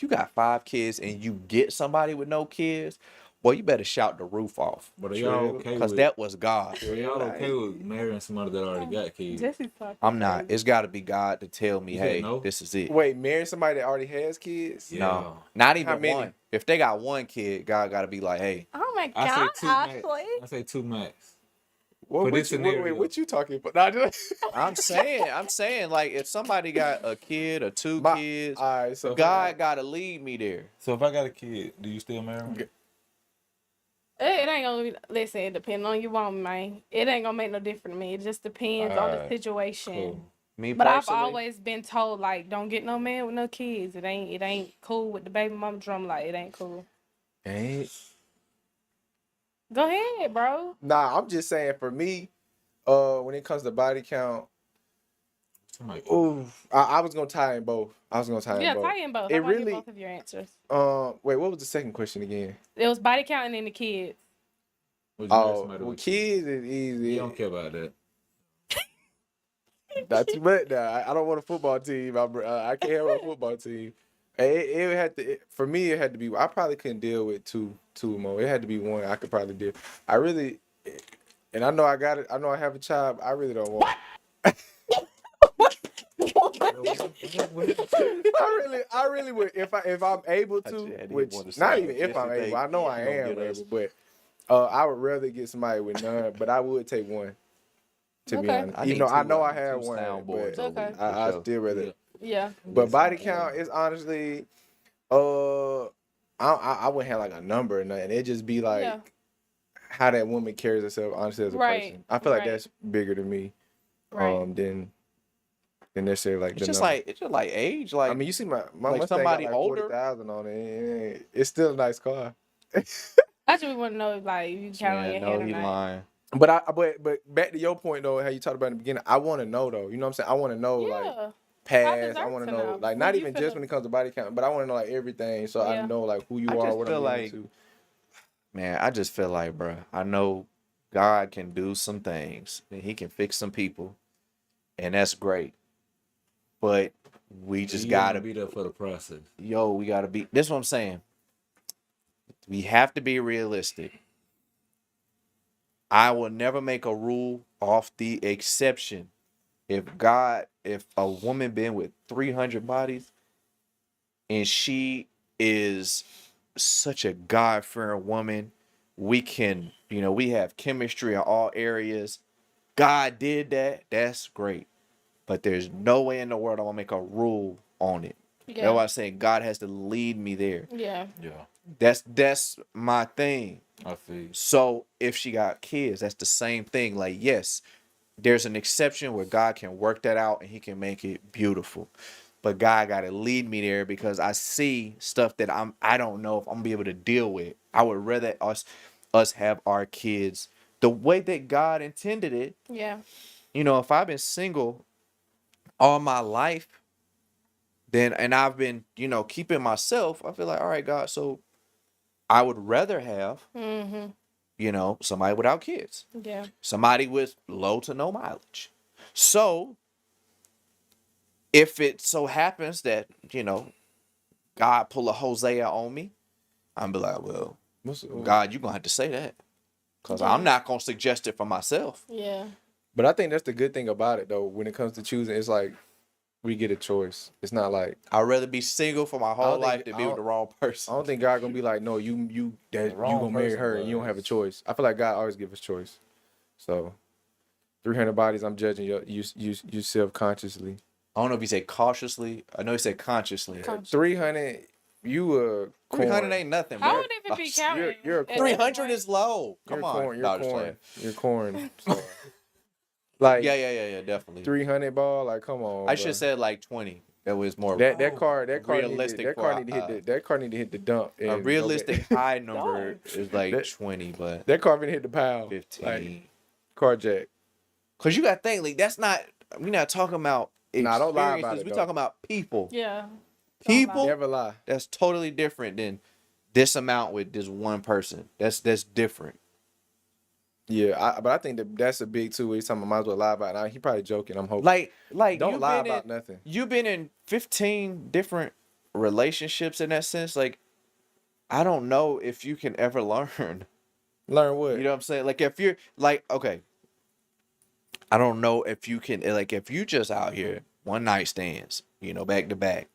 got 5 kids and you get somebody with no kids, well, you better shout the roof off. But are y'all okay Because with that was God. Are y'all okay with marrying somebody that already got kids? Jesse's talking. I'm not. It's got to be God to tell me, You said hey, no? this is it. Wait, marry somebody that already has kids? Yeah. No, not How even many? one. If they got 1 kid, God got to be like, hey, Oh my I God, say 2 max. Ashley. I say 2 max. What, For what this you, scenario. wait, what you talking about? Nah, just, I'm saying, like, if somebody got a kid or 2 kids, all right, so God got to lead me there. So if I got a kid, do you still marry me? It ain't gonna be, listen, it depends on your woman, man. It ain't gonna make no difference to me. It just depends on the Alright, situation. Cool. Me But I've personally, always been told, like, don't get no man with no kids. It ain't cool with the baby mama drum. Like, it ain't cool. ain't. Go ahead, bro. Nah, I'm just saying for me, when it comes to body count, Somebody- I was gonna tie in both. Yeah, tie in both. It I want to really- hear both of your answers. Wait, what was the second question again? It was body count and then the kids. Would you marry Oh, somebody well, with kids is easy. You don't care about that. Not too much. Nah, I don't want a football team. I can't have a football team. It would have to. For me, it had to be. I probably couldn't deal with two more. It had to be one. I could probably deal. I really, and I know I got it. I know I have a child. I really don't want. I really would if I'm able to, which not even if I'm able. I know I am able, but I would rather get somebody with none. But I would take one. To be Okay. honest, I even need though I two- know I I need have two one, soundboards but a Okay. week, for I sure. still rather. Yeah. But body Listen, count is honestly, I wouldn't have like a number or nothing. It'd just be like Yeah. how that woman carries herself, honestly, as a Right, person. I feel like right. that's bigger to me, Right. than necessarily like it's the just number. like age. I Like mean, you see my like Mustang got somebody like older. 40,000 on it. It's still a nice car. I just want to know if like you count on Man, your no, head or he not. lying. But back to your point though, how you talked about in the beginning, I want to know though. You know what I'm saying? I want to know like Yeah. past. I deserve want to to know know. like When not you even just finna- when it comes to body count, but I want to know like everything, so I Yeah. know like who you I are, just what feel I'm like- into. Man, I just feel like, bro, I know God can do some things and he can fix some people, and that's great. But we just You gotta be there for the process. we gotta be. This is what I'm saying. We have to be realistic. I will never make a rule off the exception. If a woman been with 300 bodies and she is such a God-fearing woman, we can, we have chemistry in all areas. God did that. That's great. But there's no way in the world I'm gonna make a rule on it. That's why Yeah. I'm saying God has to lead me there. Yeah. Yeah, That's my thing. I feel you. So if she got kids, that's the same thing. Like, yes, there's an exception where God can work that out and he can make it beautiful. But God gotta lead me there because I see stuff that I don't know if I'm gonna be able to deal with. I would rather us have our kids the way that God intended it. Yeah. If I've been single all my life, then and I've been, keeping myself, I feel like, all right, God, so I would rather have, Mhm. Somebody without kids. Yeah. Somebody with low to no mileage. So if it so happens that, God pull a Hosea on me, I'm be like, well, God, you're gonna have to say that. Because Yeah. I'm not gonna suggest it for myself. Yeah. But I think that's the good thing about it though. When it comes to choosing, it's like we get a choice. It's not like I'd rather be single for my whole life than be with the wrong I person. don't think God gonna be like, no, you wrong gonna marry person, her and you don't have a choice. I feel like God always give us choice. So 300 bodies, I'm judging you self-consciously. I don't know if he said cautiously. I know he said consciously. 300, you a 300 corn. ain't nothing, I bro. wouldn't even be counting. you're a at that 300 point. is low. You're Come on. corn. No, You're just corn. playing. You're corn. So, like Yeah, definitely. 300 ball. Like, come on. I bro. should have said like 20. That was more that car realistic need to hit the dump. a and realistic go high number is like That- 20, but that car finna hit the pound. 15. Like, car jack. Cause you got to think, like, that's not. We're not talking about Nah, don't lie about experiences. it, We're though. talking about people. Yeah. People. Never lie. That's totally different than this amount with this one person. That's different. Yeah, but I think that's a big too. He's talking about might as well lie about it. Now, he probably joking. I'm hoping. Like don't you've lie been about nothing. You've been in 15 different relationships in that sense. Like, I don't know if you can ever learn. Learn what? You know what I'm saying? Like, if you're like, okay, I don't know if you can, like, if you just out here one night stands, back to back,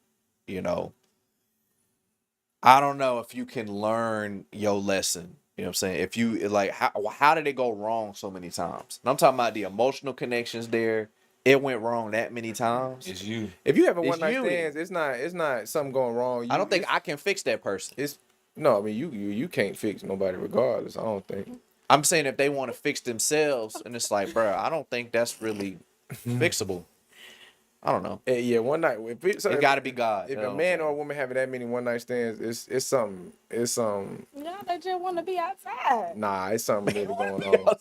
I don't know if you can learn your lesson. You know what I'm saying? If you like, how did it go wrong so many times? And I'm talking about the emotional connections there. It went wrong that many times. It's you. If you have a It's one night you stands, it's not something going wrong. I don't think I can fix that person. No, I mean you can't fix nobody regardless. I don't think. I'm saying if they want to fix themselves, and it's like, bro, I don't think that's really fixable. I don't know. Yeah, one night. It got to be God. If You know a what I'm man saying? or a woman having that many one night stands, it's something. It's something. Yeah, they just want to be outside. Nah, it's something really going on.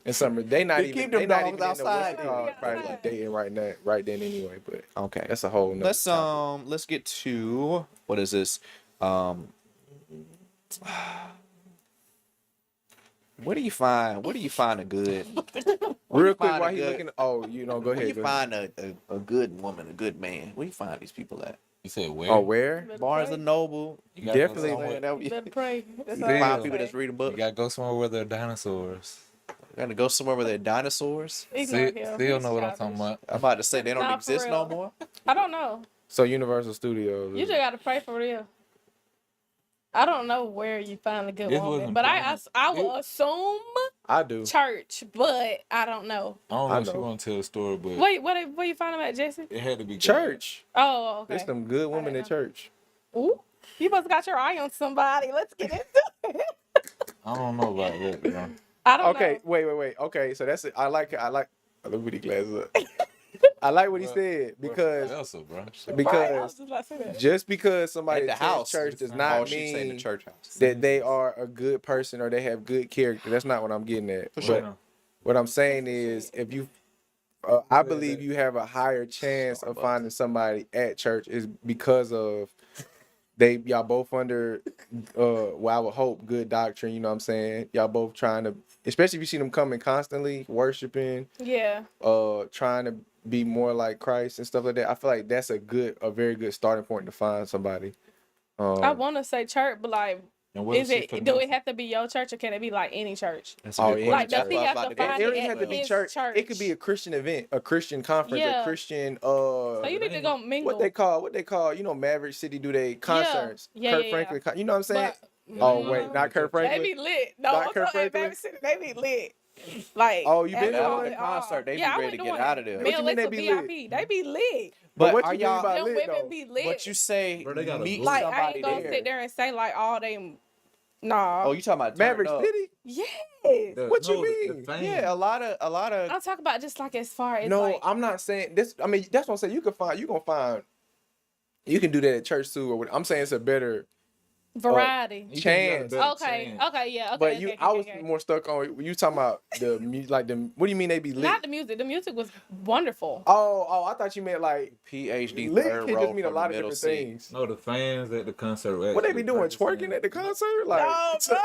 It's something they not They even. keep them They not dogs even in the outside. what's it called, Yeah, probably outside. like dating right then anyway. But Okay. that's a whole. Nother topic. Let's get to what is this? Where do you find a good? Real quick, find while a he good- looking. Oh, go Where ahead. you Go ahead. find a good woman, a good man? Where you find these people at? You said where? Oh, where? Better Barnes pray. and Noble. You gotta go Definitely. somewhere- You better pray. That's You all I find can people say. that's reading You books. gotta go somewhere where there are dinosaurs. Gotta go somewhere where there are dinosaurs. Ignore him. Still He's know what I'm talking childish. about. I'm about to say they don't Nah, for exist no real. more. I don't know. So Universal Studios. You just gotta pray for real. I don't know where you find a good This woman, wasn't but planned. I will assume I do. church, but I don't know. I don't know I if she know. want to tell a story, but Wait, where you find them at, Jesse? it had to be God. Church. Oh, There's okay. some good women didn't in know. church. Ooh, you must have got your eye on somebody. Let's get into it. I don't know about that, bro. I don't Okay, know. wait. Okay, so that's it. I like. Let me put the glasses up. I like what he said because Vessel, bro. Right, I was because just about to say that. just because somebody At the attends house. church does Oh, not Oh, she's saying the mean church house. that they are a good person or they have good character. That's not what I'm getting at. For But sure. what I'm saying is, if you, I believe you have a higher chance of finding somebody at church is because of y'all both under, well, I would hope good doctrine. You know what I'm saying? Y'all both trying to, especially if you see them coming constantly worshiping, Yeah. trying to be more like Christ and stuff like that. I feel like that's a very good starting point to find somebody. I want to say church, but like, And what is if she it? Do finesse? it have to be your church, or can it be like any church? That's a Oh, good yeah. question. Like, does That's he what I was have about to to go find It to. don't even at have to be his church. church? It could be a Christian event, a Christian conference, Yeah. a Christian So you need to go mingle. what they call, you know, Maverick City do they concerts. Yeah, Kurt yeah. Franklin, you know what I'm saying? But Oh wait, not Kurt they Franklin. be lit. No, Not I'm Kurt talking about Franklin? Baby City. They be lit. Like, Oh, you been to alcohol one? and all. Concert, they be yeah, I ready went to to get one. out of there. Me What and you mean Lex they was be lit? VIP. They be lit. But But what are you mean y'all? by Them lit women though? be lit. But you say Bro, they got a meet booth. like, I somebody ain't gonna there. sit there and say like all they. Nah. Oh, you talking about Maverick turned up. City? Yes. What you mean? Yeah, a lot of. I'm talking about just like as far as No, like I'm not saying this. I mean, that's what I'm saying. You can do that at church too. Or what, I'm saying it's a better variety. chance. Okay, yeah, okay. But okay, I was okay. more stuck on you talking about like the. What do you mean they be lit? Not the music. The music was wonderful. Oh, I thought you meant like PhD lit third can row just mean a from lot the of middle different seat. things. No, the fans at the concert. What they be doing? Twerking at the concert? Like, No, bro.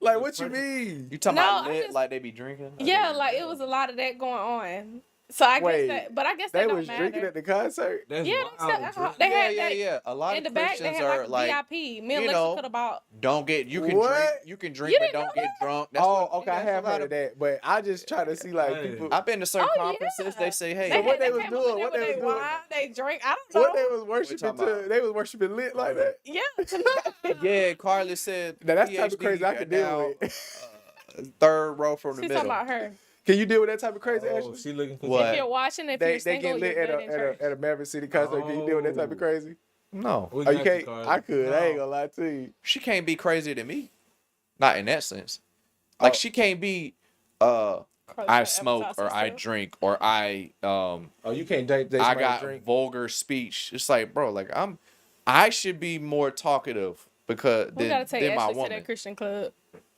like what you mean? You talking No, about I lit just- like they be drinking? Yeah, like it was a lot of that going on. So I Wait, guess that, but I guess They that was don't drinking matter. at the concert. That's Yeah, wild. they Yeah, had yeah, that yeah. A lot in of the back. They Christians had are like like, VIP. Me and you Lexa know, could have bought. don't get. You can What? drink. You can drink, You but didn't don't know get drunk. That's Oh, what, okay, I that's have a lot heard of that, but I just try to see like Hey. people. I've been to certain Oh, conferences. yeah. They say, hey, So what they was came doing, up with what that they with was their doing. wine, they drink. I don't know. What they was worshiping talking to? about? They was worshiping lit like that. Yeah, to me. yeah. Carly said, Now that's the type of PhD crazy I could deal now, with. third row from the She's middle. talking about her. Can you deal with that type of crazy? Oh, Ashley? she looking for What? If you're watching, if They you're single, get lit you're at good in church. a Maverick City concert. Can you deal with that type of crazy? No, We Oh, you got can't. Cardi. I could. I ain't No. gonna lie to you. she can't be crazier than me. Not in that sense. Like Oh. she can't be. Carly I tried to smoke advertise or I herself. drink or I Oh, you can't date I somebody got drink. vulgar speech. It's like, bro, like I should be more talkative because We gotta than take my Ashley to woman. that Christian club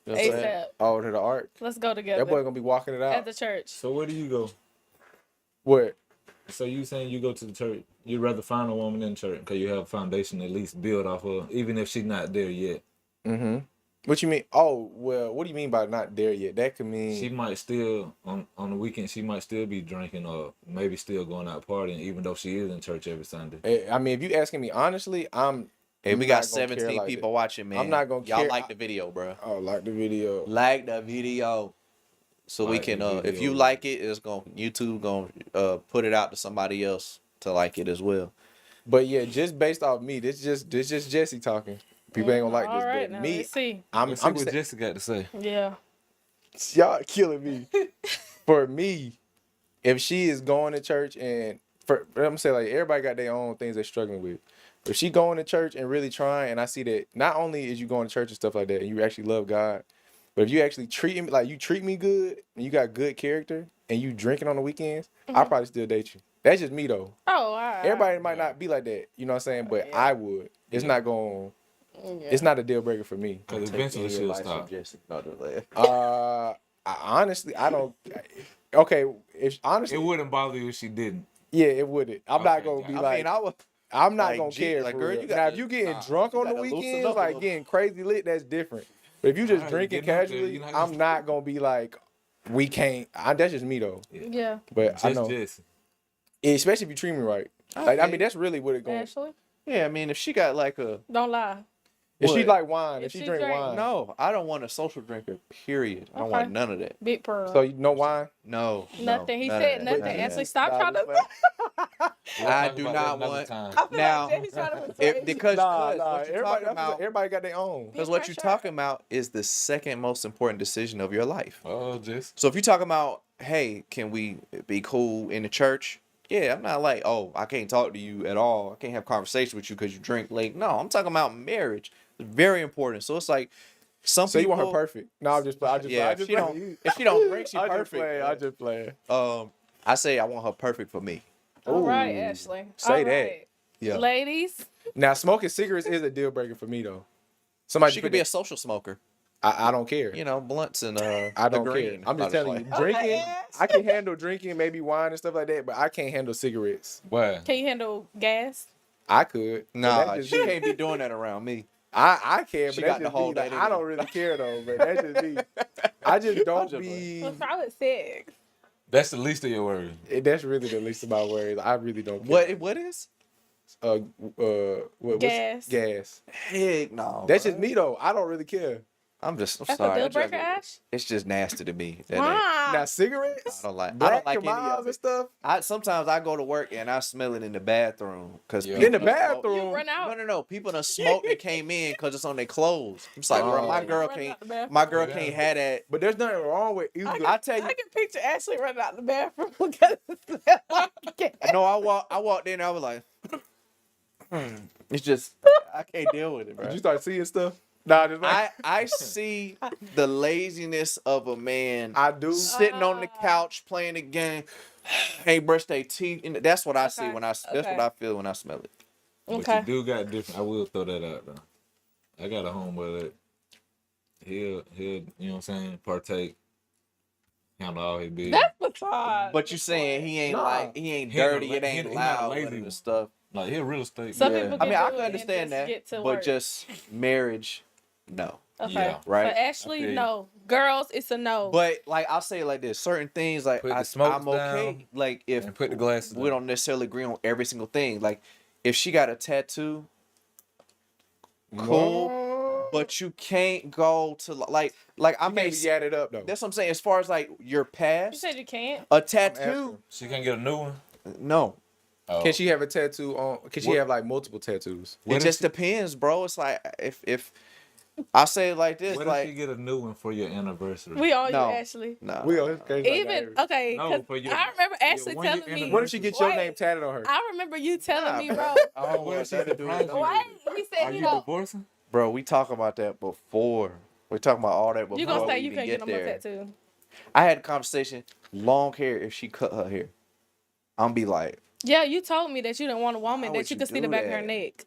You know what I'm saying? ASAP. Oh, to the art. Let's go That together boy gonna be walking it at out. the church. So where do you go? What? So you saying you go to the church? You'd rather find a woman in church because you have a foundation to at least build off of, even if she's not there yet. Mm-hmm. What you mean? Oh, well, what do you mean by not there yet? That could mean She might still on the weekend. She might still be drinking or maybe still going out partying, even though she is in church every Sunday. I mean, if you asking me honestly, Hey, we not got gonna care 17 like people watching, man. I'm not gonna Y'all care. like the video, bro. oh, like the video. Like the video. So we Like can the if you video. like it, it's going YouTube gonna put it out to somebody else to like it as well. But yeah, just based off me, this just Jesse talking. People ain't gonna like All this. right, But now me, let's see. I'm Let's see what saying, Jessica got to say. Yeah. y'all killing me. For me, if she is going to church and I'm gonna say like everybody got their own things they're struggling with. If she going to church and really trying, and I see that not only is you going to church and stuff like that, and you actually love God, but if you actually treat me like you treat me good and you got good character and you drinking on the weekends, I'll probably still date you. That's just me though. Oh, all right. Everybody might not be like that, you know what I'm saying? But I would. It's not going. Yeah. It's not a deal breaker for me. Because eventually she'll stop. Honestly, I don't. Okay, if honestly, It wouldn't bother you if she didn't. yeah, it wouldn't. I'm not Okay, gonna yeah. be I like. mean, I would. I'm not like, gonna gee, care. like, For girl, real. you Now, gotta- if you getting nah, drunk you on the gotta loosen weekends, up a like little. getting crazy lit, that's different. But if you just Alright, drinking getting out there, casually, you're not gonna- I'm not gonna be like, we can't. That's just me though. Yeah. But I Just know, Jesse. especially if you treat me right. Like I Okay. mean, that's really what it going. Ashley, Yeah, I mean, if she got like a don't lie. If she What? like wine, if If she she drink drink- wine. No, I don't want a social drinker. Period. I don't Okay. want none of that. Big pearl. So you know wine? No, Nothing. He none said of that, nothing. none of Ashley, that. stop trying to. We'll I talk do about not that another want- time. I feel Now, like Jenny's trying to If, persuade you. because Nah. what you're Everybody, talking about, everybody got their own. because what you're talking about is the second most important decision of your life. Oh, just So if you're talking about, hey, can we be cool in the church? Yeah, I'm not like, oh, I can't talk to you at all. I can't have conversation with you because you drink late. No, I'm talking about marriage. It's very important. So it's like some So you people. want her perfect? No, I just Yeah, if she don't drink, she perfect. I just play. I say I want her perfect for me. All right, Ooh, Ashley. say All that. right. Yeah. Ladies, Now smoking cigarettes is a deal breaker for me though. Somebody She put could be a that- social smoker. I don't care. You know, blunts and I don't the care. green. I'm just telling you, Okay, drinking. Ash. I can handle drinking, maybe wine and stuff like that, but I can't handle cigarettes. why? can you handle gas? I could. but Nah, that's just she me. can't be doing that around me. I can, She but that's got to just me. hold Like, that I in. don't really care though, but that's just me. I just don't just be. What's wrong with sex? That's the least of your worries. That's really the least of my worries. I really don't care. What is? What's Gas. gas? Heck no. That's bruh. just me though. I don't really care. I'm That's sorry. a deal That breaker, just- Ash? It's just nasty to me. That ain't- Why? Now cigarettes, I don't like. I black don't like any kebabs of and it. stuff Sometimes I go to work and I smell it in the bathroom because Yeah. in the bathroom. You run out. No. People done smoked and came in because it's on their clothes. I'm just like, bro, my Oh. girl Run can't. out the bathroom. My girl Yeah. can't have that. But there's nothing wrong with either. I tell you, I can picture Ashley running out the bathroom because it smells like gas. no, I walked in. I was like, it's just I can't deal with it, bro. Did you start seeing stuff? Nah, just like I see the laziness of a man I do. sitting on the couch playing the game. Ain't brush their teeth. And that's what I see Okay, when that's okay. what I feel when I smell it. But Okay. you do got different. I will throw that out though. I got a homeboy that he'll you know what I'm saying, partake, handle all his business. That's facade. But you saying he ain't Nah. like he ain't He ain't dirty, la- it he ain't ain't not loud lazy. with it and stuff. Like he a real estate. Some guy. people I mean, can I do can it and understand just that, get to but work. just marriage, no. Okay. Yeah. Right? So Ashley, I feel you. no. Girls, it's a no. But like I'll say it like this, certain things like Put the I'm smokes okay. down Like if and put the glasses we down. don't necessarily agree on every single thing. Like if she got a tattoo, cool. But you can't go to like I I may maybe add it up though. that's what I'm saying. As far as like your you past, said you can't. a asking. tattoo, She can get a new one. no. Oh. Can she have a tattoo on? Can she What- have like multiple tattoos? What It if just she- depends, bro. It's like if I say it like this, What if she like get a new one for your anniversary? We on No. you, Ashley. nah. We on case Even okay, No, 'cause for your- I remember Ashley your 1 year telling me. anniversary. What if she get your Wait. name tatted on her? I remember you telling Nah, me, bro. bro. I don't What want if she that to do with surprised you? nothing. Wait, he said Are he you don't. divorcing? Bro, we talked about that before. We talking about all that before You gonna we say you even can't get no more there. tattoo? I had a conversation. Long hair. If she cut her hair, I'm be like, Yeah, you told me that you didn't want a woman Why that would you you could see the do back of her that? neck.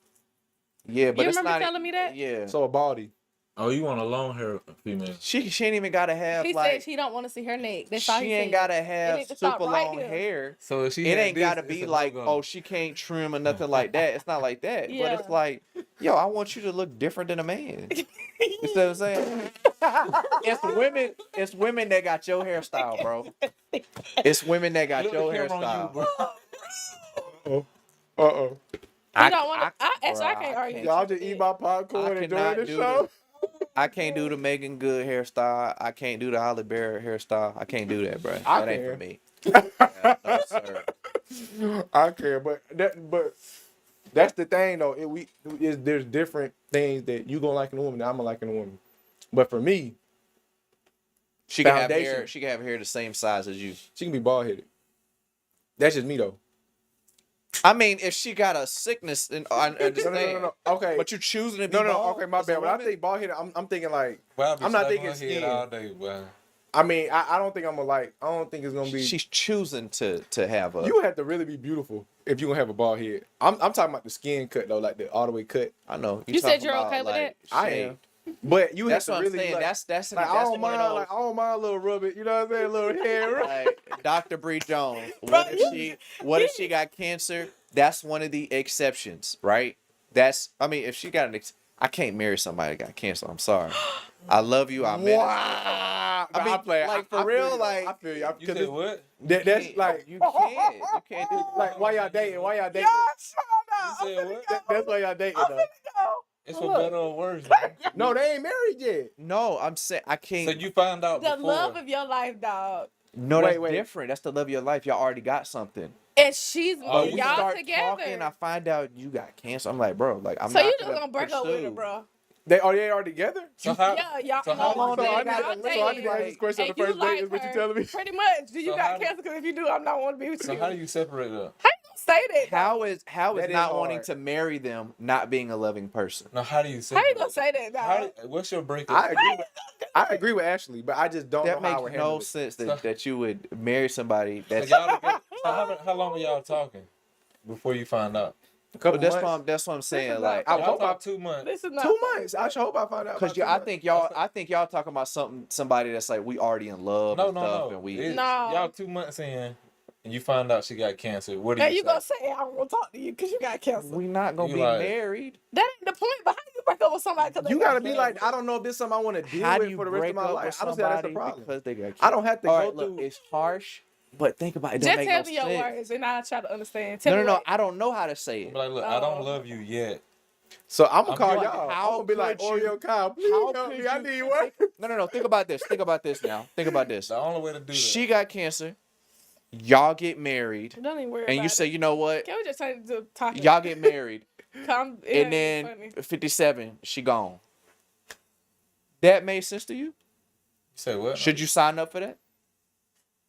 yeah, but You it's remember not. telling me that? Yeah. So a baldy. Oh, you want a long hair female? She ain't even gotta have He like. said she don't want to see her neck. That's She all he ain't said. gotta It have need to stop super right long here. hair. So if she It had ain't this, gotta it's be a like, no-go. oh, she can't trim or nothing like that. It's not like that. But Yeah. it's like, yo, I want you to look different than a man. You see what I'm saying? It's women that got your hairstyle, bro. It's women that got Look the your camera on you, hairstyle. bro. Uh-oh. You don't want to. Ashley, I bro, can't I argue. can't- with Y'all you. just eat my popcorn and enjoy the show. I can't do the Megan Good hairstyle. I can't do the Holly Berry hairstyle. I can't do that, bro. I That ain't for can. me. Yeah, no, sir. I care, but that's the thing though. There's different things that you gonna like in a woman that I'm gonna like in a woman. But for me, She can have Foundation. hair. She can have hair the same size as you. she can be bald headed. That's just me though. I mean, if she got a sickness, and I understand. No. Okay. But you choosing to be No. bald Okay, my as a bad. When I woman? think bald headed, I'm thinking like. Well, I'm not slapping thinking her head skin. all day, boy. I mean, I don't think I'm gonna like. I don't think it's gonna be. She's choosing to have a. You have to really be beautiful if you gonna have a bald head. I'm talking about the skin cut though, like the all the way cut. I know. You said talking you're about, okay with like, I shade. am. But you That's have what to I'm really saying. like, That's like that's I don't one mind. of those. Like I don't mind a little rub it. You know what I'm saying? A little hair rub. Like Dr. Bree Jones. What if she got cancer? That's one of the exceptions, right? I mean, if she got I can't marry somebody that got cancer. I'm sorry. I love you. I mean, Wow. I mean, like, for I feel real, you. like, I feel you. You said what? That's like you can't do like why y'all dating? Why y'all dating? You said what? That's why y'all dating though. It's for Look. better or worse. Man. No, they ain't married yet. No, I'm saying I So can't. you find out The before. love of your life, dog. No, Wait, that's wait. different. That's the love of your life. Y'all already got something. And she's Oh, But you we y'all start together. talking, I find out you got cancer. I'm like, bro, like I'm So not you just gonna break up with her, pursue. bro? They are together? So how? Yeah, y'all. So how no, do you I'm feel? saying, So I need to ask this question on and the first you date. like Is what you her, telling me? Pretty much. Do you So got how do- cancer? Because if you do, I'm not want to be with So you. how do you separate up? How you gonna say that? How dog? is That is not wanting hard. to marry them not being a loving person? No, how do you How separate? you gonna say that, dog? What's your breakup? I agree with Ashley, but I just don't That know how I makes would no handle it. sense So- that you would marry somebody So that's. y'all together, so how long are y'all talking before you find out? A couple That's months. that's what I'm saying. is Like, not- I Y'all hope talk 2 months. This is not 2 months. I should hope I find out. because about 2 months. I think y'all talking about somebody that's like we already in love No, and stuff, no. and we. It's- No. Y'all 2 months in, and you find out she got cancer. What do And you you say? gonna say I don't want to talk to you because you got cancer? We not gonna You be like- married. That ain't the point. But how you break up with somebody? Cause You they gotta got be cancer? like, I don't know if this is something I want to deal How do with you for the rest break of my up life. with I don't see how that's the somebody problem. because they got cancer? I don't have to All go right, look, through. it's harsh, but think about it. It don't Just make tell no me your sense. words, and I'll try to understand. Tell No, me no, no. what- I don't know how to say it. I'm like, look, I don't Oh. love you yet. So I'm gonna I'm call like, y'all. how I'm gonna be like, could you- Oreo Kyle, please how help could me. I you- need work. No. Think about this. Think about this now. Think about this. The only way to do that. She got cancer. Y'all get married, Don't even worry and about you say, it. you know what? Can we just turn to talking? Y'all get married, Come, it and ain't then funny. 57, she gone. That made sense to you? You say what? Should you sign up for that?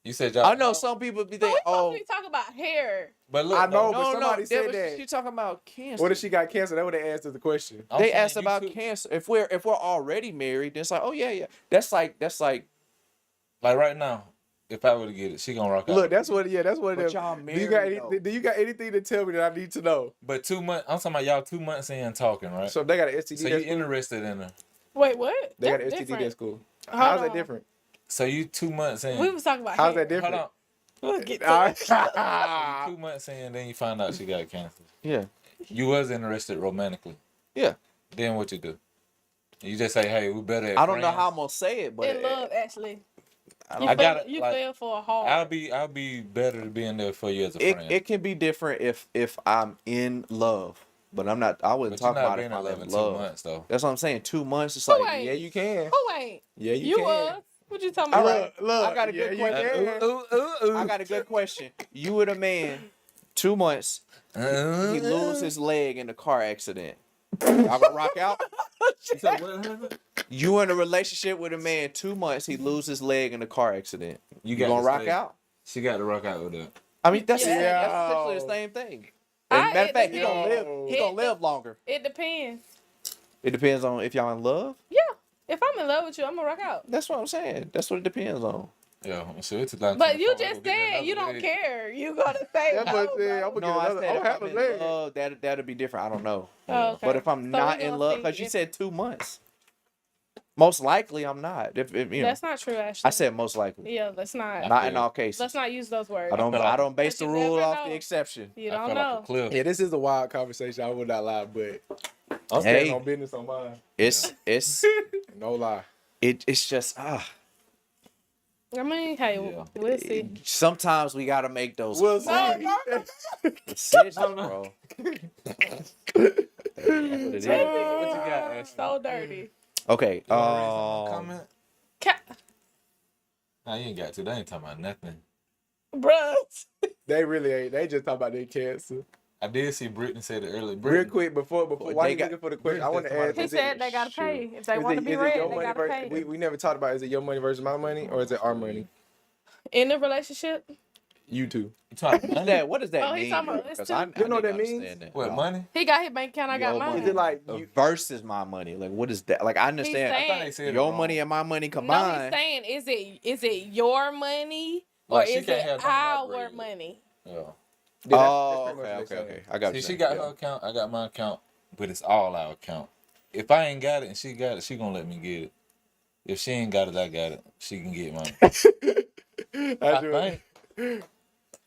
You said y'all. I know some people be But we thinking, supposed oh, to be talking about hair. But look, I know, though, but somebody said that. She talking about cancer. What if she got cancer? That would have answered the question. I'm They saying asked you about two- cancer. If we're already married, then it's like, oh yeah. That's like Like right now, if I were to get it, she gonna rock out. Look, that's what. Yeah, that's what. But it y'all is. Do you got married, any, though. do you got anything to tell me that I need to know? But 2 months. I'm talking about y'all 2 months in talking, right? So if they got an STD. So you that's cool. interested in her. Wait, what? They got an That's STD. different. That's cool. Hold How's that on. different? So you 2 months in. We was talking about How's hair. that different? Hold on. We'll get to All it. right. So you 2 months in, then you find out she got cancer. yeah. You was interested romantically. Yeah. Then what you do? You just say, hey, we better. At I don't know friends. how I'm gonna say it, but In love, actually. I You don't- fell, gotta, you like, fell for a heart. I'll be better to being there for you as a friend. it can be different if I'm in love, but I'm not. I wouldn't But you're talk not about being if in I'm love in in 2 love. months though. That's what I'm saying. 2 months. It's Who like ain't? Yeah, you can. Who ain't? Yeah, you, You can. was. What you talking All about? right. Look, I got a good yeah, question. You can. I got a good question. You with a man, 2 months, he lose his leg in a car accident. Y'all gonna rock out? So what happened? You in a relationship with a man, 2 months, he lose his leg in a car accident. You got gonna to rock stay. out? She got to rock out with that. I mean, that's Yeah. essentially the same thing. And matter of fact, he gonna live. He gonna live longer. It depends. It depends on if y'all in love. Yeah. If I'm in love with you, I'm gonna rock out. That's what I'm saying. That's what it depends on. Yeah, so it's 2024. But you I'm just gonna get said you another don't leg. care. You gonna say That no, boy said, bro. I'm gonna No, get I another. said I'm if gonna have I'm a in leg. love, that'll be different. I don't know. Oh, okay. But if I'm So not we in gonna love, see because you if- said 2 months, most likely I'm not. If you know, That's not true, Ashley. I said most likely. Yeah, let's not. Not in all cases. Let's not use those words. I don't base the But you rule never off the know. exception. You I don't fell know. off a cliff. Yeah, this is a wild conversation. I would not lie, but I'm Hey. standing on business on mine. It's No lie. it's just I mean, hey, Yeah. we'll see. sometimes we gotta make those We'll see. decisions, No, no. bro. That's what it is. What you got, Ashley? So dirty. Okay. You wanna read some comment? Ca- Nah, you ain't got to. They ain't talking about nothing. Bruh. They really ain't. They just talk about their cancer. I did see Brittany say it earlier. Real Brittany, quick, before They why you got- looking for the question? I want to Brittany ask. said He is it- said they gotta pay. If they want to be is it read, your they money gotta versus, pay. we never talked about is it your money versus my money or is it our money? In the relationship, You two. you talking What money? does that? What does that Oh, he's mean? talking about bro? this 'Cause too. I You know need what to that means? understand that. What, money? he got his bank account. I got Your mine. money. Is it like you? Versus my money? Like what is that? Like I understand. saying- I thought they said it Your wrong. money and my money No, combined. he's saying, is it your money or Like, she is can't it have none of my our bread. money? Yeah. Yeah, Oh, that's pretty okay, much what they okay. saying. I got See, you. she got her account, I got my account, but it's all our account. If I ain't got it and she got it, she gonna let me get it. If she ain't got it, I got it. She can get mine. I I do. think.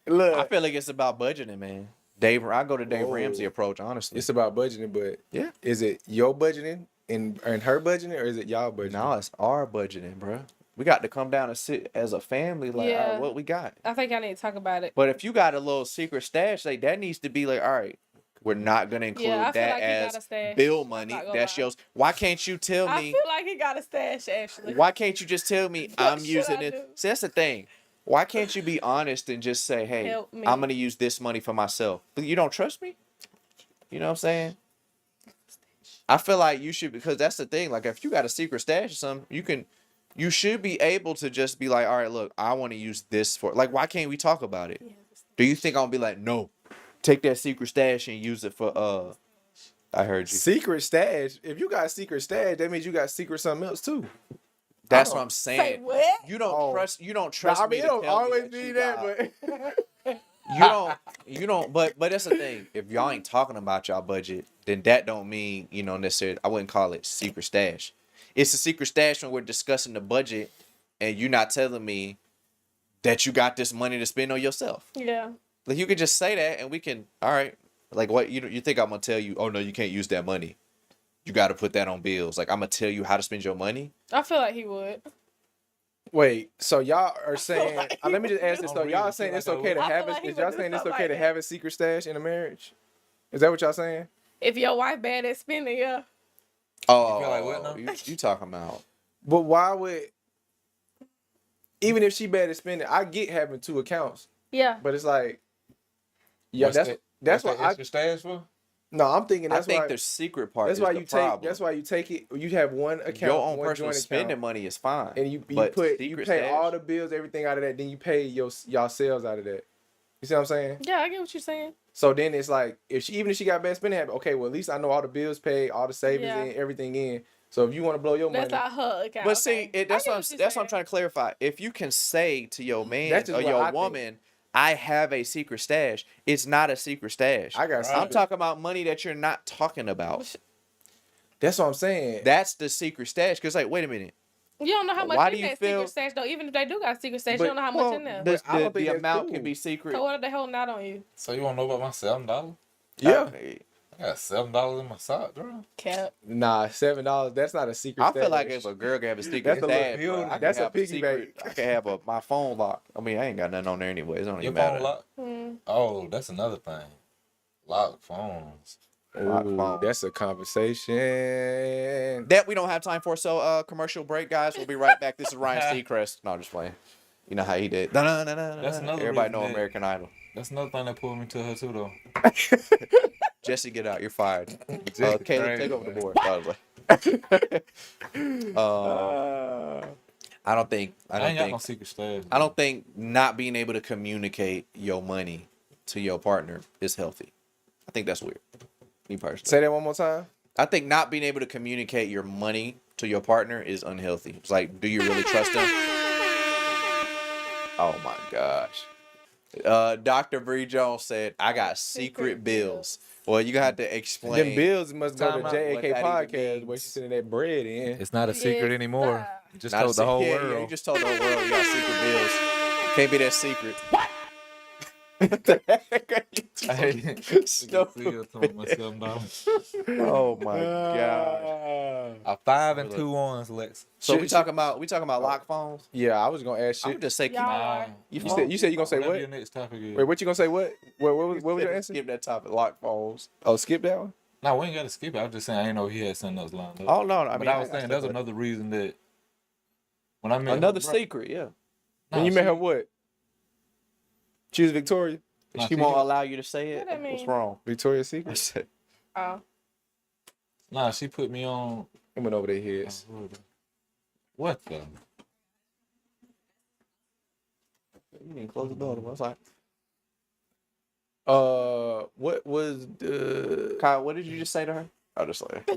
Look, I feel like it's about budgeting, man. I go to Dave Whoa. Ramsey approach, honestly. it's about budgeting, but Yeah. is it your budgeting and her budgeting or is it y'all budgeting? No, it's our budgeting, bro. We got to come down and sit as a family, like, all Yeah. right, what we got. I think I need to talk about it. But if you got a little secret stash, like that needs to be like, all right, We're not gonna include Yeah, I feel that like he got as a stash. bill I'm money. not gonna That's lie. yours. Why can't you tell I me? feel like he got a stash, actually. Why can't you just tell me What I'm should using I it? do? See, that's the thing. Why can't you be honest and just say, hey, Help me. I'm gonna use this money for myself? But you don't trust me? You know what I'm saying? I feel like you should, because that's the thing. Like, if you got a secret stash or something, you should be able to just be like, all right, look, I want to use this for, like, why can't we talk about it? Do you think I'm gonna be like, no, take that secret stash and use it for, I heard you. Secret stash. If you got secret stash, that means you got secret something else too. That's I what don't- I'm Say saying. what? You don't Oh. trust, you don't Nah, trust I me mean, it to don't tell me always that be you that, got- but you don't, but that's the thing. If y'all ain't talking about y'all budget, then that don't mean, necessarily, I wouldn't call it secret stash. It's a secret stash when we're discussing the budget and you're not telling me that you got this money to spend on yourself. Yeah. Like, you could just say that and we can, all right. Like, what, you think I'm gonna tell you, oh no, you can't use that money. You got to put that on bills. Like, I'm gonna tell you how to spend your money. I feel like he would. wait. So y'all are saying? like let me just ask this I'm though. reading Y'all it, saying feel it's like I okay to would. I have feel it? like he Is y'all would do saying it's something okay like to that. have a secret stash in a marriage? Is that what y'all saying? If your wife bad at spending, yeah. Oh, You feel like what now? You talking about? But why would? Even if she bad at spending, I get having two accounts, Yeah. but it's like, yeah, that's what the I. extra stash for. No, I'm thinking I that's think why. the secret part That's is why the you take. problem. That's why you take it. You have one account, Your own one personal joint spending account, money is fine, and you but you secret pay stash, all the bills, everything out of that. Then you pay y'all sales out of that. You see what I'm saying? Yeah, I get what you're saying. So then it's like even if she got bad spending habit, okay, well at least I know all the bills paid, all the savings Yeah. in, everything in. So if you want to blow your That's money, not her account. But see, okay. that's I what get that's what I'm saying. trying to clarify. If you can say to your man That's just or what your I think. woman, I have a secret stash, it's not a secret stash. I got Right. I'm secret. talking about money that you're not talking about. That's what I'm saying. That's the secret stash. Because, like, wait a minute. You don't know how much Why in do you that feel- secret stash though. Even if they do got a secret stash, But- you don't know how much in there. But I don't The think that's amount cool. can be secret. So what are they holding out on you? So you want to know about my $7? Yeah. I got $7 in my sock drawer. Cap. Nah, $7. That's not a secret. I feel stash. like if a girl can have a secret That's a little stash, bro, building. I can That's a have piggy secret. bank. I can have my phone lock. I mean, I ain't got nothing on there anyways. It don't Your even phone matter. lock. Hmm. Oh, that's another thing. Lock phones. Lock Ooh, phone. that's a conversation. That we don't have time for. So, commercial break, guys. We'll be right back. This is Ryan Seacrest. No, I'm just playing. You know how he did. That's another Everybody reason know that- American Idol. That's another thing that pulled me to her too, though. Jesse, get out. You're fired. Jesse Caleb, crazy, take over the man. board. I don't think. I ain't got no secret stash. I don't think not being able to communicate your money to your partner is healthy. I think that's weird. Me personally. Say that one more time. I think not being able to communicate your money to your partner is unhealthy. It's like, do you really trust them? Oh my gosh. Dr. Bree Jones said, I got secret bills. Well, you got to explain. Them bills must go Time to out, JAK what that even podcast means. where she's sending that bread in. It's not a secret Yes, anymore. sir. You just Not a told the whole yeah, world. Yeah, you just told the whole world you got secret bills. Can't be that secret. Hey, Stupid. Oh my god. A 5 and 2 1s, Lex. So Shit, we talking about lock phones? Yeah, I was gonna ask I shit. would just say keep Y'all Nah, are. You You said you gonna say whatever what? your next topic is. Wait, what you gonna say? What? What was your answer? skip that topic. Lock phones. Oh, skip that one. No, we ain't got to skip it. I was just saying I didn't know he had something else lined up. Oh no, I but mean I was got saying that's stuff, another reason that when I met another her, bro- secret, yeah. Nah, And you met she- her what? She was Victoria. nah, She won't allow you to say it. What that What's mean? wrong? Victoria's Secret. Oh. Nah, she put me on. I went over their heads. What the? You didn't close the door. I was like, What was the? Kyle, what did you just say to her? I just like,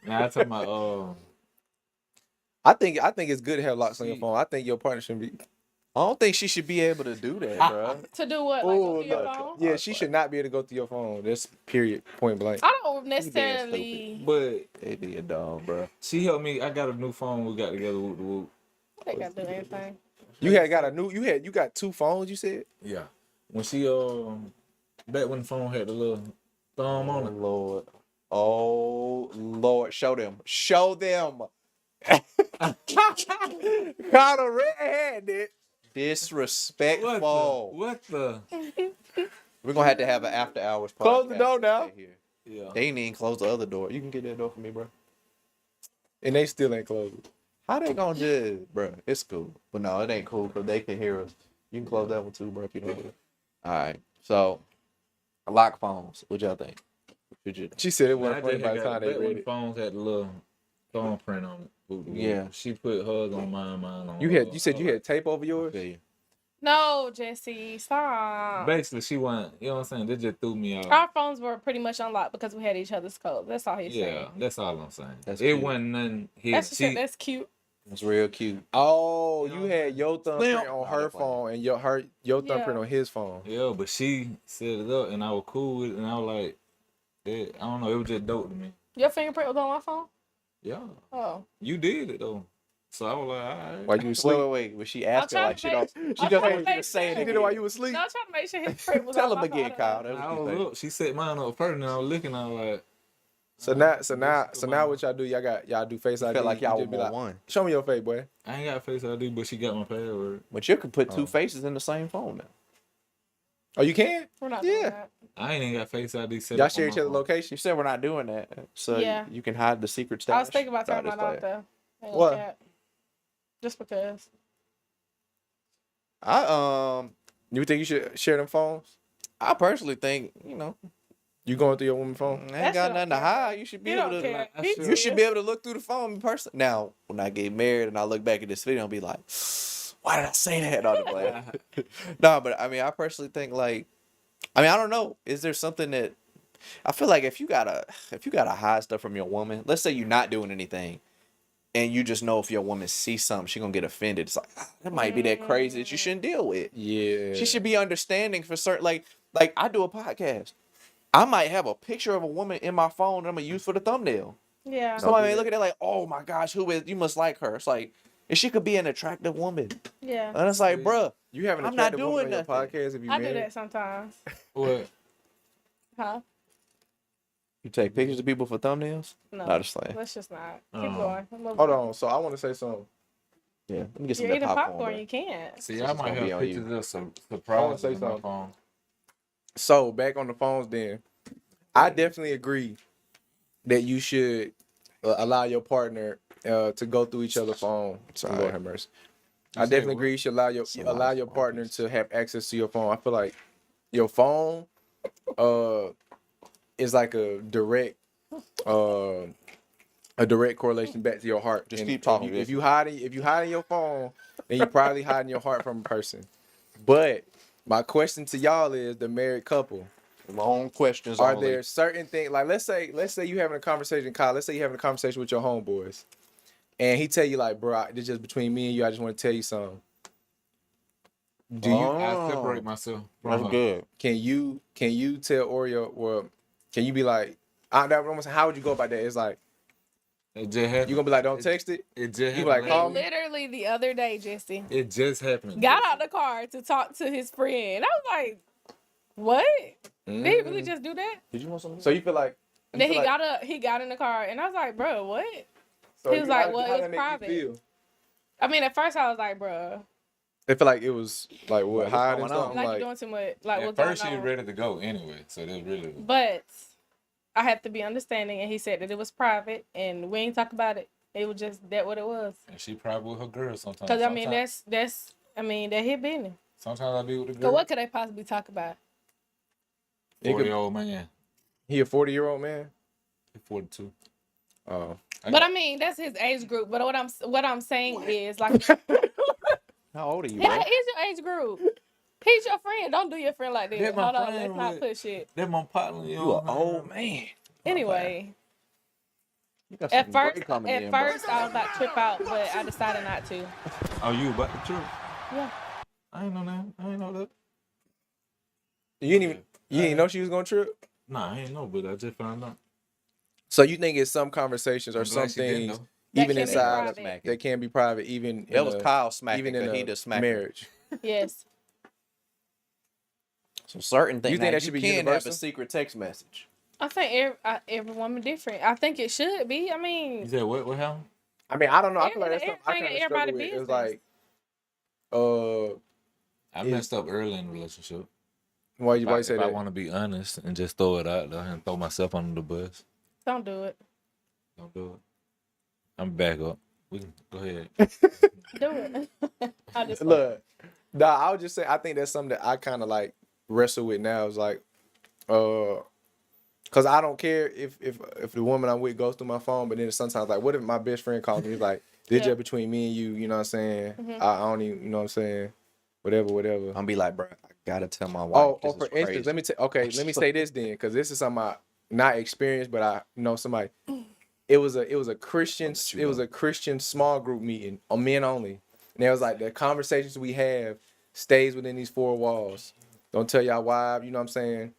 Nah, I talking about I think it's good to have locks on your See- phone. I think your partner should be. I don't think she should be able to do that, bro. To do what? Like, go Oh, through your no. phone? Yeah, she should not be able to go through your phone. That's period. Point blank. I don't necessarily. but They be a dog, bro. she helped me. I got a new phone. We got together. Whoop the whoop. They gotta do anything. You got a new. You got two phones. You said. Yeah. When she back when the phone had the little thumb on it. Lord. Oh Lord. Show them. Show them. Got a red-handed. Disrespectful. What the? We're gonna have to have an after hours podcast. Close the door to now. stay here. Yeah. They ain't even close the other door. You can get that door for me, bro. And they still ain't closed. How they gonna just, bro? It's cool, but no, it ain't cool because they can hear us. You can close that one too, bro. If you don't do it. All right. So, lock phones. What y'all think? Should you? She said it I wasn't funny just by the got time they that read one it. phones had the little thumb print on it. Yeah. She put hers on mine on You hers. said you had tape over I yours? feel you. No, Jesse, stop. Basically, she went, you know what I'm saying? They just threw me off. Our phones were pretty much unlocked because we had each other's codes. That's all he's Yeah, saying. that's all I'm saying. That's it cute. wasn't nothing hidden. That's just it. That's cute. It's real cute. Oh, You you know, had your thumbprint on Nah, her they're playing. phone and your thumbprint Yeah. on his phone. Yeah, but she set it up and I was cool with it and I was like, that, I don't know, it was just dope to me. Your fingerprint was on my phone? Yeah, Oh. you did it though. So I was like, all right. While you was asleep. Wait. Was she asking trying like to she make- don't? She I'm just trying want to you to make say it sure. She did it while you was asleep. No, I'm trying to make sure his print was Tell on him my again, phone. Kyle. That's I what you was think. look, she set mine up first and I was looking, I was like, So now what y'all do? Y'all do Face ID. Feel like y'all You just be were like, one. show me your face, boy. I ain't got Face ID, but she got my password. But you could put two Oh. faces in the same phone now. Oh, you can? We're not Yeah. doing that. I ain't even got Face ID set Y'all up share on each my other phone. location? You said we're not doing that, so Yeah. you can hide the secret stash. I was thinking about turning Nah, mine just off play. though. Ain't What? gonna cap. Just because. You think you should share them phones? I personally think You going through your woman's phone? ain't That's got what nothing to I care. hide. You should be You able don't to. care. I He should- You should serious. be able to look through the phone in person. Now, when I get married and I look back at this video and be like, why did I say that? No, I'm playing. No, but I mean, I personally think I don't know. Is there something that I feel like if you gotta hide stuff from your woman, let's say you're not doing anything, and you just know if your woman sees something, she gonna get offended. It's like that might be that crazy that you shouldn't deal with. Yeah. She should be understanding for certain. Like I do a podcast. I might have a picture of a woman in my phone that I'm gonna use for the thumbnail. Yeah. Somebody do may that. look at it like, oh my gosh, who is? You must like her. It's like, and she could be an attractive woman. Yeah. And it's like, Yeah. bruh, You have an I'm not attractive woman on doing your nothing. podcast if you I do married? that sometimes. What? Huh? you take pictures of people for thumbnails? No. Not just like, Let's just not. Keep Oh. going. Move Hold on. So I want to say something. yeah, let me get some You're of that eating popcorn. popcorn. bruh. You can't. See, This I is might gonna be have on you. pictures of some I wanna surprises say in my something. phone. So back on the phones then. I definitely agree that you should allow your partner to go through each other's phone. Sorry. Lord have mercy. You I said definitely what? agree you should allow your partner to have access to your phone. I feel like your phone is like a direct correlation back to your heart. Just And keep talking, If Jesse. you hiding your phone, then you probably hiding your heart from a person. But my question to y'all is the married couple. Long questions. Are only. there certain things like let's say you having a conversation, Kyle. Let's say you having a conversation with your homeboys, and he tell you like, bro, this just between me and you. I just want to tell you something. Do you I separate myself from That's her. good. can you tell Oreo or can you be like, how would you go about that? It's like It just happened. you gonna be like, don't text it. It just You happened. like, last call He me? week. literally the other day, Jesse, It just happened. got out the car to talk to his friend. I was like, what? Did he really just do that? Did you want something? So you feel like Then he got in the car, and I was like, bro, what? so he was like, how well, that it was make you private. feel? I mean, at first I was like, bro, They feel like it was like what Like, what's hide going and on? something like, like. you're doing too much. Like, At what's first, going he on? was ready to go anyway, so that's really. But I have to be understanding, and he said that it was private, and we ain't talk about it. It was just that what it was. And she probably with her girl sometimes. Because I mean, that's that hit business. Sometimes I be with the So girl. what could they possibly talk about? It could- 40-year-old man. He a 40-year-old man. He 42. Oh. But I mean, that's his age group. But what I'm saying is like, How old are you, yeah, bro? he's your age group. He's your friend. Don't do your friend like that. That my Hold on, friend let's not with- push it. That my partner. You You know an what I'm old saying? man. Anyway, You got at some first, great coming in, bro. I was about to trip out, but I decided not to. Oh, you about the trip? Yeah. I ain't know that. I ain't know that. You didn't know she was gonna trip. Nah, I ain't know, but I just found out. So you think it's some conversations or I'm some glad she didn't things know. That even can be inside private. that can be private, even That in was a- Kyle smacking. even in He a just smacked. marriage. Yes. So certain things. You think now, that should be can universal? have a secret text message. I think every woman different. I think it should be. I You mean, said what? What happened? I mean, I don't know. I feel like that's Everything- something I kind of everybody struggle with. It was business. like, I Is- messed up early in the relationship. Why you Like, say if I that? want to be honest and just throw it out there and throw myself under the bus, Don't do it. don't do it. I'm back up. We can go ahead. Do it. I just Look, nah, I would just say I think that's something that I kind of like wrestle with now. Is like, cause I don't care if the woman I'm with goes through my phone, but then sometimes like, what if my best friend calls me? He's like, this Yeah. just between me and you. You know what I'm saying? I don't even. You know what I'm saying? Whatever. I'm be like, bro, I gotta tell my wife. Oh, for instance, let me say this then, because this is something I not experienced, but I know somebody. It was a Christian small group meeting on men only, and there was like the conversations we have stays within these four walls. Don't tell y'all wife. You know what I'm saying?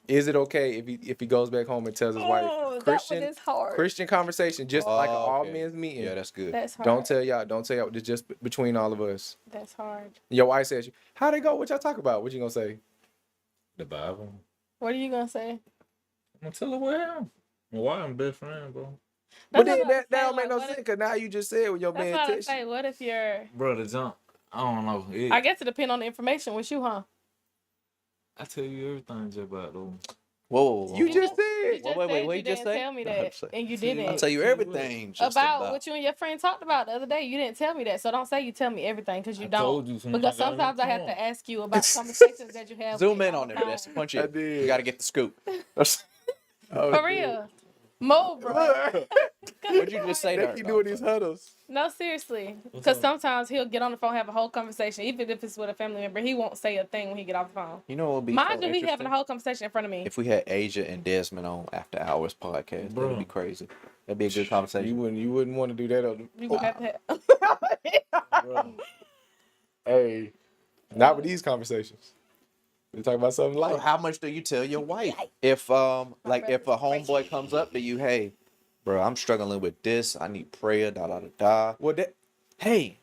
Is it okay if he goes back home and tells his wife Christian that one is hard. Christian conversation, just like an all okay. men's meeting? Yeah, that's good. That's hard. Don't tell y'all. It's just between all of us. That's hard. Your wife says, "How'd it go? What y'all talk about? What you gonna say?" The Bible. What are you gonna say? I'm gonna tell her what happened. Why I'm best friend, bro. But That's then what I'm that don't saying, make no like, sense, because now you just said with your That's man what I text say. What if you're? Bro, the jump. I don't know. I guess it depends on the information with you, huh? I tell you everything just about though. Whoa. you just You said. just wait, said what you you just didn't say? tell me No, that, I'm saying- and you See, didn't. I'll tell you everything just about what you and your friend talked about the other day. You didn't tell me that, so don't say you tell me everything because you I don't. told you something. Because I gotta sometimes I have come to on. ask you about conversations that you have. Zoom with in on the there. That's phone. punch I it. did. You gotta get the scoop. Oh, For dude. real. Move, bro. Look, What'd you just say they there? keep doing these huddles. No, seriously. What's Because up? sometimes he'll get on the phone, have a whole conversation, even if it's with a family member. He won't say a thing when he get off the phone. You know what would be Mind so you, he having interesting? a whole conversation in front of me. If we had Asia and Desmond on After Hours podcast, Bro. that'd be crazy. That'd be a good You conversation. wouldn't want to do that. You gonna have to Bro. Hey, not with these conversations. We talk about something So like. how much do you tell your wife if like if a homeboy comes up to you, hey, bro, I'm struggling with this. I need prayer. Da da da da. Well, that Hey,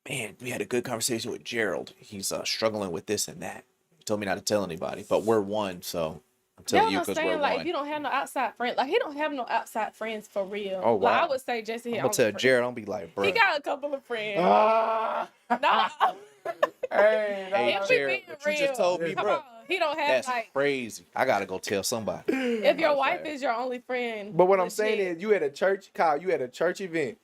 man, we had a good conversation with Gerald. He's struggling with this and that. He told me not to tell anybody, but we're one, so I'm You know telling you what I'm because saying? we're Like, one. if you don't have no outside friends, like, he don't have no outside friends for real. Oh, Like, wow. I would say Jesse, I'm he gonna tell Jared. I'm gonna be like, bro. He got a couple of friends. ah, No. hey, Hey, If we Jared, being what you just real, told me, come bro. on. He don't have, That's like, crazy. I gotta go tell somebody. if your That's wife right. is your only friend. But what I'm saying legit. is, you at a church, Kyle. You at a church event.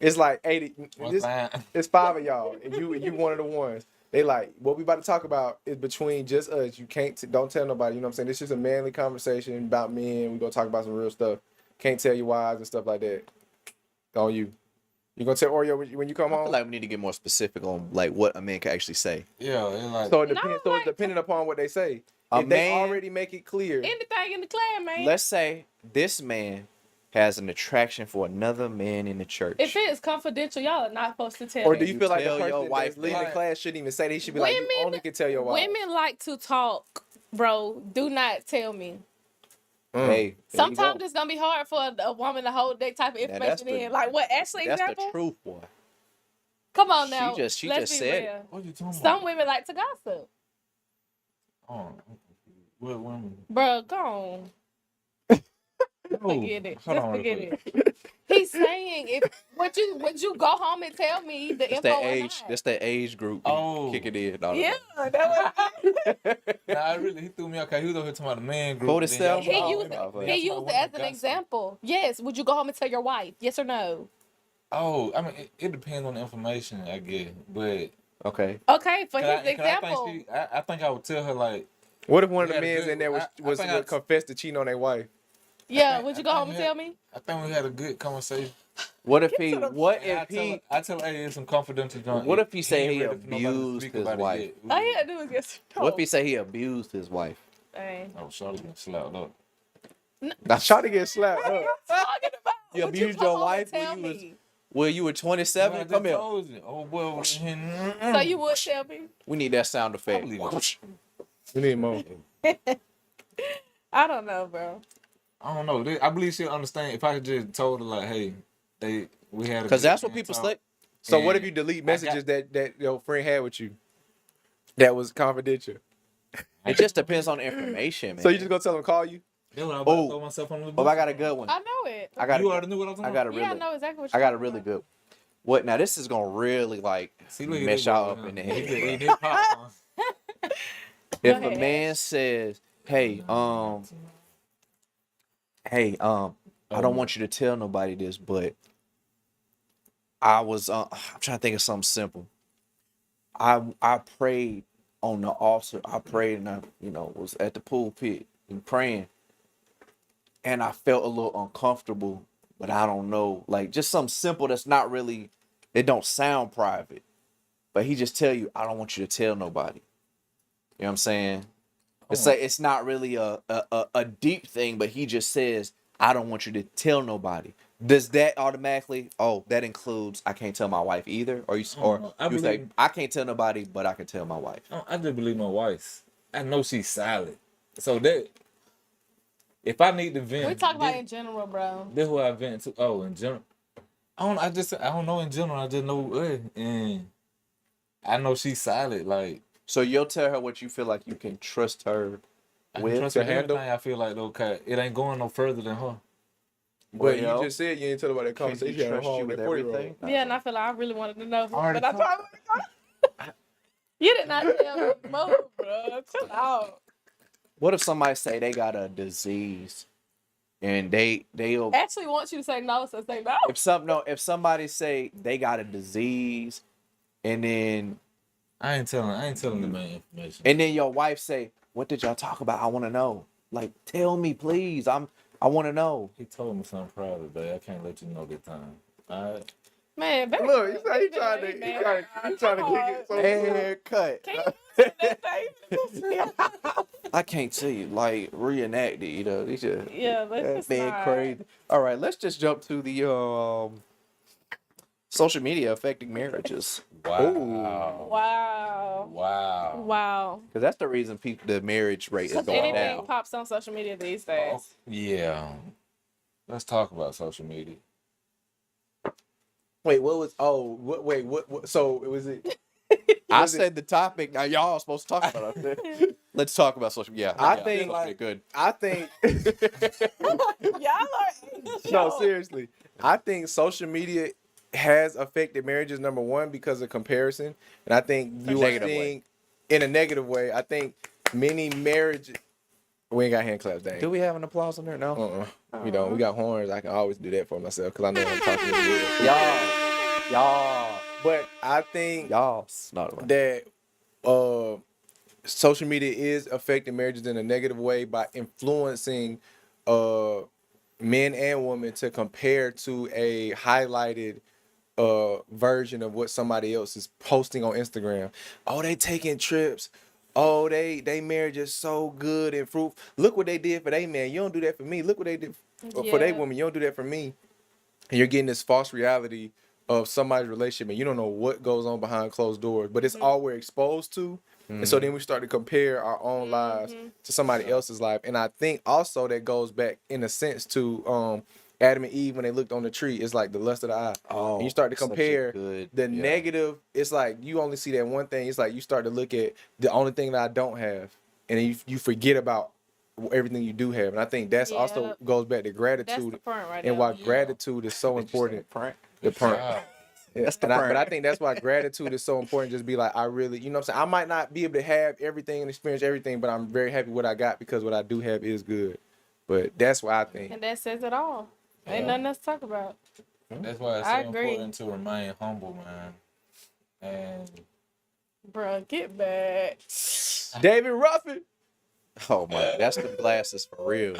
It's like 80. One time. It's 5 of y'all, and you one of the ones. They like, what we about to talk about is between just us. You can't don't tell nobody. You know what I'm saying? It's just a manly conversation about men. We gonna talk about some real stuff. Can't tell your wives and stuff like that. On you. You gonna tell Oreo when you come I home? feel like we need to get more specific on like what a man can actually say. Yeah, it's like So it depends. So like- it's dependent upon what they say. A If they man- already make it clear. Anything in the clan, man. Let's say this man has an attraction for another man in the church. If it is confidential, y'all are not supposed to tell Or me. do you feel like the tell your person wife that's leading the that? class shouldn't even say that? He should be like, you only can tell your wife. Women like to talk, bro. Do not tell me. Hey, there you Sometimes go. it's gonna be hard for a woman to hold that type of Now, that's information the- in. Like what Ashley That's example? the truth, boy. Come on She now. just Let's just be said it. real. what you talking Some about? women like to gossip. Oh, what women? Bro, go on. Forget it. Hold Just on real forget quick. it. He's saying if would you go home and tell me the That's info that or age. not? That's that age group. Oh. Kick it in. No, no, no. Yeah, that was Nah, I really he threw me out. 'Cause he was over here talking about the man group. 47? Then y'all he talking used about women- he y'all used talking it as about an women example. Yes. Would you go home and tell your wife? Yes or no? Oh, I mean, it depends on the information, I guess. But Okay. Okay, for 'cause his example. I think I would tell her like, What if one of the We had a men's good- in there was I think I- confessed to cheating on their wife? Yeah, think- would you I go think home and we tell had- me? I think we had a good conversation. What if he? What And if he? I tell her, hey, it's some confidential joint. What if he say ain't he ready for nobody to abused speak his about it wife? yet. All you had to do is yes or no. What if he say he abused his wife? Dang. Oh, Charlotte getting slapped up. Now, Shawty get slapped up. Talking about You would abused go your home and wife when tell you was- me? Well, you were 27. I just Come here. told you. Oh boy, So you would tell me? We need that sound effect. believe it. We need more. I don't know, bro. I don't know. I believe she'll understand if I just told her like, hey, we had a Because good that's what man people talk. say. So what And if you delete I got- messages that your friend had with you that was confidential? It just depends on the information, man. So you just gonna tell them call you? That's what I was about to Oh. throw myself on the Oh, bus. I got a good one. I know it. I got. You a, already knew what I was talking I got a Yeah, I really. know exactly what I you're got a talking really about. good. What now? This is gonna really like See, look at mess this y'all boy, up in the huh? He head. just ate his popcorn. If Go a ahead, man Ash. says, "Hey, I don't want you to tell nobody this, but I'm trying to think of something simple. I prayed on the altar. I prayed and was at the pulpit and praying, and I felt a little uncomfortable, but I don't know, like just something simple that's not really, it don't sound private, but he just tell you, I don't want you to tell nobody. You know what I'm saying? It's like it's not really a deep thing, but he just says, I don't want you to tell nobody. Does that automatically? Oh, that includes I can't tell my wife either, or you say I can't tell nobody, but I can tell my wife. I just believe my wife. I know she's silent. So that if I need to vent, We talk about in general, bro. this who I vent to. Oh, in general. I don't know in general. I just know and I know she's silent. Like So you'll tell her what you feel like you can trust her I can with trust to her handle. everything. I feel like okay, it ain't going no further than her. But you Well, just said you didn't tell about that can conversation he you had at trust you home with that 40-year-old. everything? Yeah, and I feel like I really wanted to know. Already But I tried. You did not tell me more, bro. Chill out. What if somebody say they got a disease and they'll Actually wants you to say no, so say no. if somebody say they got a disease and then I ain't telling the man information. and then your wife say, what did y'all talk about? I want to know. Like, tell me, please. I want to know. He told me something private, but I can't let you know this time. All right. Man, baby. Look, he trying to kick it. So And cut. Can't you that thing? I can't tell you, like, reenact it, They just Yeah, let's that just man not. crazy. All right, let's just jump to the social media affecting marriages. Wow. Wow. Wow. Wow. Because that's the reason the marriage rate is Because going anything down. pops on social media these days. Yeah. Let's talk about social media. wait, what was? Oh, wait, what? So it was it? I said the topic. Now y'all are supposed to talk about it. Let's talk about social media. I Yeah, think, social media, good. I think. Y'all are No, seriously. I think social media has affected marriages, number one, because of comparison. And I think you are negative seeing, in a negative way, I think many marriages. We ain't got hand claps, dang. Do we have an applause on there? No. We don't. We got horns. I can always do that for myself because I know I'm talking to you. Y'all. But I think Y'all. Not that social media is affecting marriages in a negative way by influencing men and women to compare to a highlighted version of what somebody else is posting on Instagram. Oh, they taking trips. Oh, they marriage is so good and fruitful. Look what they did for they man. You don't do that for me. Look what they did for they woman. You don't do that for me. And you're getting this false reality of somebody's relationship, and you don't know what goes on behind closed doors. But it's all we're exposed to. And so then we start to compare our own lives to somebody else's life. And I think also that goes back in a sense to Adam and Eve when they looked on the tree. It's like the lust of the eye. Oh, and you start to such a compare good- the yeah. negative. It's like you only see that one thing. It's like you start to look at the only thing that I don't have. And then you forget about everything you do have. And I think that's also goes back to That's gratitude the point right and there. why gratitude is so important. The Good parent. job. That's the But I think that's why gratitude is so important. Just be like, I really, you know what I'm saying? I might not be able to have everything and experience everything, but I'm very happy what I got because what I do have is good. But that's what I think. And that says it all. Ain't nothing else to talk about. That's why it's I so agree. important to remain humble, man. And Bruh, get back. David Ruffin. Oh my, that's the glasses for real.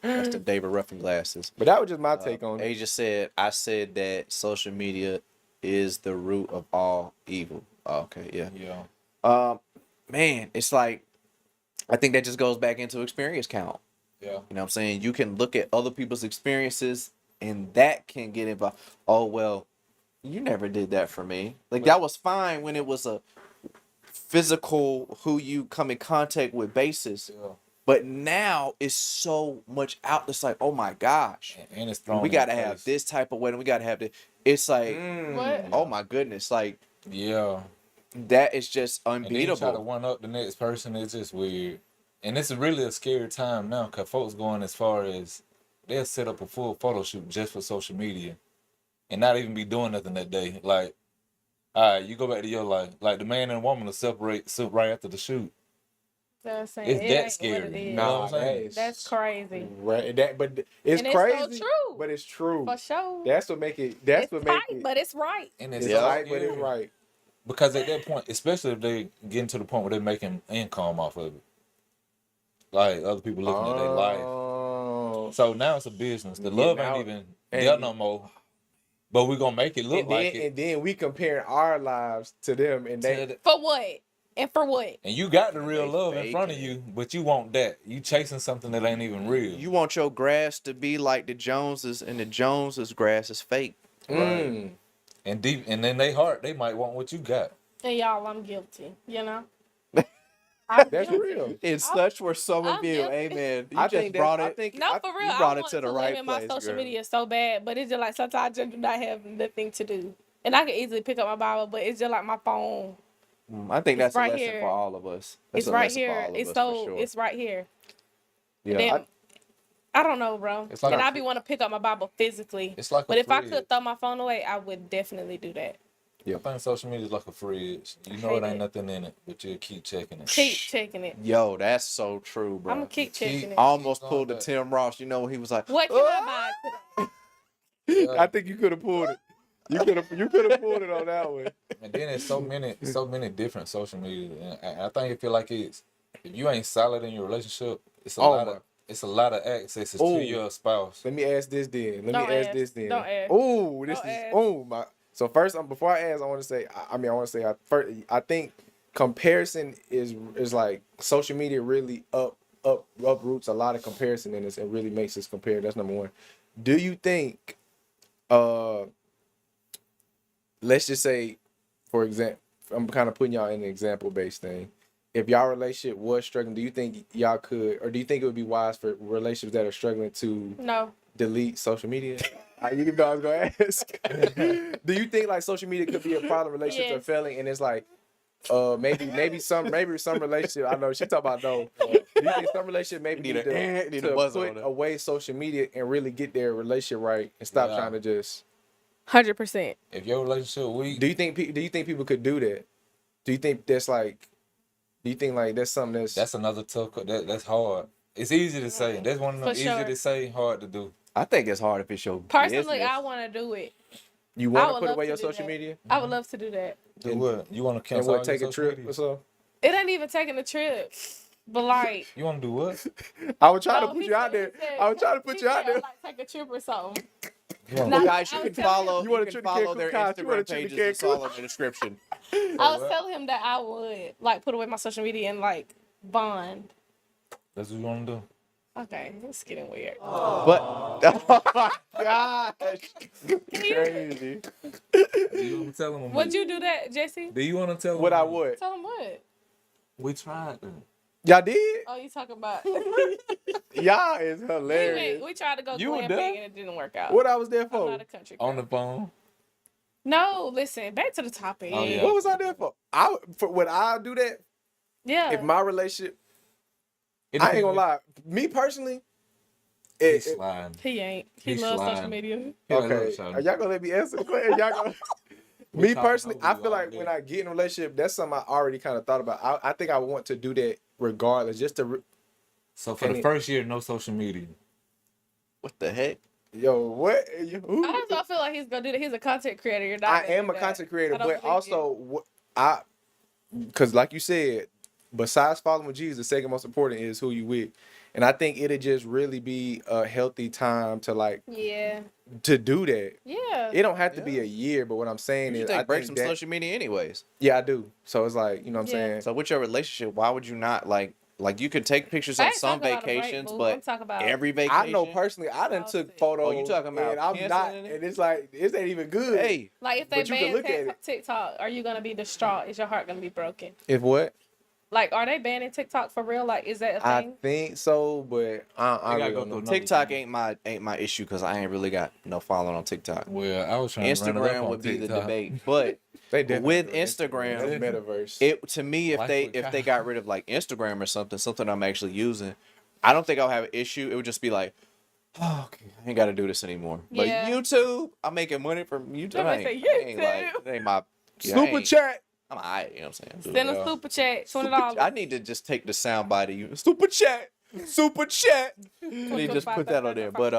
That's the David Ruffin glasses. But that was just my take on it. Asia said, I said that social media is the root of all evil. Okay, yeah. yeah, Man, it's like, I think that just goes back into experience count. yeah. You know what I'm saying? You can look at other people's experiences and that can get involved. Oh, well, you never did that for me. Like, that was fine when it was a physical, who you come in contact with basis. Yeah. But now it's so much out. It's like, oh my gosh. And it's thrown We in got to your have face. this type of wedding. We got to have this. It's like, What? oh my goodness. Like, Yeah. that is just And then you try to unbeatable. one up the next person. It's just weird. And it's really a scary time now because folks going as far as they'll set up a full photo shoot just for social media and not even be doing nothing that day. Like, all right, you go back to your life. Like, the man and woman will separate right after the shoot. That's saying It's it that ain't what scary. it You is. know Nah, what I'm saying? That's crazy. Right. But it's And it's crazy. so true. But it's true. For sure. That's what make it. That's It's what make tight, it. but it's right. And it's It's so right, but it's scary. right. Because at that point, especially if they getting to the point where they're making income off of it, like other people looking at their life. Oh. So now it's a business. The Yeah, love now- ain't even and- there no more. But we're gonna make it look And like then, it. and then we compare our lives to them, and they. For what? And for what? And you got the real They love in front of faking you, but you want that. You chasing something that ain't even real. You want your grass to be like the Joneses, and the Joneses' grass is fake. Mm. And deep, and in their heart, they might want what you got. And y'all, I'm guilty. You know. That's real. And such were some of I'm you. guilty. Amen. You I just think brought that's- it. I think No, for real. you I brought it want to the to right live in my place, social girl. media so bad, but it's just like sometimes I just do not have nothing to do, and I can easily pick up my Bible, but it's just like my phone. I think It's that's right a lesson here. for all of us. That's It's a right lesson for here. all of It's us, so. for sure. It's right here. Yeah. Then, I don't know, bro. It's like And a- I be want to pick up my Bible physically. It's like But a if I fridge. could throw my phone away, I would definitely do that. I think social media is like a fridge. You know hate it ain't it. nothing in it, but you'll keep checking it. Keep checking it. Yo, that's so true, bro. I'm gonna keep checking I it. almost Keep pulled the going back. Tim Ross. You know, he was like, What can I buy today? I think you could have pulled it. You could have pulled it on that one. And then it's so many different social media. And I think it feel like if you ain't solid in your relationship, it's a lot of access Oh. to your spouse. Let me ask this then. Don't ask. Don't ask. Oh, this Don't is ask. my. So first, before I ask, I want to say. I think comparison is like social media really uproots a lot of comparison in us and really makes us compare. That's number one. Do you think? Let's just say, for example, I'm kind of putting y'all in an example based thing. If y'all relationship was struggling, do you think y'all could, or do you think it would be wise for relationships that are struggling to No. delete social media? You didn't know I was gonna ask. Do you think like social media could be a problem? Relationships are Yes. failing, and it's like, maybe some relationship. I know she talk about no. Do you think some relationship maybe Need need a to buzzer put on it. away social media and really get their relationship right and stop Yeah. trying to just? 100%. If your relationship weak, Do you think people could do that? Do you think that's like? Do you think like that's something that's another tough. That's hard. It's easy to say. That's one of them For easy sure. to say, hard to do. I think it's hard if it's your Personally, business. I want to do it. you I want to would put love away to your do social that. media I would love to do that. Do what? You want to and cancel what all take your a social trip media? or so? It ain't even taking a trip, but like. You want to do what? I was trying to no, put he you out said- there. he said- I was trying to put he you out said, there. Like, take a trip or something. You wanna- Nah, Guys, you I can was telling follow. You You, wanna can trip to follow Cancun? their Kyle, you wanna Instagram trip to pages. It's all Cancun? in the description. I was what? telling him that I would like put away my social media and like bond. That's what you want to do. Okay, it's getting weird. But oh my gosh, crazy. Do you want to tell them? Would you do that, Jesse? Do you want to tell them? What I would. Tell him what? We tried. Y'all did? Oh, you talking about? Y'all is hilarious. we tried to go You were glamping there? and it didn't work out. What I was there I'm for? not a country On girl. the phone. No, listen. Back to the topic. Oh, yeah. What was I there for? Would I do that Yeah. if my relationship? It I ain't gonna depends. lie. Me personally, He's sliding. He ain't. He He's loves social sliding. media. okay. Are y'all gonna let me answer the question? Y'all gonna? We Me talking personally, over I you feel all like day. when I get in a relationship, that's something I already kind of thought about. I think I want to do that regardless, just to. So for Can the it- first year, no social media. What the heck? Yo, what? Who? I don't feel like he's gonna do that. He's a content creator. You're not. I gonna am do a that. content creator, I don't but believe also because like you said, besides following Jesus, the second most important is who you with, and I think it'd just really be a healthy time to like you. Yeah. to do that. Yeah. It don't have to be a year, but what I'm saying You is, take I breaks think from that, social media anyways. yeah, I do. So it's like, you know what I'm Yeah. saying? So with your relationship, why would you not like you could take pictures I on ain't some talking about a break, vacations, boo. but I'm talking about every vacation. I know personally, I done Oh, took shit. photos. Oh, you talking about and I'm not, canceling it? and it's like it ain't even good. Hey, like if they But you can ban look at TikTok, are you gonna be distraught? Is your heart gonna be broken? If what? Like, are they banning TikTok for real? Like, is that a I thing? think so, but I gotta really go don't through know. another TikTok thing. ain't my issue because I ain't really got no following on TikTok. Well, I was trying to run it up Instagram on would be the TikTok. debate, but They definitely with do it. Instagram, That's metaverse. it to me Life if with they got rid of like Instagram or something I'm actually using, I don't think I'll have an issue. It would just be like, oh, okay, I ain't got to do this anymore. But Yeah. YouTube, I'm making money from YouTube. Let me I ain't say like, it ain't my Super gang. chat. I'm alright. You know what I'm saying? Send a Yeah. super chat, Super $20. I need to just take the sound bite of you. Super chat. Super chat. I need to just put that on there. But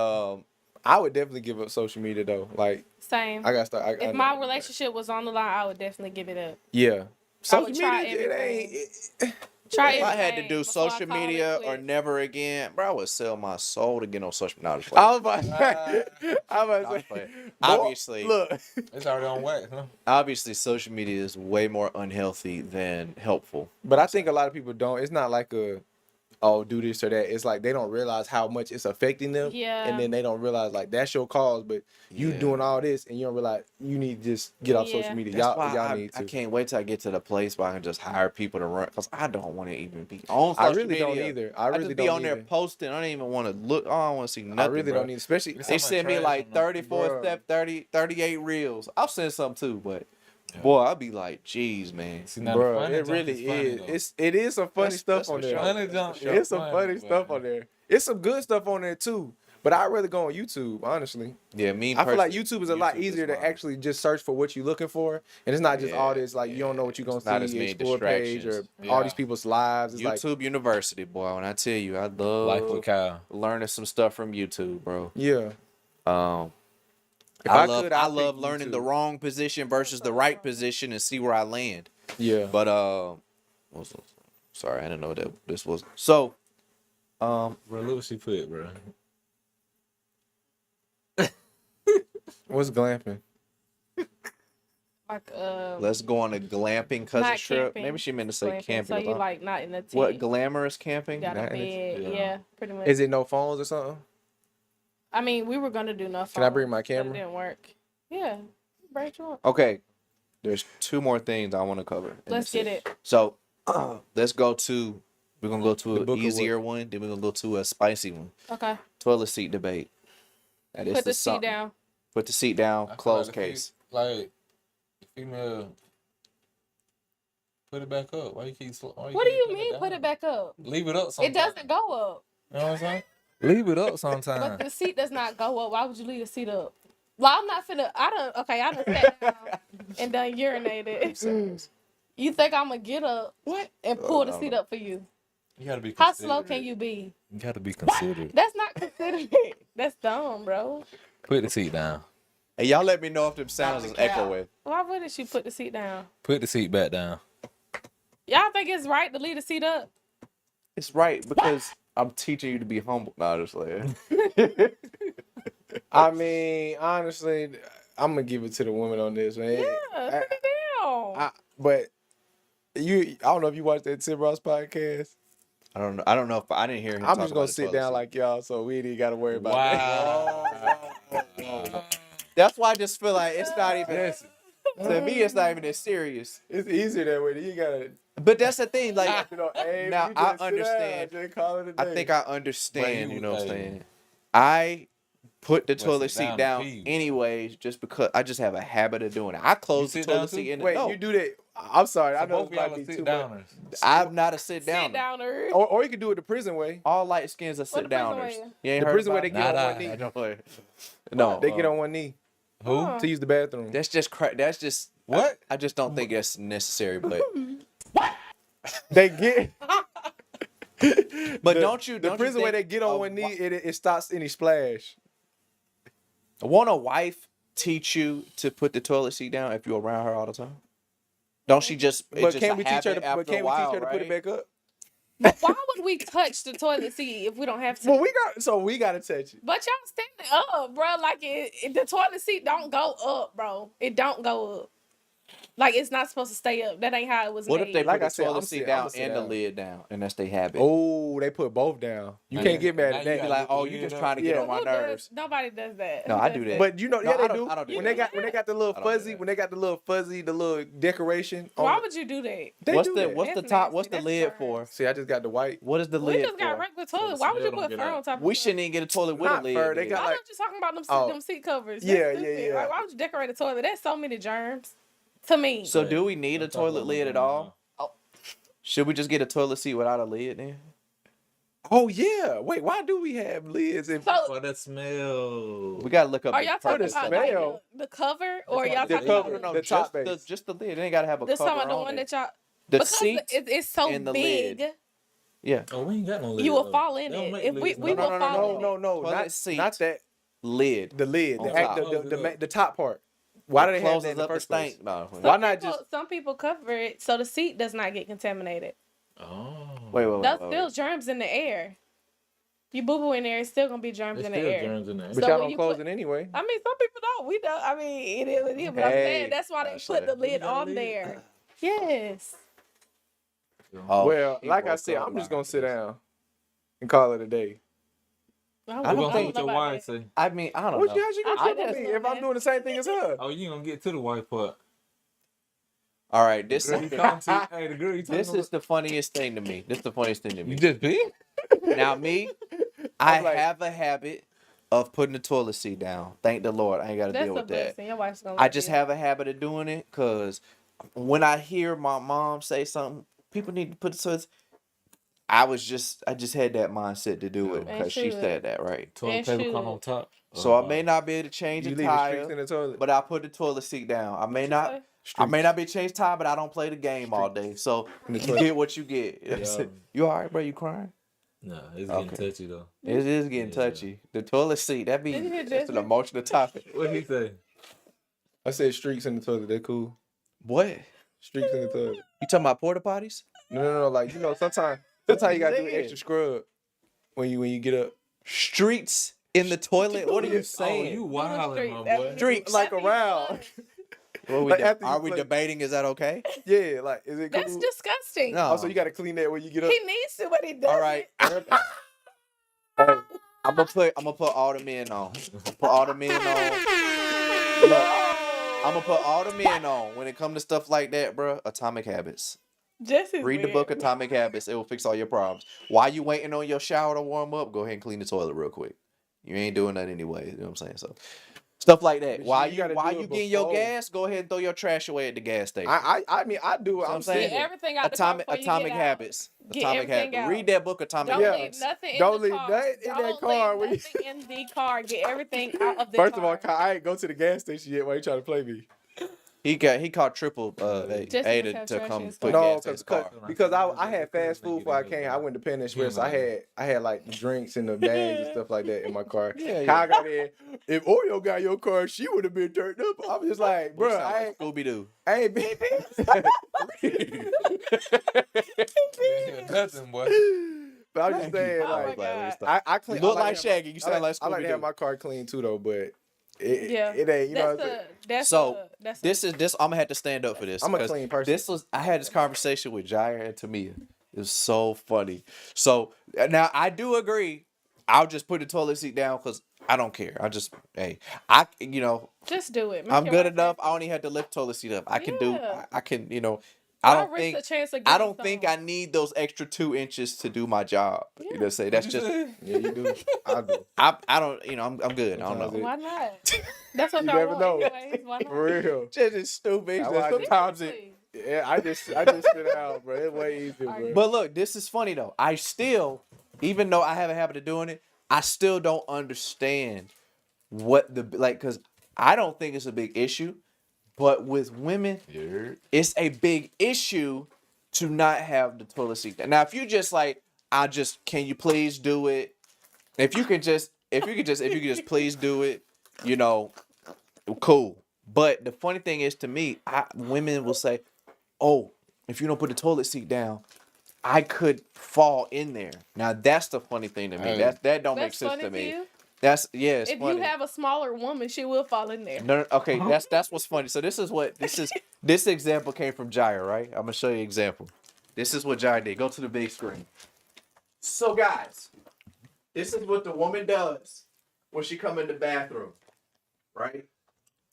I would definitely give up social media though. Like Same. I gotta start. If my relationship was on the line, I would definitely give it up. Yeah. I would Social try media, it everything. ain't. Try if I had to everything do before I social call it media or quits. never again, bro, I would sell my soul to get on social media. I was about to say, I was about to say, boy, Obviously, look. It's already on wax, huh? obviously, social media is way more unhealthy than helpful. But I think a lot of people don't. It's not like do this or that. It's like they don't realize how much it's affecting them. Yeah. And then they don't realize like that's your cause, but you Yeah. doing all this and you don't realize you need to just get off Yeah. social media. That's why Y'all I need to. I can't wait till I get to the place where I can just hire people to run. Cause I don't want to even be on social I really media. don't either. I I really just be don't on there either. posting. I don't even want to look. I don't want to see nothing. I really bro. don't need, especially. It's They so much send me trash like on there. 34 Bruh. step, 38 reels. I'll send some too, but Yeah. boy, I'll be like, geez, man. See, now the Bro, funny it junk really funny, is. though. It is some funny That's stuff for on there. sure. Funny junk sure. It's some funny but- stuff on there. It's some good stuff on there too. But I'd rather go on YouTube, honestly. Yeah, me. I feel like personally, YouTube is a lot YouTube is easier to mine. actually just search for what you're looking for, and it's not just all this like you don't know what you're gonna It's not as see, many explore page or distractions. all Yeah. these people's lives. It's YouTube like University, boy. When I tell you, I Life love with Kyle. learning some stuff from YouTube, bro. yeah. If I could, I I'd love pick learning YouTube. the wrong position versus the right position and see where I land. Yeah. But sorry, I didn't know that this was so. Bro, look what she put, bro. What's glamping? Like Let's go on a glamping cousin not trip. camping, Maybe she meant to say glamping. camping. So you like not in the tent. what glamorous camping? You got a Not in bed. the- yeah. Yeah, pretty much. Is it no phones or something? I mean, we were gonna do no Can I bring phones, my but camera? It didn't work. Yeah, break you up. Okay, there's two more things I want to cover. in Let's this get set. it. So let's go to. We're gonna go to The an book of easier one. Then we're gonna go to a spicy one. Okay. Toilet seat debate. That is Put the seat something. down. Put the seat down. I feel Close like the case. Like, the female, put it back up. Why you keep? What do you mean? Put it back up. Leave it up. It Sometimes. doesn't go up. You know what I'm saying? Leave it up But sometimes. the seat does not go up. Why would you leave the seat up? Well, I'm not finna. I done sat down and done urinated. You think I'm gonna get up and pull the seat up for you? You gotta be. How slow can you be? You gotta be considerate. That's not considerate. That's dumb, bro. Put the seat down. Hey, y'all let me know if them sounds is echoing. Why wouldn't she put the seat down? Put the seat back down. Y'all think it's right to leave the seat up? It's right because I'm teaching you to be humble. No, just like I mean, honestly, I'm gonna give it to the woman on this, man. Yeah, put it down. But I don't know if you watched that Tim Ross podcast. I don't know. I don't know if I didn't hear him. I'm talk just about gonna the sit toilet down seat. like y'all, so we ain't even gotta worry about that. Wow. That's why I just feel like it's not even. To me, it's not even as serious. It's easier that way. You gotta, But that's the thing. Like hey, now, you I just sit down, understand. just call it a I day. think I understand. But You know what I'm hey. saying? I put the Well, toilet sit seat down down to pee. anyways, just because I just have a habit of doing it. I close the sit down toilet too? seat in the Wait, no. you do that? I'm sorry. I So know both it of y'all might are be sit too much. downers. I'm not a sit Sit down. downer. Or you can do it the prison way. All light skins are What sit the prison downers. way? You ain't The heard prison way about they it? get on Nah, one knee. I know. No, They get on one knee Who? Huh. to use the bathroom. That's just that's just What? I just don't think that's necessary. But They get. but the, don't you? The Don't prison you way think they get on a one knee, wi- it stops any splash. Won't a wife teach you to put the toilet seat down if you're around her all the time? Don't she just? It's But just can't a we teach her habit to? after But can't a we teach while, her to put it right? back up? Why would we touch the toilet seat if we don't have to? Well, we gotta touch it. But y'all standing up, bro. Like the toilet seat don't go up, bro. It don't go up. Like it's not supposed to stay up. That ain't how it was What made. if they Like put I the said, toilet I'm seat sit- down I'ma sit and the down. lid down, and that's their habit? Oh, they put both down. You Now can't you- get mad now at you Be that. gotta like, oh, you just trying to get Yeah. on my Who does- nerves. Nobody does that. No, Who I does do that. But you know, No, yeah, I they don't- do. I don't do When that. they got the little I don't do fuzzy, that. when they got the little fuzzy, the little decoration. on Why it, would you do that? they What's do the that. what's the That's top? nasty. What's the That's lid burn. for? See, I just got the white. What is the We lid just got for? regular So toilet. the Why would you smell put don't fur get on out. top of We it? shouldn't even get a toilet with a Not lid. fur, they then. got Why like- don't you talking about them, Oh. them seat covers? Yeah, That's yeah, stupid. yeah. Like, why would you decorate a toilet? There's so many germs. To me. So do we need a Don't talk toilet about lid no at all? germs. Should we just get a toilet seat without a lid then? Oh yeah. Wait, why do we have lids? And So For the smell. We gotta look up. are the y'all purpose talking the about of it. like smell. the cover, They're or y'all talking talking about about the No, the top base. just the lid. It ain't gotta have a this cover time the on one it. that y'all The because seat it's so and the big. lid. Yeah, Oh, we ain't got no lid. You will though. fall in They don't it. make If we lids we no will more. fall in it. No, toilet seat. not that. lid. The lid, On the top. the top part. Why do It they have that closes in the up the first place? stank. No. Why not just? Some people cover it so the seat does not get contaminated. Oh. Wait. There's still germs in the air. You boo boo in there, it's still gonna be germs There's in the still air. germs in there. But So y'all when don't you close put- it anyway. I mean, some people don't. We don't. I mean, it is what it is. But I'm Hey, saying that's why they actually. put the lid got a on lid? there. Yes. Oh, Well, she like I woke said, up I'm just like gonna sit this. down and call it a day. I don't We're gonna think see what your know about wife that. say. I mean, I don't What know. you she I gonna think tell that's me so if I'm doing the same thing as her? Oh, you gonna get to the wife part. All right, this Girl, you talking to, hey, the girl you talking this about. is the funniest thing to me. This is the funniest thing to You me. just pee? Now me, I I'm like- have a habit of putting the toilet seat down. Thank the Lord, I ain't got to That's deal a with that. blessing. Your wife's gonna. I love just you. have a habit of doing it because when I hear my mom say something, people need to put the toilet. I just had that mindset to do it Yeah. because she should. said that, right? Toilet And paper should. come on top. So I may not be able to change You the leave streaks in tire, the toilet. but I put the toilet seat down. I may not. say? I may not be changed tire, but I don't play the game all day. So In the you toilet. get what you get. Yeah. You all right, bro? You crying? Nah, it's Okay. getting touchy though. It is getting Yeah. touchy. The toilet seat, Did you hear that's an Jesse? emotional topic. What he say? I said streaks in the toilet. They cool. What? Streaks in the toilet. You talking about porta potties? No. Like sometimes you gotta do extra scrub when you get up. Streets in the toilet? What are you Oh, saying? you wildin', my street. boy. Streets. Like After you around. flush. What Like after you are we play- debating? Is that okay? Yeah, like is it cool? That's disgusting. No. Also, you gotta clean that when you get up. He needs to, but he doesn't. All right. Hey, I'm gonna put all the men on. Put all the men on. Look, I'm gonna put all the men on when it comes to stuff like that, bro. Atomic Habits. Jesse's Read the weird. book Atomic Habits. It will fix all your problems. While you waiting on your shower to warm up, go ahead and clean the toilet real quick. You ain't doing that anyway. You know what I'm saying? So stuff like that. But While you you gotta while do you it getting your before. gas, go ahead and throw your trash away at the gas station. I mean I do it. what I'm I'm saying? Get saying everything out Atomic the car before you get out. Habits. Get Atomic everything Habits. out. Read that book Atomic Don't Habits. leave nothing in Don't the leave car. nothing in that Don't car leave when you- nothing in the car. Get everything out of the First car. of all, I ain't go to the gas station yet. Why you trying to play me? He caught triple A Just to, because to trash come in his put car. No, gas in his car. because I had fast food before I came. I went to Penn Express. I had like drinks and the bags and stuff like that in my car. Yeah, Kyle got in. If Oreo got your car, she would have been turned up. I was just like, bro, I ain't Scooby Doo. been. Nothing, boy. But I'm just saying, Oh my like, God. I You clean. look I like to have- Shaggy. You sound like I like Scooby to have Doo. my car clean too, though. But Yeah. it ain't. You know. What I'm saying? This I'm gonna have to stand up for this. I'm a 'cause clean person. I had this conversation with Jair and Tamia. It was so funny. So now I do agree. I'll just put the toilet seat down because I don't care. just Just do it. Make I'm your good wife enough. happy. I only have to lift toilet seat up. I can Yeah. I can Why I don't risk think the chance of I getting don't think some? I need those extra 2 inches to do my job. You know, say that's just Yeah, you do. I do. I don't I'm good. I don't Sometimes know. Why not? That's what You y'all never want know. anyways. Why not? For real. Just it's stupid. That's why I just- Sometimes it. Seriously. Yeah, I just sit out, bro. It's way easier, bro. But look, this is funny though. I still, even though I have a habit of doing it, I still don't understand what because I don't think it's a big issue, but with women, it's a big issue to not have the toilet seat down. Now, if you just can you please do it? If you could just please do it, cool. But the funny thing is, to me, women will say, "Oh, if you don't put the toilet seat down, I could fall in there." Now that's the funny thing to me. Hey. That don't make That's sense funny to to me. you. It's If funny. you have a smaller woman, she will fall in there. No, okay, that's what's funny. So this example came from Jair, right? I'm gonna show you an example. This is what Jair did. Go to the big screen. So guys, this is what the woman does when she come in the bathroom, right?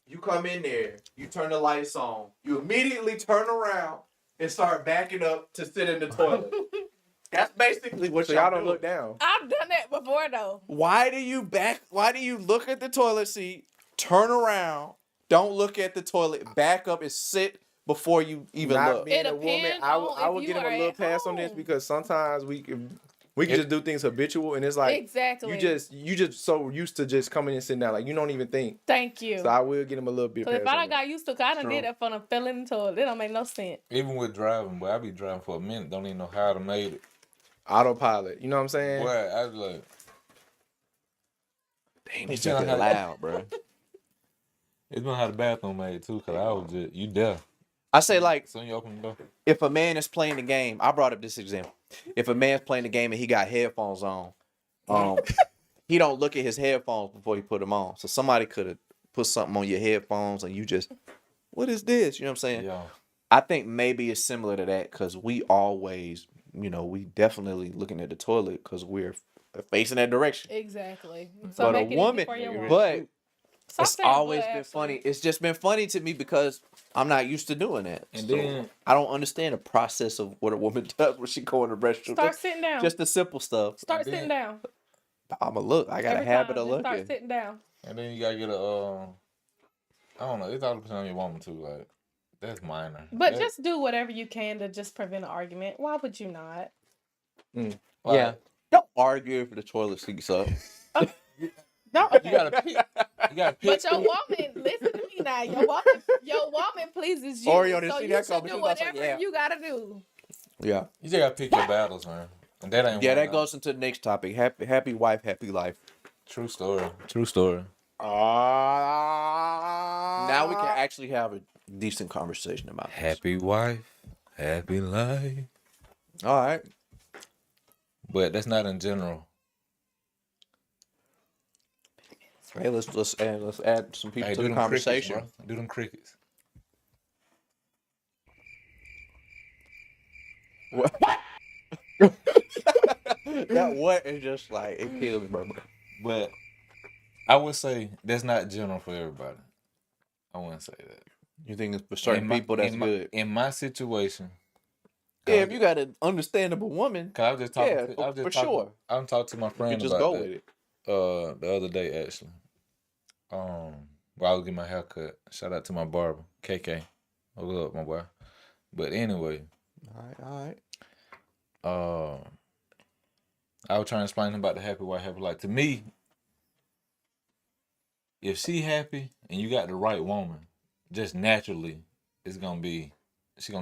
You come in there, you turn the lights on, you immediately turn around and start backing up to sit in the toilet. That's basically what So y'all y'all don't do. look down. I've done that before though. Why do you look at the toilet seat, turn around, don't look at the toilet, back up and sit before you even Not look? being It a woman, depends I on would if give you him a are little at pass on this home. because sometimes We can just do things habitual, and it's like Exactly. you just so used to just coming and sitting down, like you don't even think. Thank you. So I will get him a little bit. Because if past I on done got used to, cause I done did that for them, fell in the toilet. It don't make no sense. Even with driving, boy, I be driving for a minute, don't even know how to made it. Autopilot, you know what I'm saying? Boy, I was like, Damn, it's just loud, bro. it's been how the bathroom made too, cause I was just, you there. I say, like, Soon you open the door. if a man is playing the game, I brought up this example. If a man's playing the game and he got headphones on, he don't look at his headphones before he put them on. So somebody could have put something on your headphones and you just, what is this? You know what I'm saying? Yeah. I think maybe it's similar to that because we always, we definitely looking at the toilet because we're facing that direction. Exactly. But a woman, but it's always been funny. It's just been funny to me because I'm not used to doing that. And so then I don't understand the process of what a woman does when she go in the restroom. Start sitting down. Just the simple stuff. Start sitting down. I'ma look. I got a habit of looking. Start sitting down. And then you gotta get a I don't know, it's all depends on your woman too, like that's minor. But just do whatever you can to just prevent an argument. Why would you not? Like, Yeah. Don't argue if the toilet seats up. No, you gotta pick. But your woman, listen to me now. Your woman pleases you. Oreo didn't so see you that should coming. do She was like, whatever yeah. you gotta do. Yeah. You just gotta pick your battles, man. And that ain't That goes into the next topic. Happy wife, happy life. True story. True story. Now we can actually have a decent conversation about this. Happy wife, happy life. All right. But that's not in general. Hey, let's add some people to the conversation. Crickets, bro. Do them crickets. What? That what is just like it kills me, bro. But I would say that's not general for everybody. I wouldn't say that. You think it's for certain people that's good? In my situation. Yeah, if you got an understandable woman. Cause I was just talking. Sure. I'm talking to my friend just about go that, with it. The other day actually. While I was getting my hair cut. Shout out to my barber, KK. Hold up, my boy. But anyway. All right. I was trying to explain to him about the happy wife, happy life. To me, if she happy and you got the right woman, just naturally, she gonna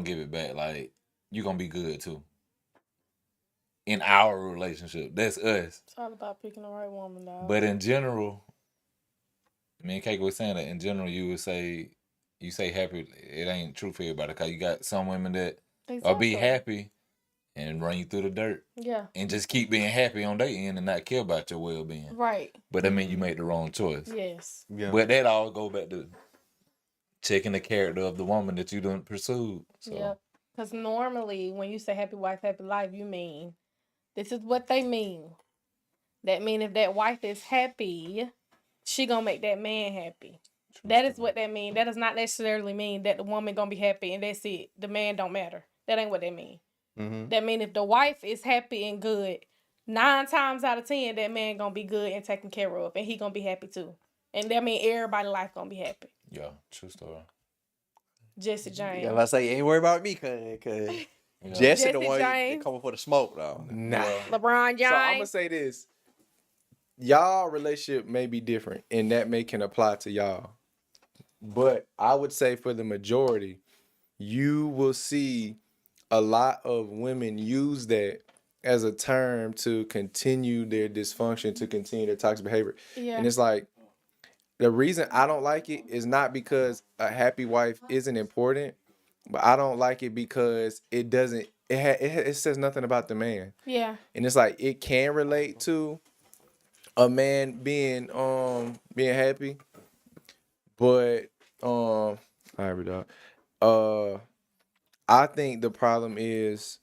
give it back. Like, you gonna be good too. In our relationship. That's us. It's all about picking the right woman, dog. But in general, me and Keiko was saying that in general, you say happy, it ain't true for everybody. Because you got some women that will be happy and run you through the dirt. Yeah. And just keep being happy on their end and not care about your well-being. Right. But that means you made the wrong choice. Yes. Yeah. But that all go back to checking the character of the woman that you done pursued. So. Yeah. Because normally when you say happy wife, happy life, you mean, this is what they mean. That mean if that wife is happy, she gonna make that man happy. That is what that mean. That does not necessarily mean that the woman gonna be happy and that's it. The man don't matter. That ain't what they mean. Mm-hmm. That mean if the wife is happy and good, 9 times out of 10, that man gonna be good and taken care of, and he gonna be happy too. And that mean everybody life gonna be happy. Yeah, true story. Jesse James. Yeah, I say you ain't worry about me, cause Jesse the one that coming for the smoke, though. Nah. LeBron James. So I'm gonna say this. Y'all relationship may be different, and that can apply to y'all. But I would say for the majority, you will see a lot of women use that as a term to continue their dysfunction, to continue their toxic behavior. Yeah. And it's like, the reason I don't like it is not because a happy wife isn't important, but I don't like it because it doesn't, it says nothing about the man. Yeah. And it's like, it can relate to a man being happy, but all right, dog. I think the problem is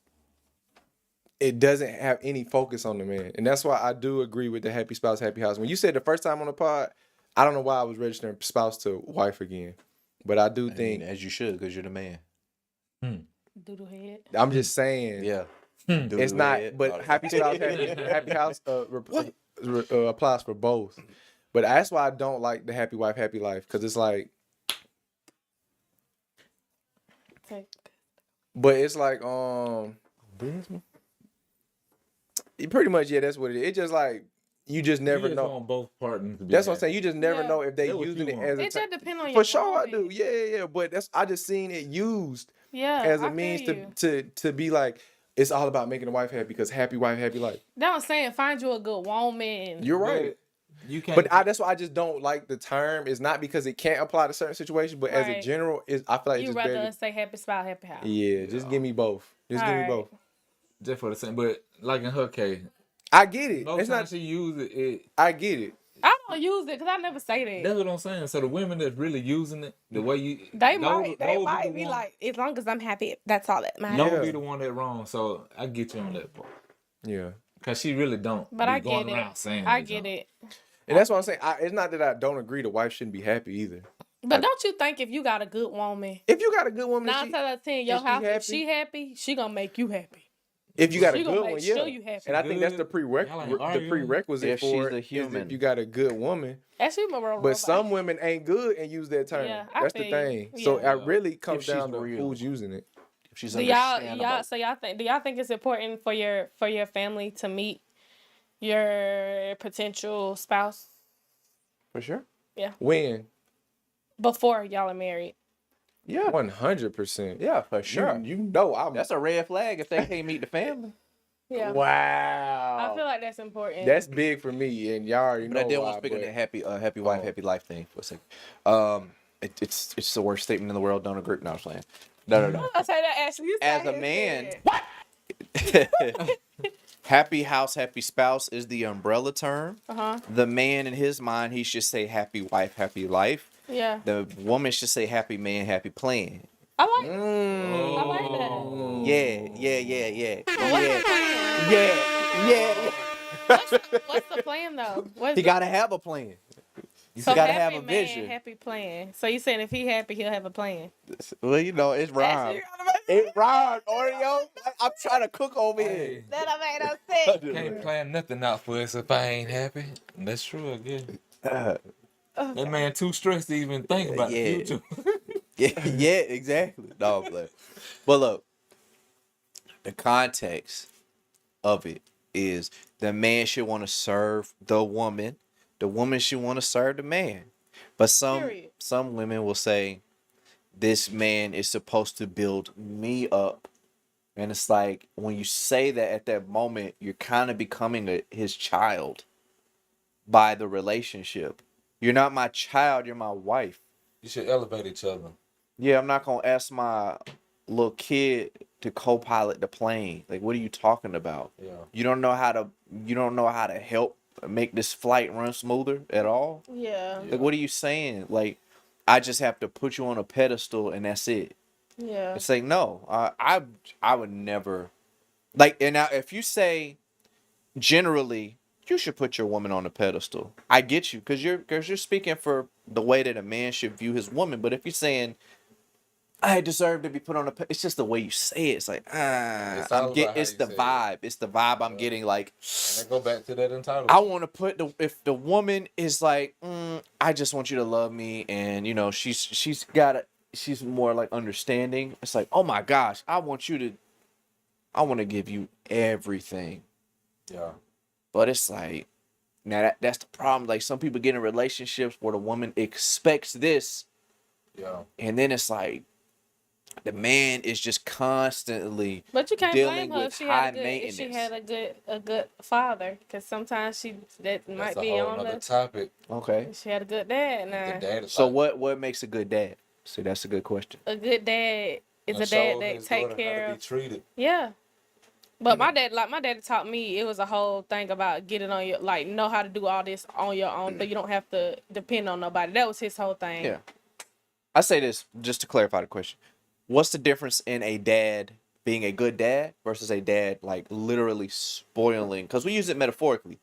it doesn't have any focus on the man. And that's why I do agree with the happy spouse, happy house. When you said the first time on the pod, I don't know why I was registering spouse to wife again. But I do think... as you should, because you're the man. Doodle head. I'm just saying... Yeah. It's not... But happy spouse, happy house applies for both. But that's why I don't like the happy wife, happy life. Because it's like... But it's like, Pretty much, yeah, that's what it is. It's just like you just never You just know. want both partners to be That's what I'm happy. saying. You just never Yeah. know if they That's what using you it want. as a It just depends on For your sure, I do. woman. Yeah. But I just seen it used Yeah, as a I means feel you. to be like it's all about making the wife happy because happy wife, happy life. That's what I'm saying. Find you a good woman. You're right. But you can't. But that's why I just don't like the term. It's not because it can't apply to certain situations, but as a Right. general, I feel like it's You just rather better. us say happy spouse, happy house. Yeah, just give me both. Just give me Alright. both. just for the same. But like in her case, I get it. most It's times not. she use it. I get it. I don't use it because I never say that. That's what I'm saying. So the women that's really using it, the way you They those- might those be the one- like, as long as I'm happy, that's all that matters. no Yeah. be the one that wrong. So I get you on that part. Yeah. Cause she really don't. But be I going get around it. saying I that get junk. it. And that's what I'm saying. It's not that I don't agree the wife shouldn't be happy either. But don't you think if you got a good woman, If you got a good woman, 9 out of 10, your she house, if happy? she happy, she gonna make you happy. if you got a She gonna good make one, sure yeah. you happy. And I think that's the Good. Y'all ain't arguing. prerequisite If for she's it a is human. if you got a good woman. Actually, my real But robot. some women ain't good and use that term. Yeah, I That's the feel you. thing. So Yeah. it really comes If she's down to real. who's using it. If she's Do y'all understandable. do y'all think it's important for your family to meet your potential spouse For sure. When? before y'all are married? Yeah. 100%. Yeah, for sure. You know I'm. That's a red flag if they can't meet the family. Yeah. Wow. I feel like that's important. That's big for me, and y'all already But know I did why. want to speak on but- that happy wife, Oh. happy life thing for a second. It's the worst statement in the world. Don't agree. No, I'm playing. No. I say that Ashley. You As say a it, man, said. happy house, happy spouse is the umbrella term. Uh-huh. The man, in his mind, he should say happy wife, happy life. Yeah. The woman should say happy man, happy plan. I like Mm. like that. Yeah. What's what's the plan though? What's He gotta have a plan. You so gotta happy have a man, vision. happy plan. So you saying if he happy, he'll have a plan. Well, you know, it's rhyme. It rhyme, Oreo. I'm trying to cook over here. Hey, That I made us sick. can't plan nothing out for us if I ain't happy. That's true, I guess. That man too stressed to even think about the Yeah. future. Yeah, exactly. No, but look, the context of it is the man should want to serve the woman should want to serve the man. But Period. some women will say this man is supposed to build me up. And it's like when you say that at that moment, you're kind of becoming his child by the relationship. You're not my child, you're my wife. You should elevate each other. Yeah, I'm not gonna ask my little kid to co-pilot the plane. Like, what are you talking about? Yeah. You don't know how to help make this flight run smoother at all. Yeah. Like, what are you saying? Like, I just have to put you on a pedestal and that's it. Yeah. It's like, no, I would never. Like, and now if you say generally you should put your woman on a pedestal, I get you because you're speaking for the way that a man should view his woman. But if you're saying I deserve to be put on a, it's just the way you say it. It's like It's all about how it's you the say it. vibe. It's the vibe I'm getting. Like, And I go back to that entitlement. I want to put if the woman is like, I just want you to love me, and you know she's more like understanding. It's like, oh my gosh, I want to give you everything. Yeah. But it's like, now that's the problem. Like, some people get in relationships where the woman expects this, Yeah. and then it's like the man is just constantly But you can't dealing blame her with if high if maintenance. she had a good father, because sometimes that might That's a be whole on nother the. topic. Okay. She had a good dad. The Now dad is So like, what makes a good dad? See, that's a good question. a good dad is and a dad show that his take daughter how care to of. be treated. Yeah. But my dad taught me it was a whole thing about getting on your, like, know how to do all this on your own, so you don't have to depend on nobody. That was his whole thing. Yeah. I say this just to clarify the question. What's the difference in a dad being a good dad versus a dad like literally spoiling? Because we use it metaphorically,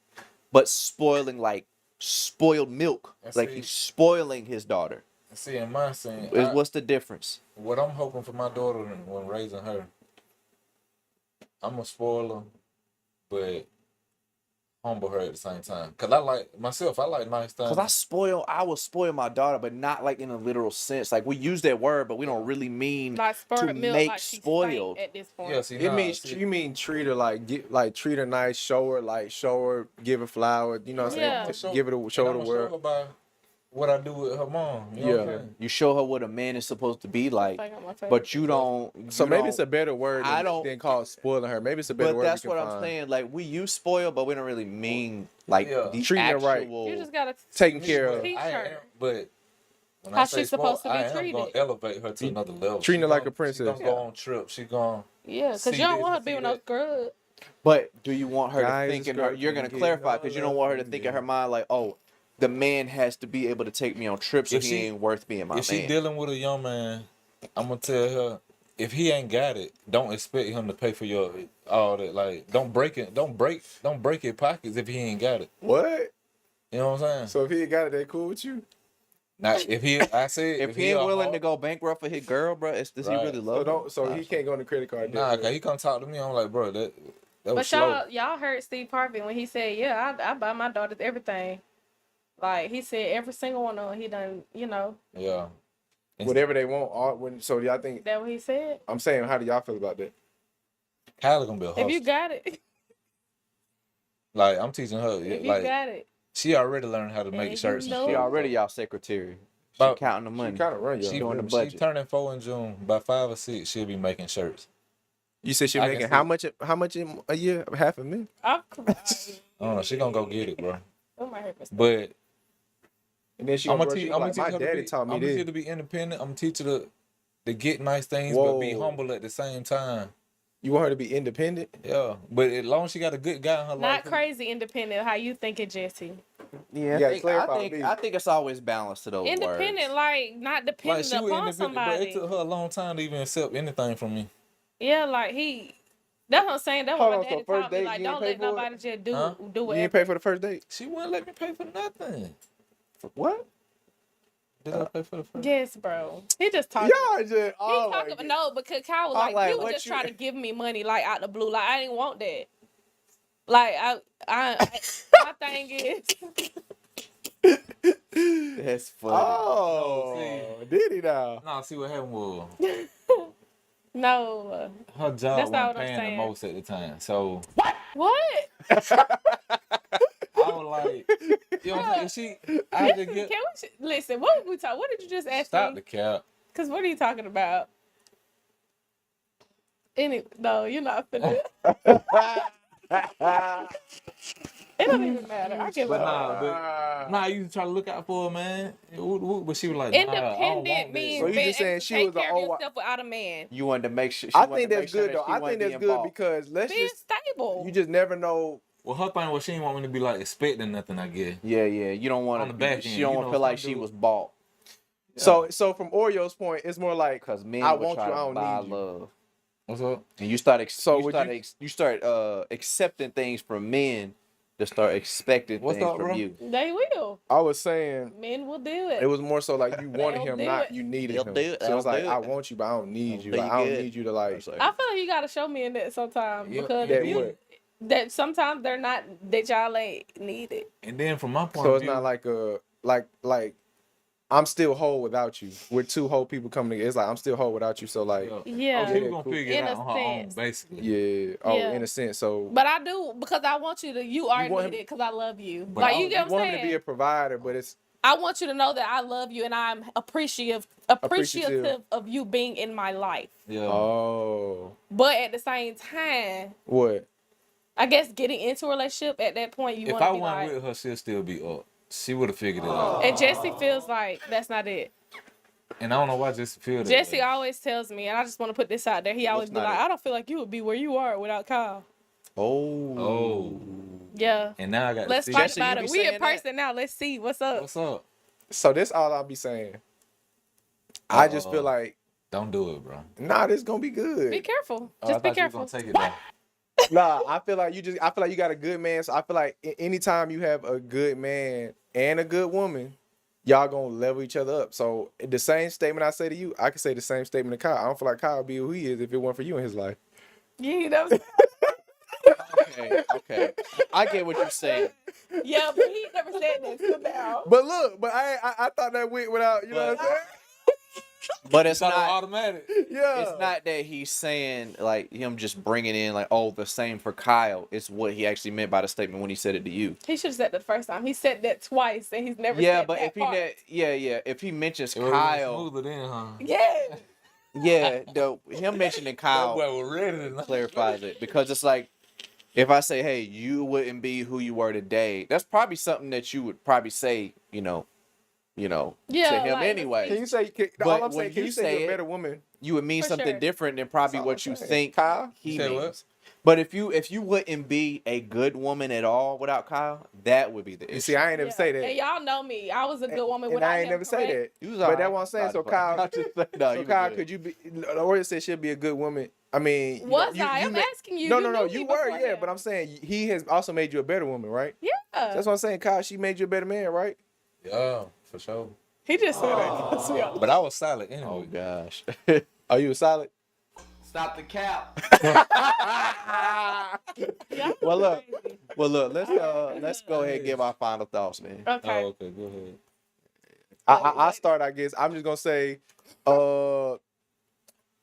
but spoiling like spoiled milk, I like see. he's spoiling his daughter. See, in my scene, What's the difference? what I'm hoping for my daughter when raising her, I'm a spoiler, but humble her at the same time. Cause I like myself. I like nice things. Cause I will spoil my daughter, but not like in a literal sense. Like we use that word, but we don't really mean Like to spoiled milk, make like she's spoiled. at this point. Yeah, see, It nah, means see, you mean treat her like treat her nice, show her, give her flowers. You know what I'm Yeah. saying? Give it a show her the I'ma show her world. by what I do with her mom. You know what I'm Yeah. saying? You show her what a man is supposed to be like, I got my favorite but you picture. don't. So you maybe don't- it's a better word I than, don't- than called spoiling her. Maybe it's a better But word. that's we what can I'm find. saying. Like we use spoil, but we don't really mean like Yeah. the Treating her right. actual. You just gotta Taking care of. teach I her am, but when how I say she's supposed to be I am gonna treated. elevate her to another level. Treating her She like gonna- a princess. She gonna go on trips. She gonna Yeah, cause see you don't this want her and to be see with no that. scrub. But do you want her Guys to think is in her? You're gonna getting clarify all because you don't want her to love think from in her you. mind like, oh, the man has to be able to take me on trips, or If he she- ain't worth being my if she man. dealing with a young man, I'm gonna tell her if he ain't got it, don't expect him to pay for your all that. Like, don't break your pockets if he ain't got it. What? You know what I'm saying? So if he ain't got it, they cool with you? Now, if he, I said, If he ain't a willing to hard- go bankrupt for his girl, bro, does he Right. really So love her? don't. So he can't go on the credit card. nah, debt. cause he come talk to me. I'm like, bro, that was But slow. y'all heard Steve Harvey when he said, "Yeah, I buy my daughters everything." Like he said, every single one of them, he done, Yeah. Whatever they want. So y'all think? that what he said. I'm saying, how do y'all feel about that? Kylie gonna be a hustler. If you got it, Like, I'm teaching her. if you Like, got it, she already learned how to make And shirts you and know She shit. already y'all secretary. She But counting the She money. kind of run y'all. She, doing the she budget. turning 4 in June. By 5 or 6, she'll be making shirts. You said she I can making see how it. much? How much in a year? $500,000. I'm crying. I don't know. She gonna go get it, bro. Oh my goodness. But And then she I'm gonna gonna brush teach. you I'm like, gonna my teach her daddy to be. taught I'm me gonna teach her this. to be independent. I'm gonna teach her to get nice things, but be Whoa. humble at the same time. You want her to be independent? Yeah, but as long as she got a good guy in her Not life, crazy independent. How you thinking, Jesse? Yeah, You gotta I think, clarify I with think me. I think it's always balanced to those Independent, words. like not like dependent she was upon independent, but somebody. it took her a long time to even accept anything from me. Yeah, like he. That's what I'm saying. That's Hold what on, my so daddy first taught me. date, Like, you ain't don't pay let for it? nobody just do Huh? do You whatever. didn't pay for the first date? She wouldn't let me pay for nothing. What? Did I pay for the first? Yes, bro. He just talking. Y'all just He always. talking. No, because Kyle was I'm like, like, he was what just you- trying to give me money, like out the blue. Like I didn't want that. Like my thing is, That's funny. Oh, No, did he now? No, see what happened was no. her job That's not wasn't what I'm paying the saying. most at the time. So What? I was like, you know what I'm saying? I just Can get we listen? What we talk? What did you just ask stop me? the cap. Cause what are you talking about? No, you're not finna. It don't even matter. I give But up. nah, you try to look out for her, man. But she was like, nah, I don't Independent want means So you that. just saying she take was a care of old- yourself without a man. You wanted to make sure. I think that's good though. I think that's good because let's Being just stable. you just never know. Well, her thing was she didn't want me to be like expecting nothing, I guess. Yeah, you don't want On the back She end, don't you want to know, feel like some she dude- was bought So from Oreo's point, it's more like because men I would want try you, I to don't buy need you. love, What's up? and you start. So you would start. you- You start accepting things from men to start expecting What's things up, from bro? you. They will. I was saying. Men will do it. It was more so like you wanted They'll him, do not it. you needed They'll him. do it. So it's They'll like do I it. want you, but I don't need you. They'll Like do I you don't good. need you to like. I feel like you gotta show me in that sometimes Yeah, because That if you, what? that sometimes they're not that y'all ain't needed. And then from my point So of it's view, not like like I'm still whole without you. We're two whole people coming together. It's like I'm still whole without you. So like Yeah. Oh, she Yeah, was gonna cool. figure it In out a on her own, sense. basically. yeah. Oh, Yeah. in a sense. So But I do because I want you to. You are want him- needed because I love you. But Like I you was- get you what I'm want him to be saying. a provider, but it's I want you to know that I love you and I'm appreciative of you being in my life. Yeah. oh But at the same time, what? I guess getting into a relationship at that point, you If want I to be wasn't like. with her, she'll still be up. She would have figured it out. And Jesse feels like that's not it. And I don't know why Jesse feel that. Jesse way. always tells me, and I just want to put this out there. He always be not like, it? "I don't feel like you would be where you are without Kyle." Oh. Yeah. And now I got Let's to see. talk Jesse, about you it. be We in saying that? person now. Let's see what's up. What's up? So this all I'll be saying. I just feel like Don't do it, bro. nah, this gonna be good. Be careful. Oh, I Just be thought you was careful. gonna take it down. Nah, I feel like you got a good man. So I feel like anytime you have a good man and a good woman, y'all gonna level each other up. So the same statement I say to you, I can say the same statement to Kyle. I don't feel like Kyle would be who he is if it weren't for you in his life. You know. Okay. I get what you're saying. Yeah, but he never said that till now. But look, but I thought that went without, you know what I'm saying? But it's Thought it was not. automatic. Yeah. It's not that he's saying like him just bringing in like, oh, the same for Kyle. It's what he actually meant by the statement when he said it to you. He should have said that the first time. He said that twice, and he's never Yeah, said but that if he part. if he mentions It would've been Kyle, smoother then, huh? Yeah. yeah, him mentioning That Kyle boy was ready tonight. clarifies it because it's like if I say, hey, you wouldn't be who you were today, that's probably something that you would probably say, to Yeah, him like, anyway. Can you say, But all I'm when saying, can you you say say you're a it- better woman? You would mean For something sure. different than probably That's all what I'm you saying. think Kyle? he You said means. what? But if you wouldn't be a good woman at all without Kyle, that would be the issue. You see, I ain't never say that. And y'all know me. I was a good woman And without I ain't him, never say correct? that. You was But that's alright. what I'm saying. Nah, So the fuck. Kyle, I just say, no, so you Kyle, good. could you be? Laura said she'll be a good woman. I mean, Was I? I'm asking you. No, You no, no. knew me You were, beforehand. yeah. But I'm saying he has also made you a better woman, right? Yeah. That's what I'm saying. Kyle, she made you a better man, right? Yeah, for sure. He just said that. But I was solid anyway. Oh gosh. Are you a solid? Stop the cap. Y'all Well, look. crazy. Well, look. Let's go ahead and give our final thoughts, man. Okay. Oh, okay, go ahead. I start. I guess I'm just gonna say,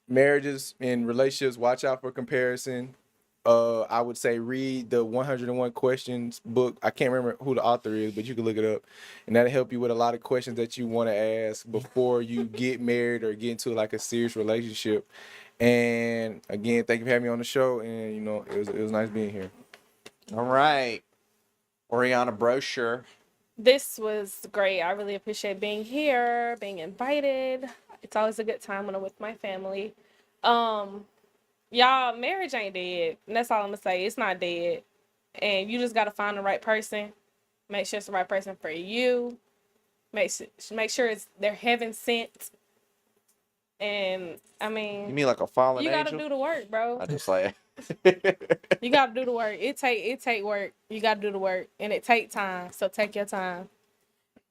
marriages and relationships. Watch out for comparison. I would say read the 101 Questions book. I can't remember who the author is, but you can look it up, and that'll help you with a lot of questions that you want to ask before you get married or get into like a serious relationship. And again, thank you for having me on the show. And it was nice being here. All right. Oriana Brochu. This was great. I really appreciate being here, being invited. It's always a good time when I'm with my family. Y'all, marriage ain't dead. And that's all I'm gonna say. It's not dead. And you just gotta find the right person. Make sure it's the right person for you. Make sure they're heaven sent. And I You mean, mean like a fallen you gotta angel? do the work, bro. I just like. You gotta do the work. It take work. You gotta do the work, and it take time. So take your time.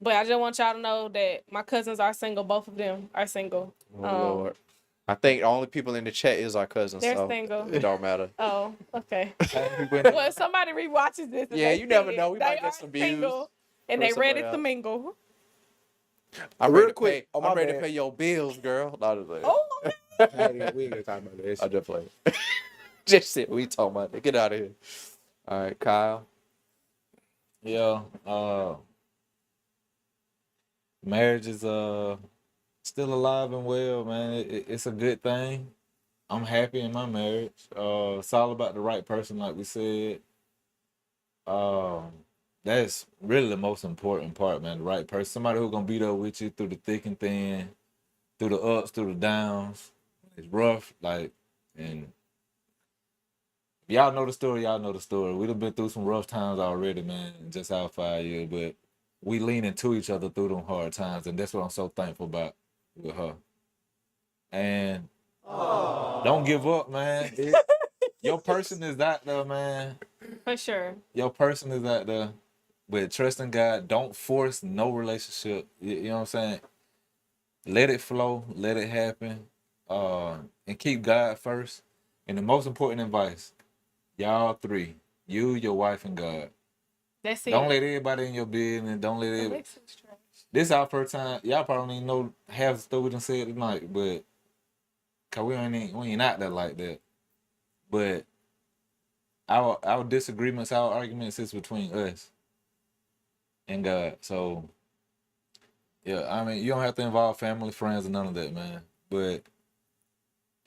But I just want y'all to know that my cousins are single. Both of them are single. Oh, Lord. I think the only people in the chat is our cousins. They're so single. It don't matter. Oh, okay. People in Well, if somebody rewatches this, and Yeah, they you never see it, know. We they might get are some views single, and from they ready somebody to else. mingle. I'm Real ready to quick, pay. oh, my I'm ready to bad. pay your bills, girl. No, just like, Oh, We ain't gonna talk about this. I just play. Just sit. We talking about that. Get out of here. All right, Kyle. Yeah, marriage is still alive and well, man. It's a good thing. I'm happy in my marriage. It's all about the right person, like we said. That's really the most important part, man. The right person, somebody who's gonna be there with you through the thick and thin, through the ups, through the downs. It's rough, and y'all know the story. Y'all know the story. We've been through some rough times already, man. In just our 5 years, but we lean into each other through them hard times, and that's what I'm so thankful about with her. And don't give up, man. Your person is out there, man. for sure. Your person is out there. But trust in God. Don't force no relationship. You know what I'm saying? Let it flow. Let it happen. And keep God first. And the most important advice, y'all three, you, your wife, and God. That's it. Don't let everybody in your business. Don't let it. This our first time. Y'all probably don't even know half the stuff we done said tonight, but cause we ain't out there like that. But our disagreements, our arguments is between us and God. So yeah, I mean you don't have to involve family, friends, and none of that, man. But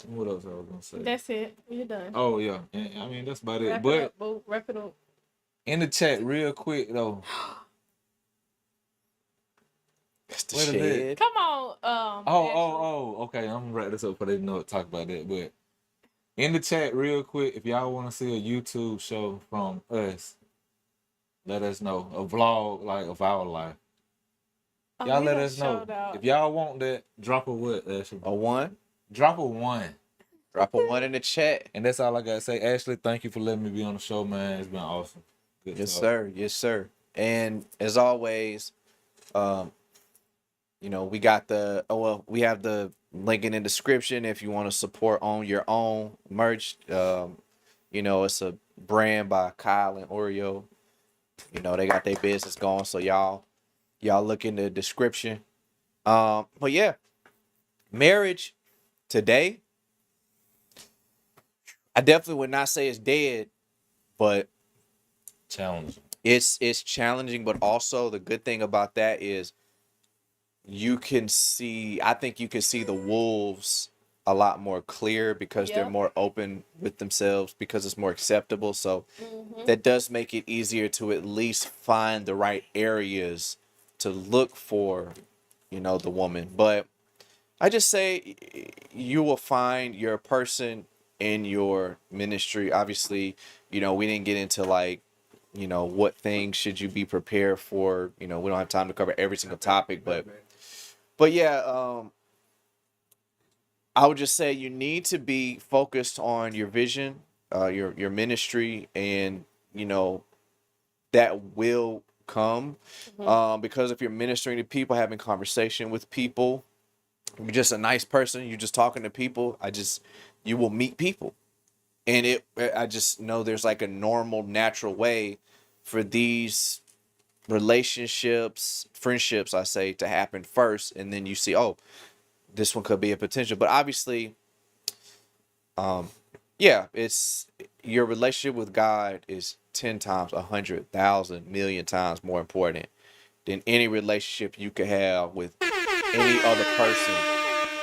what else I was gonna say? That's it. You're done. Oh yeah, and, I mean that's about it. Wrap But it up, boo. Wrap it up. in the chat, real quick though. It's the Wait a minute. shed. Come on. Okay. I'm gonna wrap this up for they know talk about that. But in the chat, real quick, if y'all want to see a YouTube show from us, let us know. A vlog like of our life. Y'all let us know. If y'all want that, drop a what, Ashley? A 1. Drop a 1. Drop a 1 in the chat. And that's all I gotta say. Ashley, thank you for letting me be on the show, man. It's been awesome. Good Yes, talk. sir. Yes, sir. And as always, we got we have the link in the description if you want to support on your own merch. It's a brand by Kyle and Oreo. You know, they got their business going, so y'all look in the description. But yeah, marriage today, I definitely would not say it's dead, but Challenging. it's challenging. But also the good thing about that is I think you can see the wolves a lot more clear because they're Yep. more open with themselves because it's more acceptable. So Mm-hmm. that does make it easier to at least find the right areas to look for, the woman. But I just say you will find your person in your ministry. Obviously, we didn't get into like, what things should you be prepared for. We don't have time to cover every single topic, but yeah, I would just say you need to be focused on your vision, your ministry, and that will come. Because if you're ministering to people, having conversation with people, you're just a nice person, you're just talking to people, you will meet people. And I just know there's like a normal, natural way for these relationships, friendships, I say, to happen first. And then you see, oh, this one could be a potential. But obviously, yeah, it's your relationship with God is 10 times, 100,000, million times more important than any relationship you could have with any other person,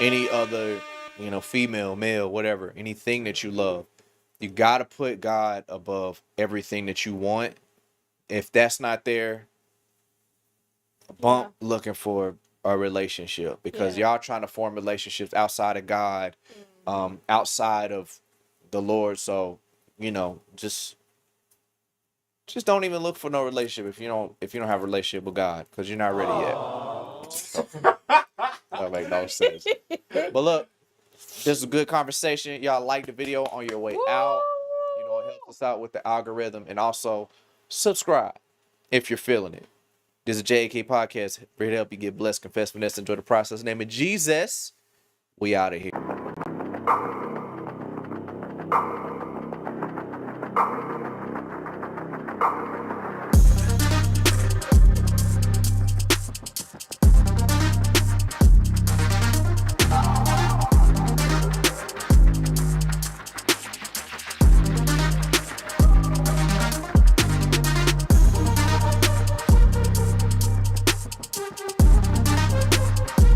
any other, female, male, whatever, anything that you love. You got to put God above everything that you want. If that's not there, bump looking for a relationship because y'all trying to form relationships outside of God, outside of the Lord. So, just don't even look for no relationship if you don't have a relationship with God because you're not ready yet. So, that make no sense. But look, this is a good conversation. Y'all like the video on your way out. It helps us out with the algorithm. And also subscribe if you're feeling it. This is a JAK podcast. Here to help you get blessed, confess, finesse, enjoy the process. In the name of Jesus, we out of here.